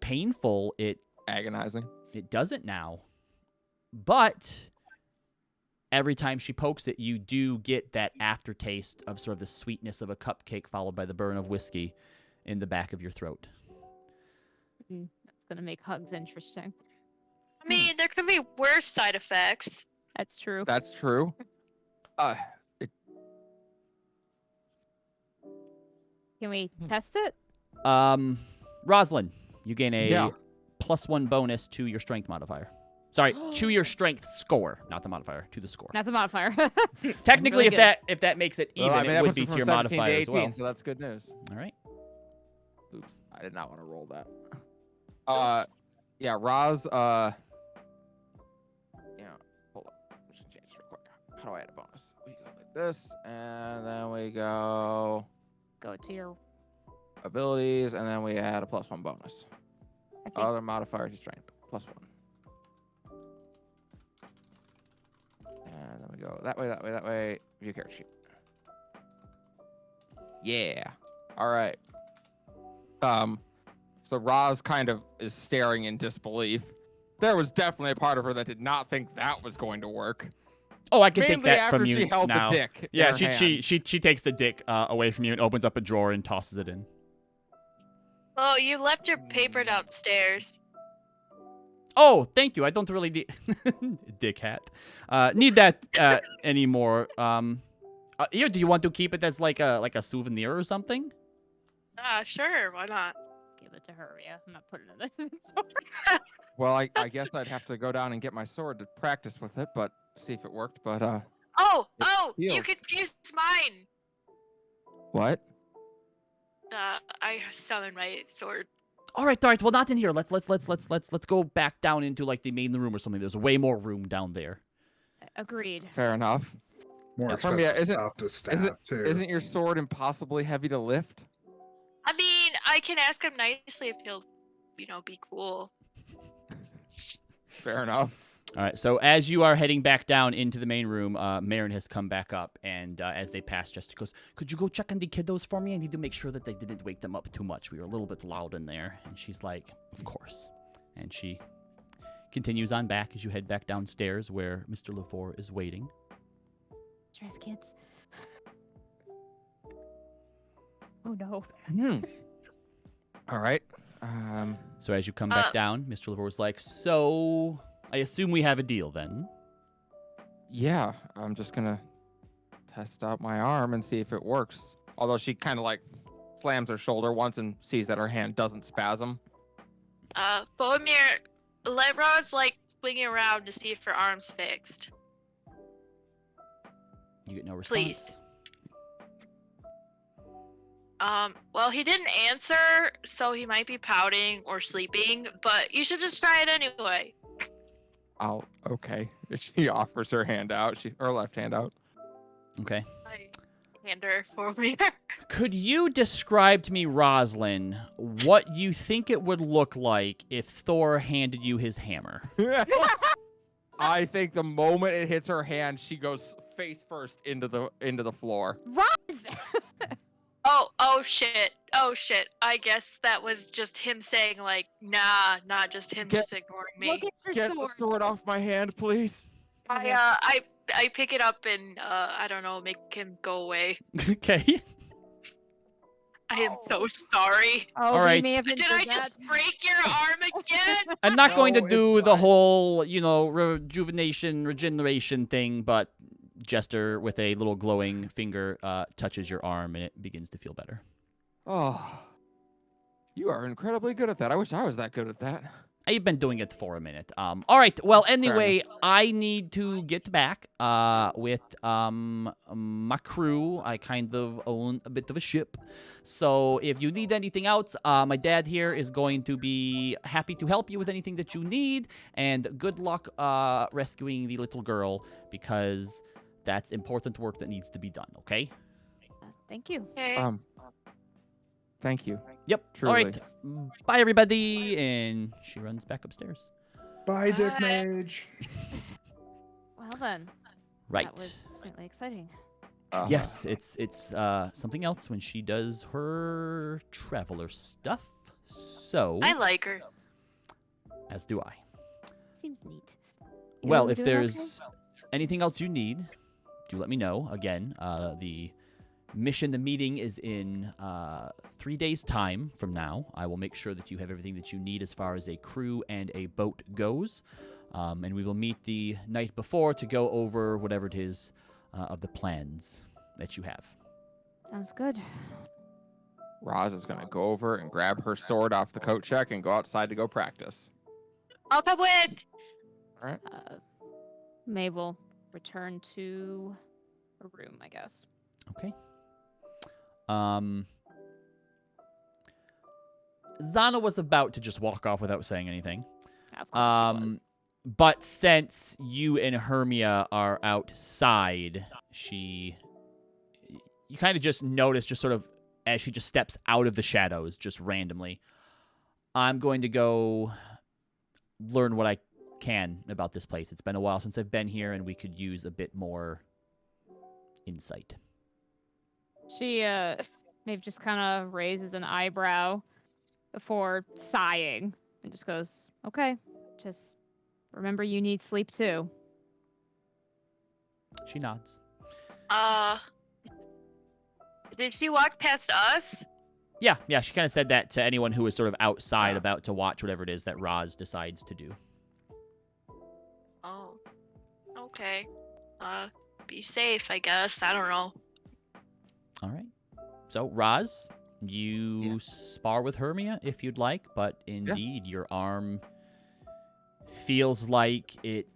painful, it Agonizing. doesn't now. But every time she pokes it, you do get that aftertaste of sort of the sweetness of a cupcake followed by the burn of whiskey in the back of your throat. That's gonna make hugs interesting. I mean, there could be worse side effects. That's true. That's true. Can we test it? Rosalind, you gain a Yeah. +1 bonus to your strength modifier. Sorry, to your strength score, not the modifier, to the score. Not the modifier. Technically, really if that makes it even, Well, I mean, it that would puts be me to from your 17 modifier to as 18, well. so that's good news. All right. Oops, I did not want to roll that. Yeah, Roz, hold up. I'm just gonna change this real quick. How do I add a bonus? We go like this, and then we go Go to your. abilities, and then we add a +1 bonus. I think. Other modifier to strength, +1. And then we go that way. View character sheet. Yeah. All right. So Roz kind of is staring in disbelief. There was definitely a part of her that did not think that was going to work. Oh, I can take Mainly that after from you she held now. the dick. Yeah, in her hand. she takes the dick away from you and opens up a drawer and tosses it in. Oh, you left your paper downstairs. Oh, thank you. I don't really need dick hat. Need that anymore. Here, do you want to keep it as like a souvenir or something? Sure, why not? Give it to her. Yeah, I'm not putting it in the inventory. Well, I guess I'd have to go down and get my sword to practice with it, but see if it worked. But Oh, you feels- confused mine. what? I summoned my sword. All right. Well, not in here. Let's go back down into like the main room or something. There's way more room down there. Agreed. Fair enough. More Yeah, expensive isn't- stuff to stab too. Isn't your sword impossibly heavy to lift? I mean, I can ask him nicely if he'll, be cool. Fair enough. All right. So as you are heading back down into the main room, Marin has come back up, and as they pass, Jessica goes, "Could you go check on the kiddos for me? I need to make sure that they didn't wake them up too much. We were a little bit loud in there." And she's like, "Of course." And she continues on back as you head back downstairs where Mr. LaFour is waiting. Dress kids. Oh no. All right. So as you come back down, Mr. LaFour's like, "So I assume we have a deal then?" Yeah, I'm just gonna test out my arm and see if it works. Although she kind of like slams her shoulder once and sees that her hand doesn't spasm. Boromir, let Roz, swing around to see if her arm's fixed. You get no response. Please. Well, he didn't answer, so he might be pouting or sleeping, but you should just try it anyway. Okay. She offers her hand out. Her left hand out. Okay. I hand her Boromir. Could you describe to me, Roslyn, what you think it would look like if Thor handed you his hammer? I think the moment it hits her hand, she goes face first into the floor. Roz! Oh shit. I guess that was just him saying nah, not just him just ignoring me. Look at your Get sword. the sword off my hand, please. I pick it up and I don't know, make him go away. Okay. I am so sorry. Oh, All we right. may have Did done I that. just break your arm again? I'm not going to No, do it's the fine. whole, regeneration thing, but Jester, with a little glowing finger, touches your arm and it begins to feel better. Oh, you are incredibly good at that. I wish I was that good at that. I've been doing it for a minute. All right. Well, anyway, I need to get back with my crew. I kind of own a bit of a ship. So if you need anything else, my dad here is going to be happy to help you with anything that you need. And good luck rescuing the little girl, because that's important work that needs to be done, okay? Thank you. Okay. Thank you. Yep. Truly. All right. Bye, everybody. And she runs back upstairs. Bye, Dick Bye. Mage. Well then. Right. That was certainly exciting. Yes, it's something else when she does her traveler stuff. So, I like her. as do I. Seems neat. You Well, if doing okay? there's anything else you need, do let me know. Again, the meeting is in 3 days' time from now. I will make sure that you have everything that you need as far as a crew and a boat goes. And we will meet the night before to go over whatever it is of the plans that you have. Sounds good. Roz is going to go over and grab her sword off the coat check and go outside to go practice. I'll come with. All right. May will return to a room, I guess. Okay. Zana was about to just walk off without saying anything. Of course she was. But since you and Hermia are outside, you kind of just notice, just sort of as she just steps out of the shadows, just randomly. I'm going to go learn what I can about this place. It's been a while since I've been here, and we could use a bit more insight. She maybe just kind of raises an eyebrow before sighing and just goes, "Okay, just remember you need sleep too." She nods. Did she walk past us? Yeah, she kind of said that to anyone who was sort of outside about to watch whatever it is that Roz decides to do. Oh, okay. Be safe, I guess. I don't know. All right. So, Roz, you spar with Hermia if you'd like, but indeed, your arm feels like it...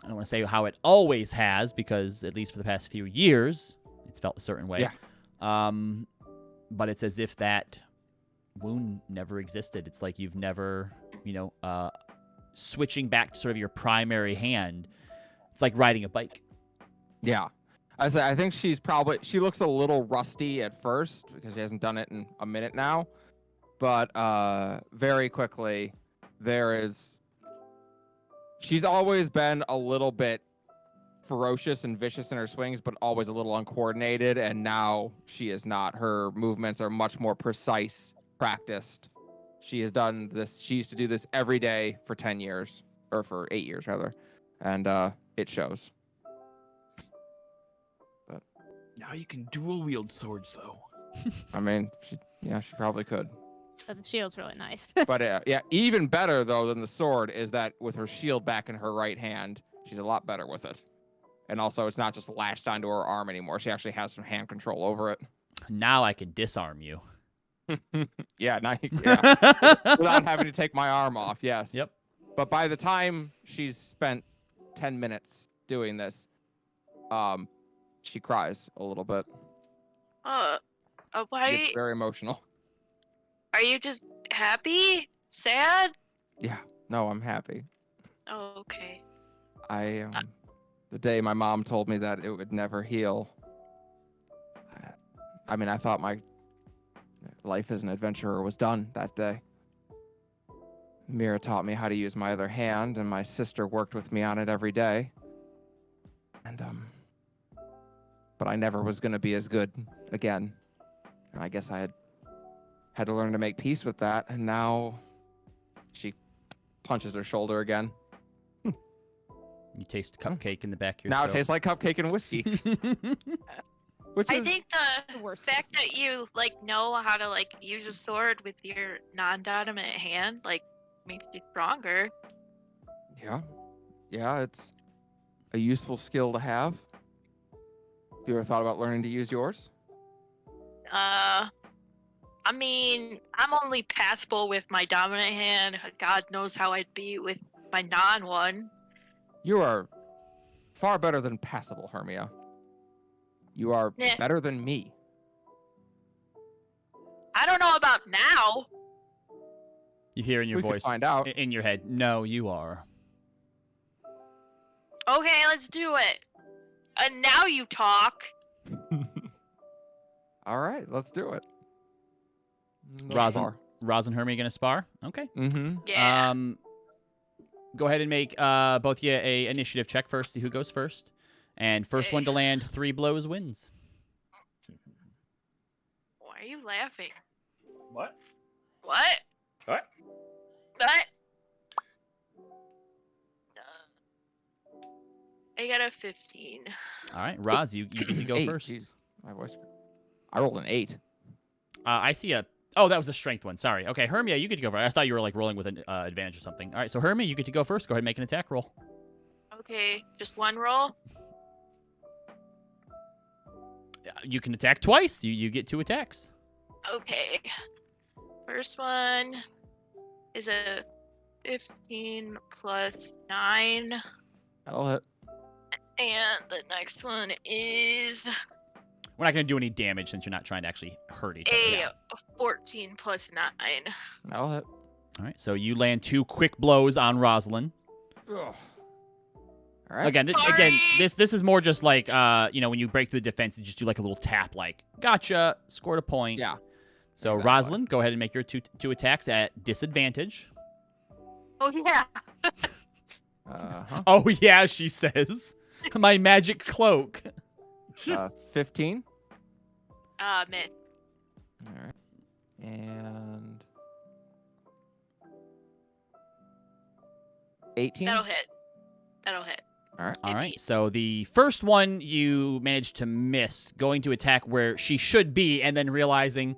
I don't want to say how it always has, because at least for the past few years, it's felt a certain way. Yeah. But it's as if that wound never existed. It's like you've never, switching back to sort of your primary hand. It's like riding a bike. Yeah. I think she looks a little rusty at first because she hasn't done it in a minute now. But very quickly, she's always been a little bit ferocious and vicious in her swings, but always a little uncoordinated. And now she is not. Her movements are much more precise, practiced. She has done this. She used to do this every day for 10 years, or for 8 years rather. And it shows. But Now you can dual wield swords, though. I mean, she probably could. But the shield's really nice. But even better though than the sword is that with her shield back in her right hand, she's a lot better with it. And also, it's not just lashed onto her arm anymore. She actually has some hand control over it. Now I can disarm you. Without having to take my arm off. Yes. Yep. But by the time she's spent 10 minutes doing this, she cries a little bit. Why? It's very emotional. Are you just happy? Sad? Yeah. No, I'm happy. Oh, okay. The day my mom told me that it would never heal. I mean, I thought my life as an adventurer was done that day. Mira taught me how to use my other hand, and my sister worked with me on it every day. And but I never was going to be as good again. And I guess I had to learn to make peace with that. And now she punches her shoulder again. You taste cupcake in the back of your Now throat. it tastes like cupcake and whiskey. I think the worst fact that you know how to use a sword with your non-dominant hand makes you stronger. Yeah, it's a useful skill to have. Have you ever thought about learning to use yours? I mean, I'm only passable with my dominant hand. God knows how I'd be with my non-one. You are far better than passable, Hermia. You are better than me. I don't know about now. You hear in your We could voice, find out. in your head, no, you are. Okay, let's do it. And now you talk. All right, let's do it. Roz and Hermia gonna spar? Okay. Mm-hmm. Yeah. Go ahead and make both of you a initiative check first. See who goes first. And first one to land 3 blows wins. Why are you laughing? What? What? What? What? I got a 15. All right, Roz, you get to go 8. first. Jeez, my voice. I rolled an 8. I see a... Oh, that was a strength one. Sorry. Okay, Hermia, you get to go first. I thought you were rolling with an advantage or something. All right, so Hermia, you get to go first. Go ahead and make an attack roll. Okay, just one roll? You can attack twice. You get 2 attacks. Okay. First one is a 15 plus 9. That'll hit. And the next one is We're not going to do any damage since you're not trying to actually hurt each other. a 14 plus 9. That'll hit. All right, so you land 2 quick blows on Rosalind. Ugh. All right. Again, this is more just like when you break through the defense, you just do like a little tap, like gotcha, scored a point. Yeah. So exactly. Rosalind, go ahead and make your two attacks at disadvantage. Oh, yeah. Oh yeah, she says. My magic cloak. 15. Miss. All right. And 18. That'll hit. All right. So the first one you managed to miss, going to attack where she should be, and then realizing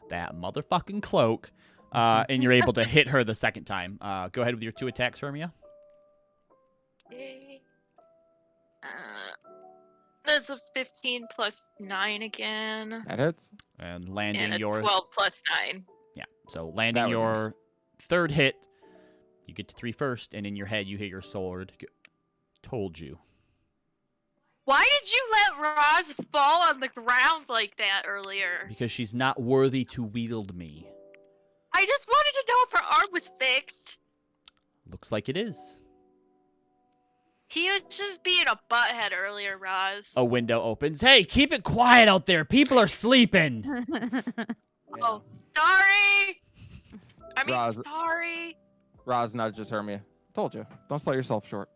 that motherfucking cloak, and you're able to hit her the second time. Go ahead with your 2 attacks, Hermia. Okay. That's a 15 plus 9 again. That hits. And landing And a your 12 plus 9. Yeah. So landing That your was- third hit, you get to 3 first, and in your head you hear your sword. Told you. Why did you let Roz fall on the ground like that earlier? Because she's not worthy to wield me. I just wanted to know if her arm was fixed. Looks like it is. He was just being a butthead earlier, Roz. A window opens. Hey, keep it quiet out there. People are sleeping. Oh, sorry. I mean, Roz- sorry. Roz nudges Hermia. Told you. Don't sell yourself short.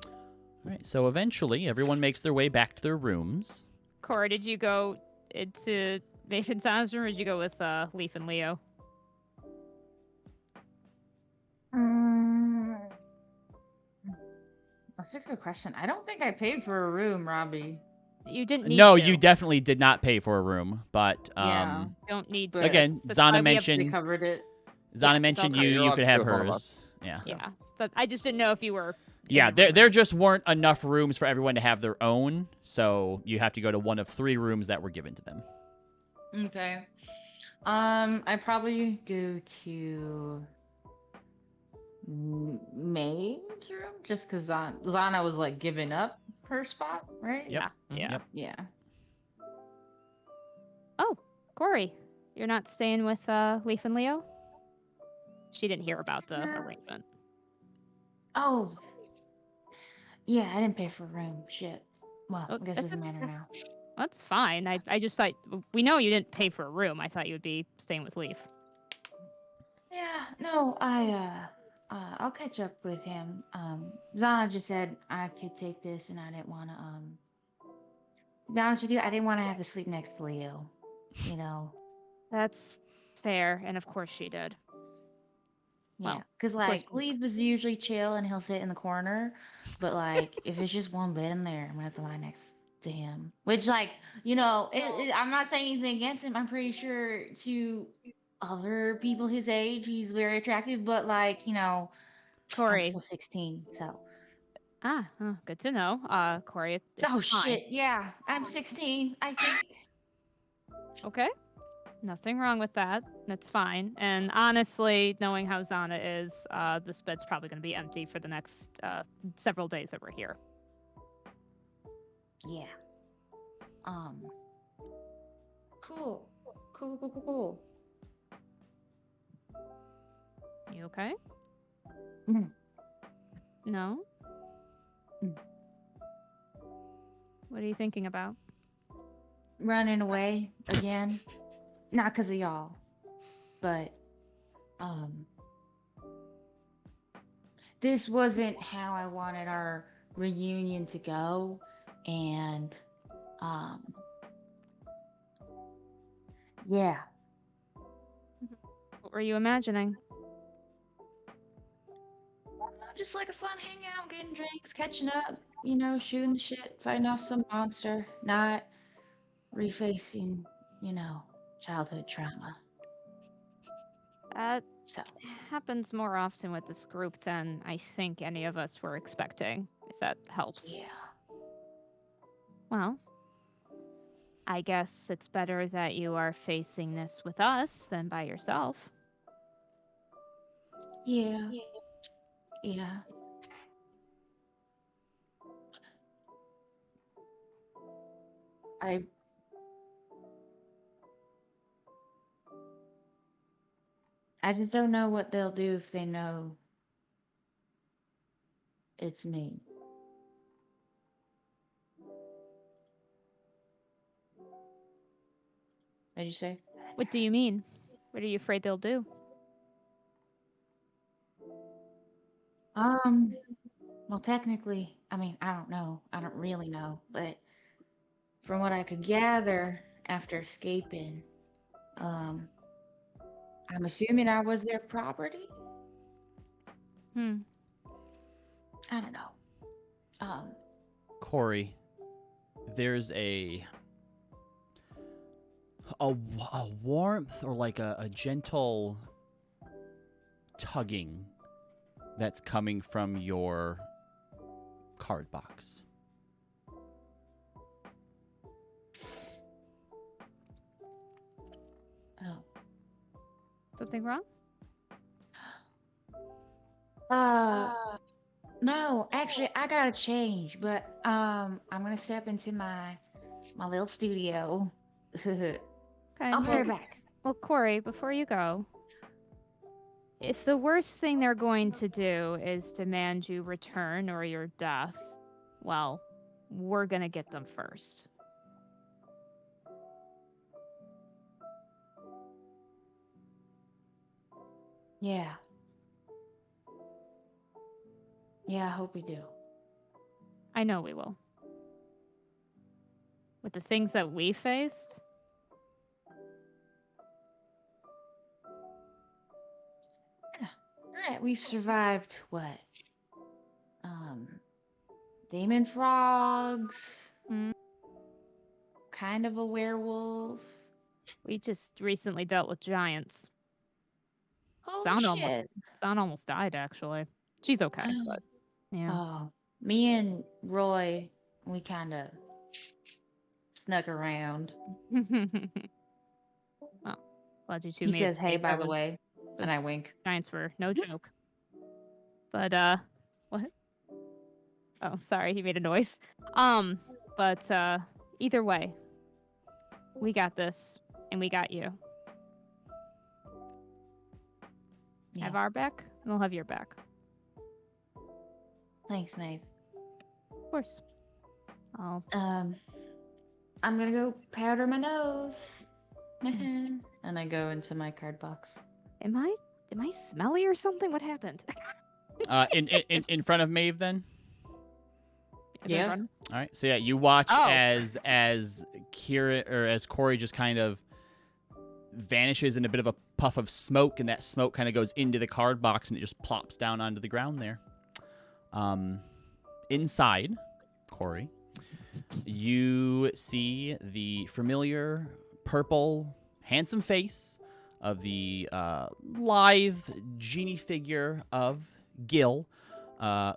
All right, so eventually everyone makes their way back to their rooms. Cora, did you go into Nathan's house room, or did you go with Leaf and Leo? That's a good question. I don't think I paid for a room, Robbie. You didn't need No, to. you definitely did not pay for a room, but Yeah. Don't need to. But- again, That's why Zana we have- They mentioned covered it. Zana mentioned okay. you You're allowed could to have stay with one of hers. Yeah. Yeah. So I just didn't know if you were. Yeah, in the room there or just weren't enough rooms for everyone to have their own, so you have to go to one of 3 rooms that were given to them. Okay. I probably go to Maeve's room just because Zana was like giving up her spot, right? Yep. Yeah. Yep. Yeah. Oh, Corey, you're not staying with Leaf and Leo? She didn't hear about the No. arrangement. Oh. Yeah, I didn't pay for a room. Shit. Well, Oh, I guess it doesn't matter now. That's fine. I just thought we know you didn't pay for a room. I thought you would be staying with Leaf. Yeah, no, I'll catch up with him. Zana just said I could take this, and I didn't want to be honest with you, I didn't want to have to sleep next to Leo. You know. That's fair, and of course she did. Yeah, Well, because of course like Leaf is usually chill and he'll sit in the corner, but like if it's just one bed in there, I'm gonna have to lie next to him. Which like I'm not saying anything against him. I'm pretty sure to other people his age, he's very attractive, but like I'm Corey. still 16, so. Good to know. Corey, it's Oh fine. shit! Yeah, I'm 16. I think. Okay. Nothing wrong with that. That's fine. And honestly, knowing how Zana is, this bed's probably going to be empty for the next several days that we're here. Yeah. Cool. Cool. You okay? Mm. No? Mm. What are you thinking about? Running away again. Not because of y'all, but this wasn't how I wanted our reunion to go, and yeah. What were you imagining? Just like a fun hangout, getting drinks, catching up, shooting the shit, fighting off some monster, not refacing, childhood trauma. That So, happens more often with this group than I think any of us were expecting, if that helps. yeah. Well, I guess it's better that you are facing this with us than by yourself. Yeah. Yeah. I I just don't know what they'll do if they know it's me. What'd you say? What do you mean? What are you afraid they'll do? Well, technically, I mean, I don't know. I don't really know, but from what I could gather after escaping, um, I'm assuming I was their property. Hmm. I don't know. Corey, there's a warmth or like a gentle tugging that's coming from your card box. Oh. Something wrong? No, actually, I gotta change, but I'm gonna step into my little studio. Okay. I'll be well, right back. well, Corey, before you go, if the worst thing they're going to do is demand you return or your death, well, we're gonna get them first. Yeah. Yeah, I hope we do. I know we will. With the things that we faced, Alright, we've survived what? Um, demon frogs, Mm. kind of a werewolf. we just recently dealt with giants. Holy shit. Zan almost died, actually. She's okay, but yeah. Oh, me and Roy, we kind of snuck around. Well, glad you two He made it says, "Hey, safe. by the way," and I those wink. giants were no joke. But what? Oh, sorry, he made a noise. But either way, we got this, and we got you. Yeah. Have our back, and we'll have your back. Thanks, Maeve. Of course. I'll I'm gonna go powder my nose. And I go into my card box. Am I smelly or something? What happened? In front of Maeve, then. Is it Yeah. run? All right. So yeah, you watch Oh. as Kira or as Corey just kind of vanishes in a bit of a puff of smoke, and that smoke kind of goes into the card box and it just plops down onto the ground there. Inside, Corey, you see the familiar purple, handsome face of the lithe genie figure of Gil,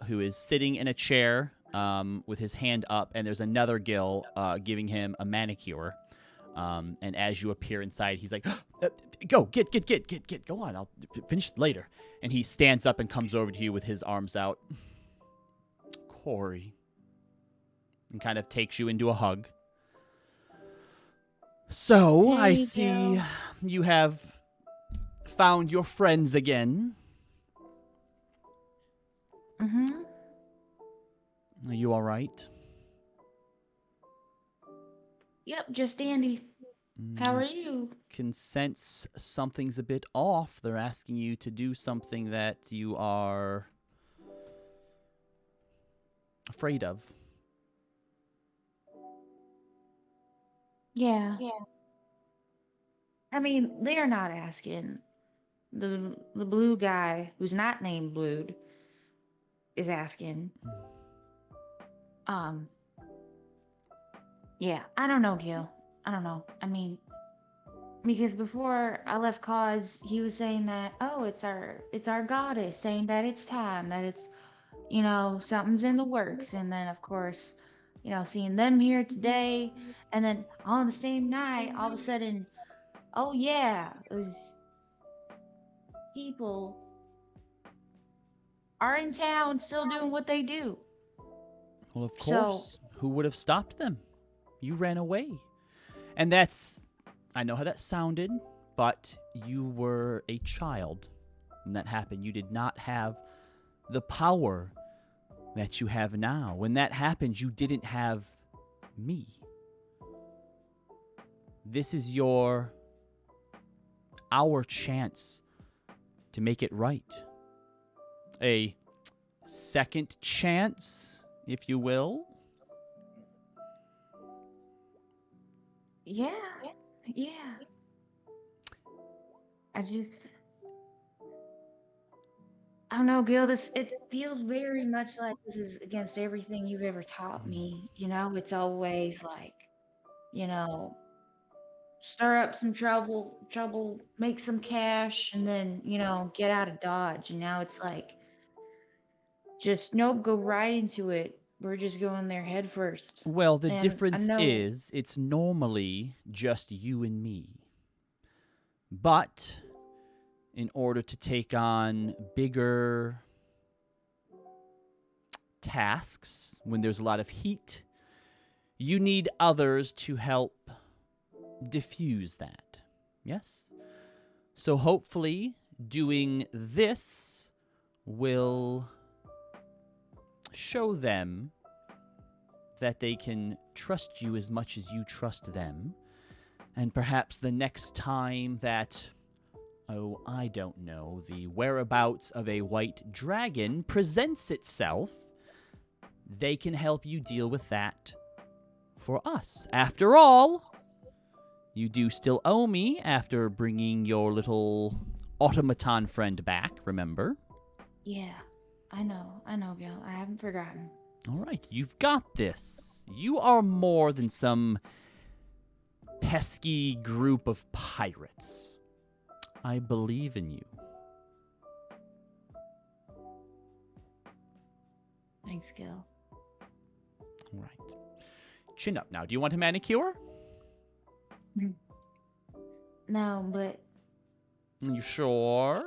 who is sitting in a chair with his hand up, and there's another Gil giving him a manicure. And as you appear inside, he's like, go, get, go on, I'll finish later. And he stands up and comes over to you with his arms out. Corey. And kind of takes you into a hug. So, I Hey, see Gil. you have found your friends again. Mm-hmm. Are you all right? Yep, just dandy. How are you? Can sense something's a bit off. They're asking you to do something that you are afraid of. Yeah. I mean, they're not asking. The blue guy who's not named Blued is asking. Yeah, I don't know, Gil. I don't know. I mean, because before I left cause, he was saying that, oh, it's our goddess saying that it's time, that it's, something's in the works. And then of course, seeing them here today, and then on the same night, all of a sudden, oh yeah, those people are in town still doing what they do. Well, of So- course. Who would have stopped them? You ran away. And that's. I know how that sounded, but you were a child when that happened. You did not have the power that you have now. When that happened, you didn't have me. This is our chance to make it right. A second chance, if you will. Yeah. I don't know, Gil, it feels very much like this is against everything you've ever taught me. It's always like, stir up some trouble, make some cash, and then, get out of Dodge. And now it's like, just nope, go right into it. We're just going there head first. Well, the And I difference know- is it's normally just you and me. But in order to take on bigger tasks, when there's a lot of heat, you need others to help diffuse that. Yes? So hopefully doing this will show them that they can trust you as much as you trust them. And perhaps the next time that, I don't know, the whereabouts of a white dragon presents itself, they can help you deal with that for us. After all, you do still owe me after bringing your little automaton friend back, remember? Yeah, I know, Gil. I haven't forgotten. All right, you've got this. You are more than some pesky group of pirates. I believe in you. Thanks, Gil. All right. Chin up now. Do you want a manicure? No, but You sure?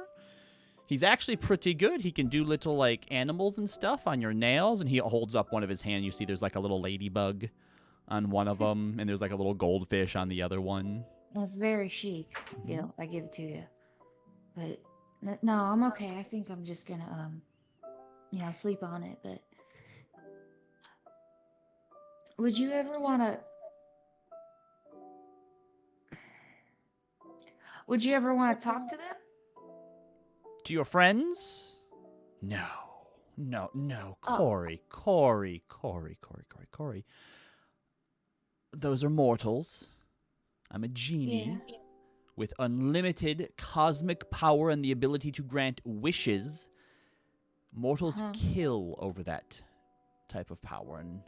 He's actually pretty good. He can do little, like, animals and stuff on your nails, and he holds up one of his hands. You see there's, like, a little ladybug on one of them, and there's, like, a little goldfish on the other one. that's very chic, Gil. I give it to you. But no, I'm okay. I think I'm just gonna sleep on it. But would you ever wanna? Would you ever want to talk to them? To your friends? No. Corey. Those are mortals. I'm a genie with unlimited cosmic power and the ability to grant wishes. Mortals kill over that type of power, and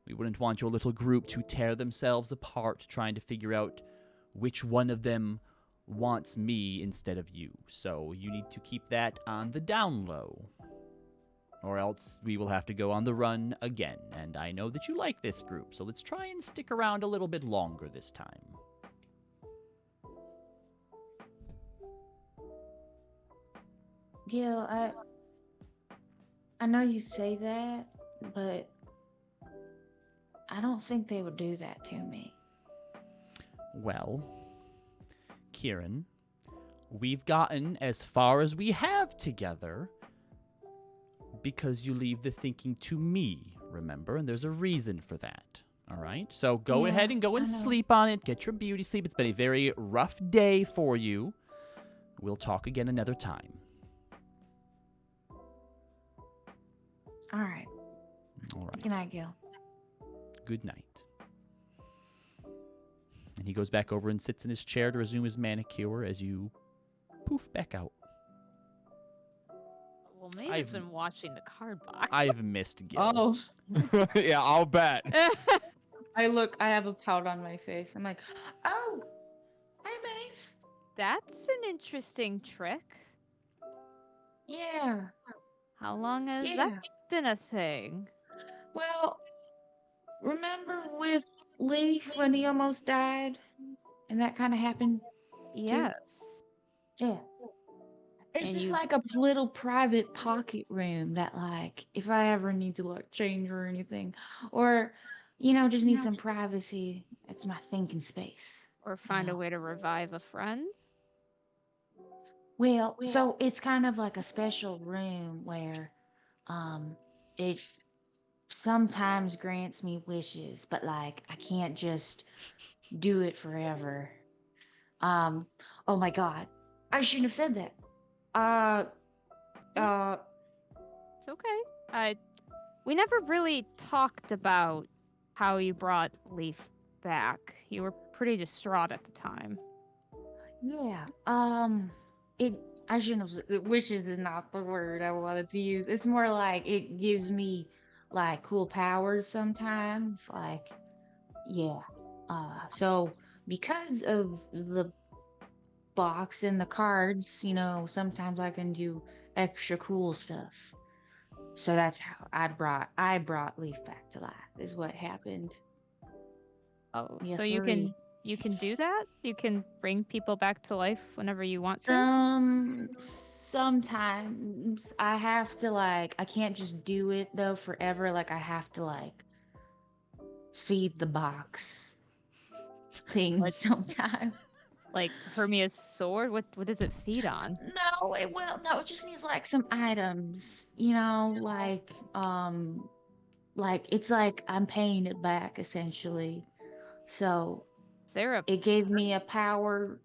we wouldn't want your little group to tear themselves apart trying to figure out which one of them wants me instead of you. So you need to keep that on the down low, or else we will have to go on the run again. And I know that you like this group, so let's try and stick around a little bit longer this time. Gil, I know you say that, but I don't think they would do that to me. Well, Kieran, we've gotten as far as we have together because you leave the thinking to me, remember? And there's a reason for that, all right? So go ahead and go and I know. sleep on it. Get your beauty sleep. It's been a very rough day for you. We'll talk again another time. All right. All right. Good night, Gil. Good night. And he goes back over and sits in his chair to resume his manicure as you poof back out. Well, maybe I've- he's been watching the card box. I've missed Gil. Oh, Yeah, I'll bet. I have a pout on my face. I'm like, oh, hi, babe. That's an interesting trick. Yeah. How long has Yeah. that been a thing? Well, remember with Leaf when he almost died? And that kind of happened? Yes. Yeah. It's And just you like a little private pocket room that, like, if I ever need to, like, change or anything, or, just need some privacy, it's my thinking space. or find a way to revive a friend. Well, so it's kind of like a special room where it sometimes grants me wishes, but like I can't just do it forever. Um, oh my God. I shouldn't have said that. Uh uh It's okay. We never really talked about how you brought Leaf back. You were pretty distraught at the time. yeah. It I shouldn't have wishes is not the word I wanted to use. It's more like it gives me like cool powers sometimes. Like, yeah. So because of the box and the cards, sometimes I can do extra cool stuff. So that's how I brought Leaf back to life, is what happened. Oh, so Yes, sirree. you can do that? You can bring people back to life whenever you want to? Sometimes I have to, like, I can't just do it though forever. Like, I have to, like, feed the box things What, sometimes. like Hermia's sword? What does it feed on? No, no, it just needs like some items, like it's like I'm paying it back essentially. So Is there a it gave me a power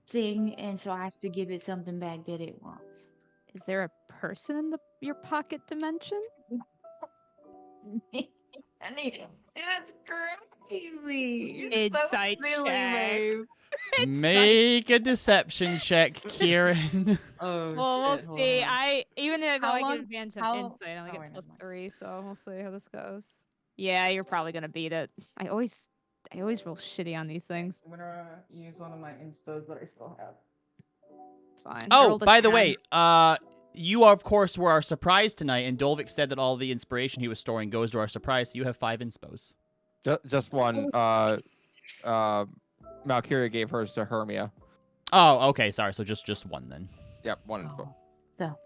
thing, and so I have to give it something back that it wants. is there a person in your pocket dimension? I need That's crazy. It's so Insight silly, check. babe. Make a deception check, Kieran. Oh Well, we'll shit! Hold see. on. Even though How I get long? advantage on How? insight, I only Oh get wait, never mind. +3, so we'll see how this goes. Yeah, you're probably gonna beat it. I always roll shitty on these things. I'm gonna use one of my instos that I still have. It's fine. I Oh, rolled a by the 10. way, you of course were our surprise tonight, and Dolvik said that all the inspiration he was storing goes to our surprise. So you have 5 inspos. Just one. Valkyria gave hers to Hermia. Oh, okay. Sorry. So just one then. Yep, one inspo. So,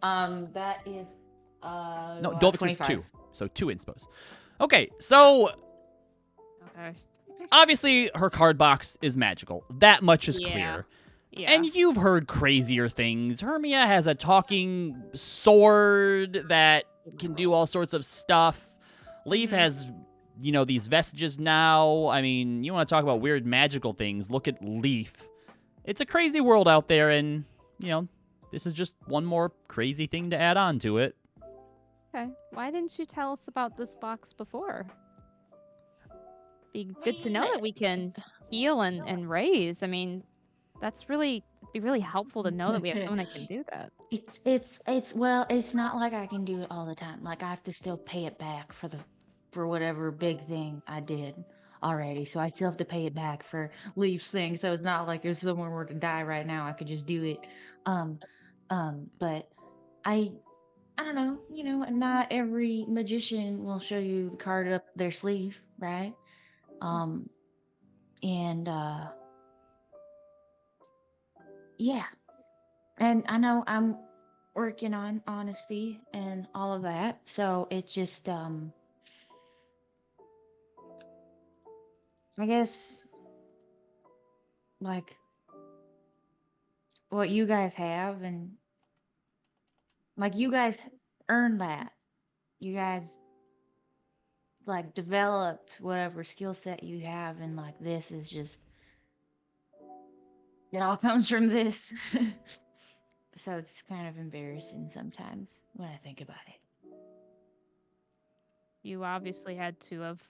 that is No, Dolvik's is 25. 2, so 2 inspos. Okay, so Okay. obviously her card box is magical. That much is Yeah. clear. Yeah. And you've heard crazier things. Hermia has a talking sword that can do all sorts of stuff. Leaf has, these vestiges now. I mean, you want to talk about weird magical things. Look at Leaf. It's a crazy world out there, and, this is just one more crazy thing to add on to it. Okay. Why didn't you tell us about this box before? Be good to know that we can heal and raise. I mean, be really helpful to know that we have someone that can do that. It's not like I can do it all the time. Like, I have to still pay it back for whatever big thing I did already. So I still have to pay it back for Leaf's thing. So it's not like if someone were to die right now, I could just do it. Um, but I don't know, not every magician will show you the card up their sleeve, right? And yeah. And I know I'm working on honesty and all of that. So it just I guess, like, what you guys have, and like you guys earned that. You guys, like, developed whatever skill set you have, and like this is just, it all comes from this. So it's kind of embarrassing sometimes when I think about it. You obviously had to have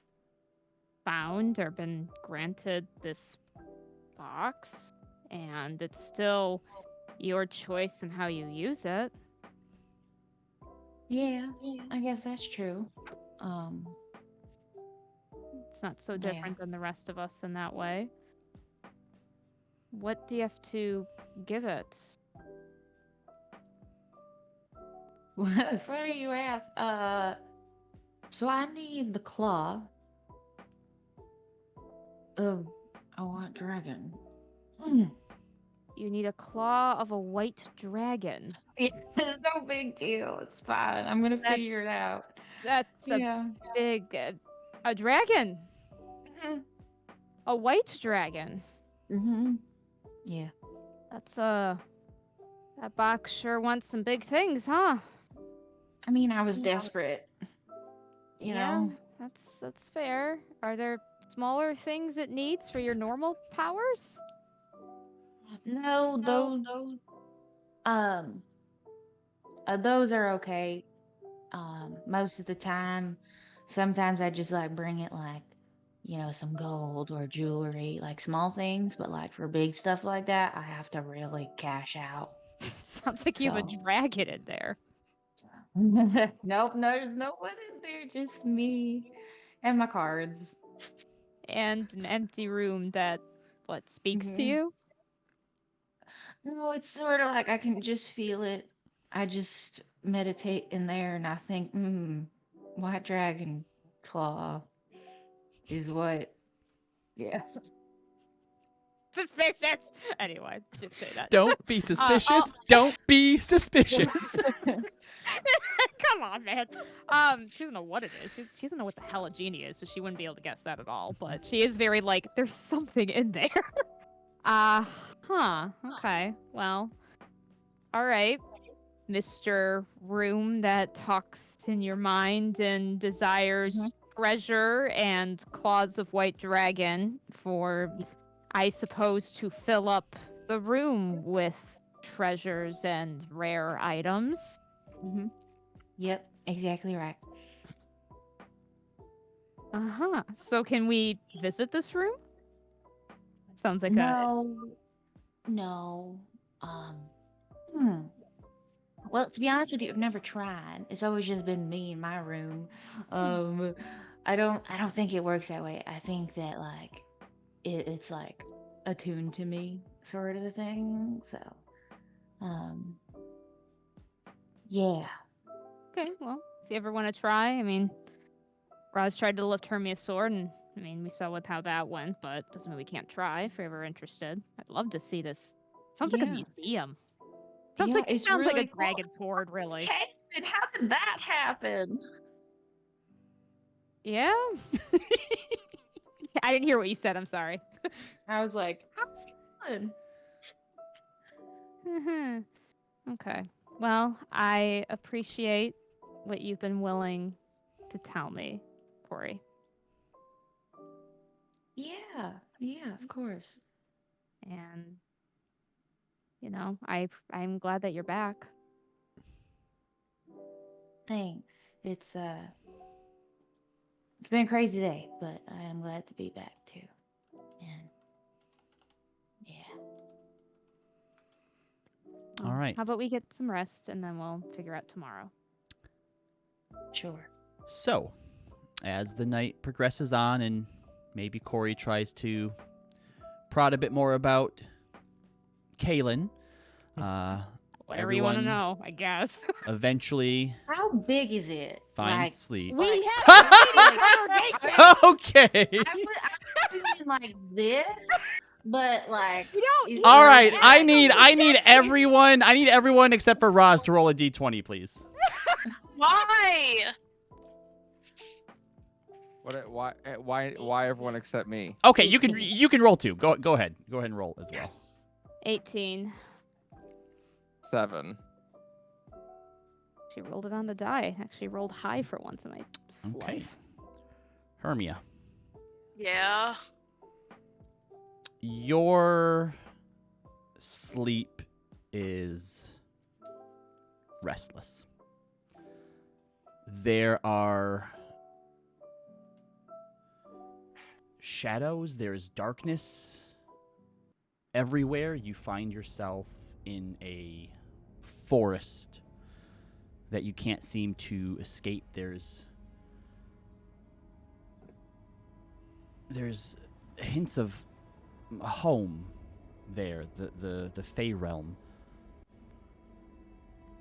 found or been granted this box, and it's still your choice in how you use it. Yeah, I guess that's true. It's not so Yeah. different than the rest of us in that way. What do you have to give it? What funny you ask. So I need the claw of a white dragon. Mm. You need a claw of a white dragon. Yeah, it's no big deal. It's fine. I'm gonna That's- figure it out. That's a Yeah. big... a dragon. Mhm. A white dragon. Mhm. Yeah. That's that box sure wants some big things, huh? I mean, I was desperate. You know. That's fair. Are there smaller things it needs for your normal powers? No, um, those are okay. Most of the time, sometimes I just like bring it like, some gold or jewelry, like small things, but like for big stuff like that, I have to really cash out. Sounds like you have a So, dragon in there. nope, no, there's no one in there, just me and my cards. And an empty room that, what, speaks to Mhm. you? No, it's sort of like I can just feel it. I just meditate in there and I think, white dragon claw is what, yeah. Suspicious! Anyway, just say that. Don't be suspicious. Don't be suspicious. Come on, man. She doesn't know what it is. She doesn't know what the hell a genie is, so she wouldn't be able to guess that at all. But she is very like, there's something in there. Okay. Well, all right. Mr. Room that talks in your mind and desires treasure and claws of white dragon for, I suppose, to fill up the room with treasures and rare items. Yep, exactly right. So can we visit this room? Sounds like No. Hmm. Well, to be honest with you, I've never tried. It's always just been me in my room. I don't think it works that way. I think that like it's like attuned to me sort of the thing. So, yeah. Okay, well, if you ever want to try, I mean, Roz tried to lift Hermia's sword, and I mean, we saw how that went, but doesn't mean we can't try if you're ever interested. I'd love to see this. Sounds like a Yeah. museum. Yeah, it's Sounds like really a dragon hoard, really. And how did that happen? Yeah. I didn't hear what you said. I'm sorry. I was like, how's it going? Okay. Well, I appreciate what you've been willing to tell me, Corey. Yeah, of course. And I'm glad that you're back. Thanks. It's been a crazy day, but I am glad to be back too. And yeah. All right. How about we get some rest and then we'll figure out tomorrow. Sure. So, as the night progresses on and maybe Corey tries to prod a bit more about Kaylin, Whatever you want to know, I guess. eventually How big is it? finds sleep. We Like, have Okay. I was thinking like this, but like. is All there- right. yeah, I need everyone. I need everyone except for Roz to roll a d20, please. Why? Why everyone except me? Okay, you can roll too. Go ahead. Go ahead and roll as well. 18. 7. She rolled it on the die. Actually rolled high for once in my Okay. life. Hermia, Yeah. your sleep is restless. There are shadows, there's darkness everywhere. You find yourself in a forest that you can't seem to escape. There's hints of a home there, the Fey realm.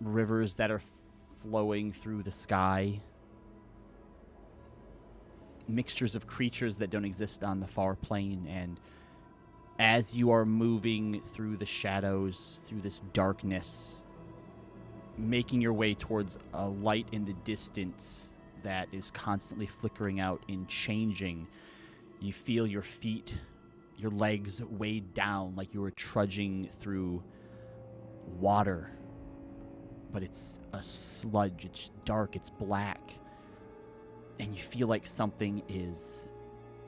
Rivers that are flowing through the sky. mixtures of creatures that don't exist on the far plane. And as you are moving through the shadows, through this darkness, making your way towards a light in the distance that is constantly flickering out and changing, you feel your feet, your legs weighed down like you were trudging through water. But it's a sludge, it's dark, it's black. And you feel like something is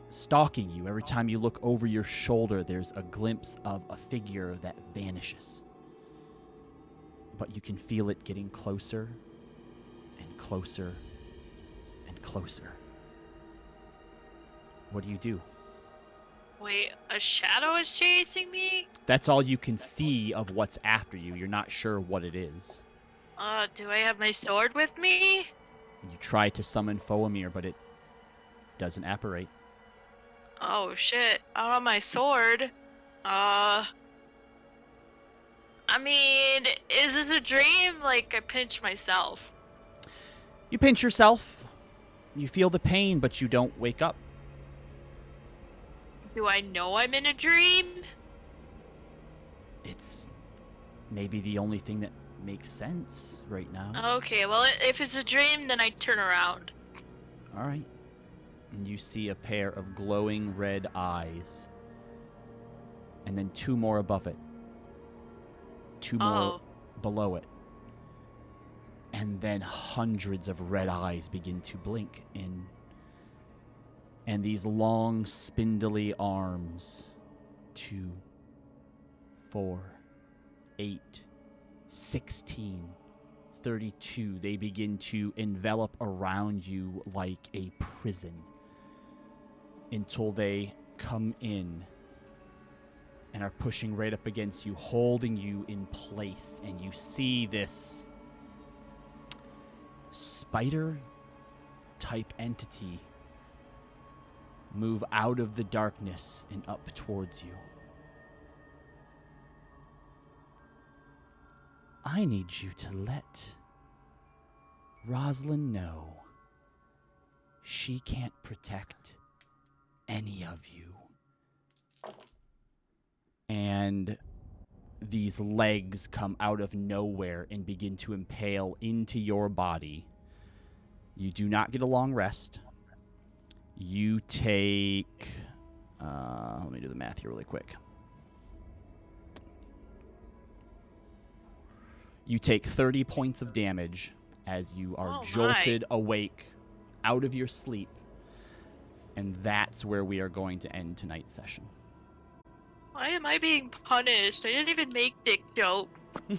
stalking you. Every time you look over your shoulder, there's a glimpse of a figure that vanishes. But you can feel it getting closer and closer and closer. What do? Wait, a shadow is chasing me? That's all you can see of what's after you. You're not sure what it is. Do I have my sword with me? You try to summon Foamir, but it doesn't apparate. Oh shit, I don't have my sword. I mean, is it a dream? Like, I pinched myself. You pinch yourself. You feel the pain, but you don't wake up. Do I know I'm in a dream? It's maybe the only thing that makes sense right now. Okay, well, if it's a dream, then I turn around. All right. And you see a pair of glowing red eyes. And then two more above it. Two more below it. And then hundreds of red eyes begin to blink in. And these long, spindly arms. 2, 4, 8, 16, 32. They begin to envelop around you like a prison until they come in and are pushing right up against you, holding you in place. And you see this spider-type entity move out of the darkness and up towards you. I need you to let Rosalind know she can't protect any of you. And these legs come out of nowhere and begin to impale into your body. You do not get a long rest. You take... let me do the math here really quick. You take 30 points of damage as you are jolted awake out of your sleep. And that's where we are going to end tonight's session. Why am I being punished? I didn't even make dick joke.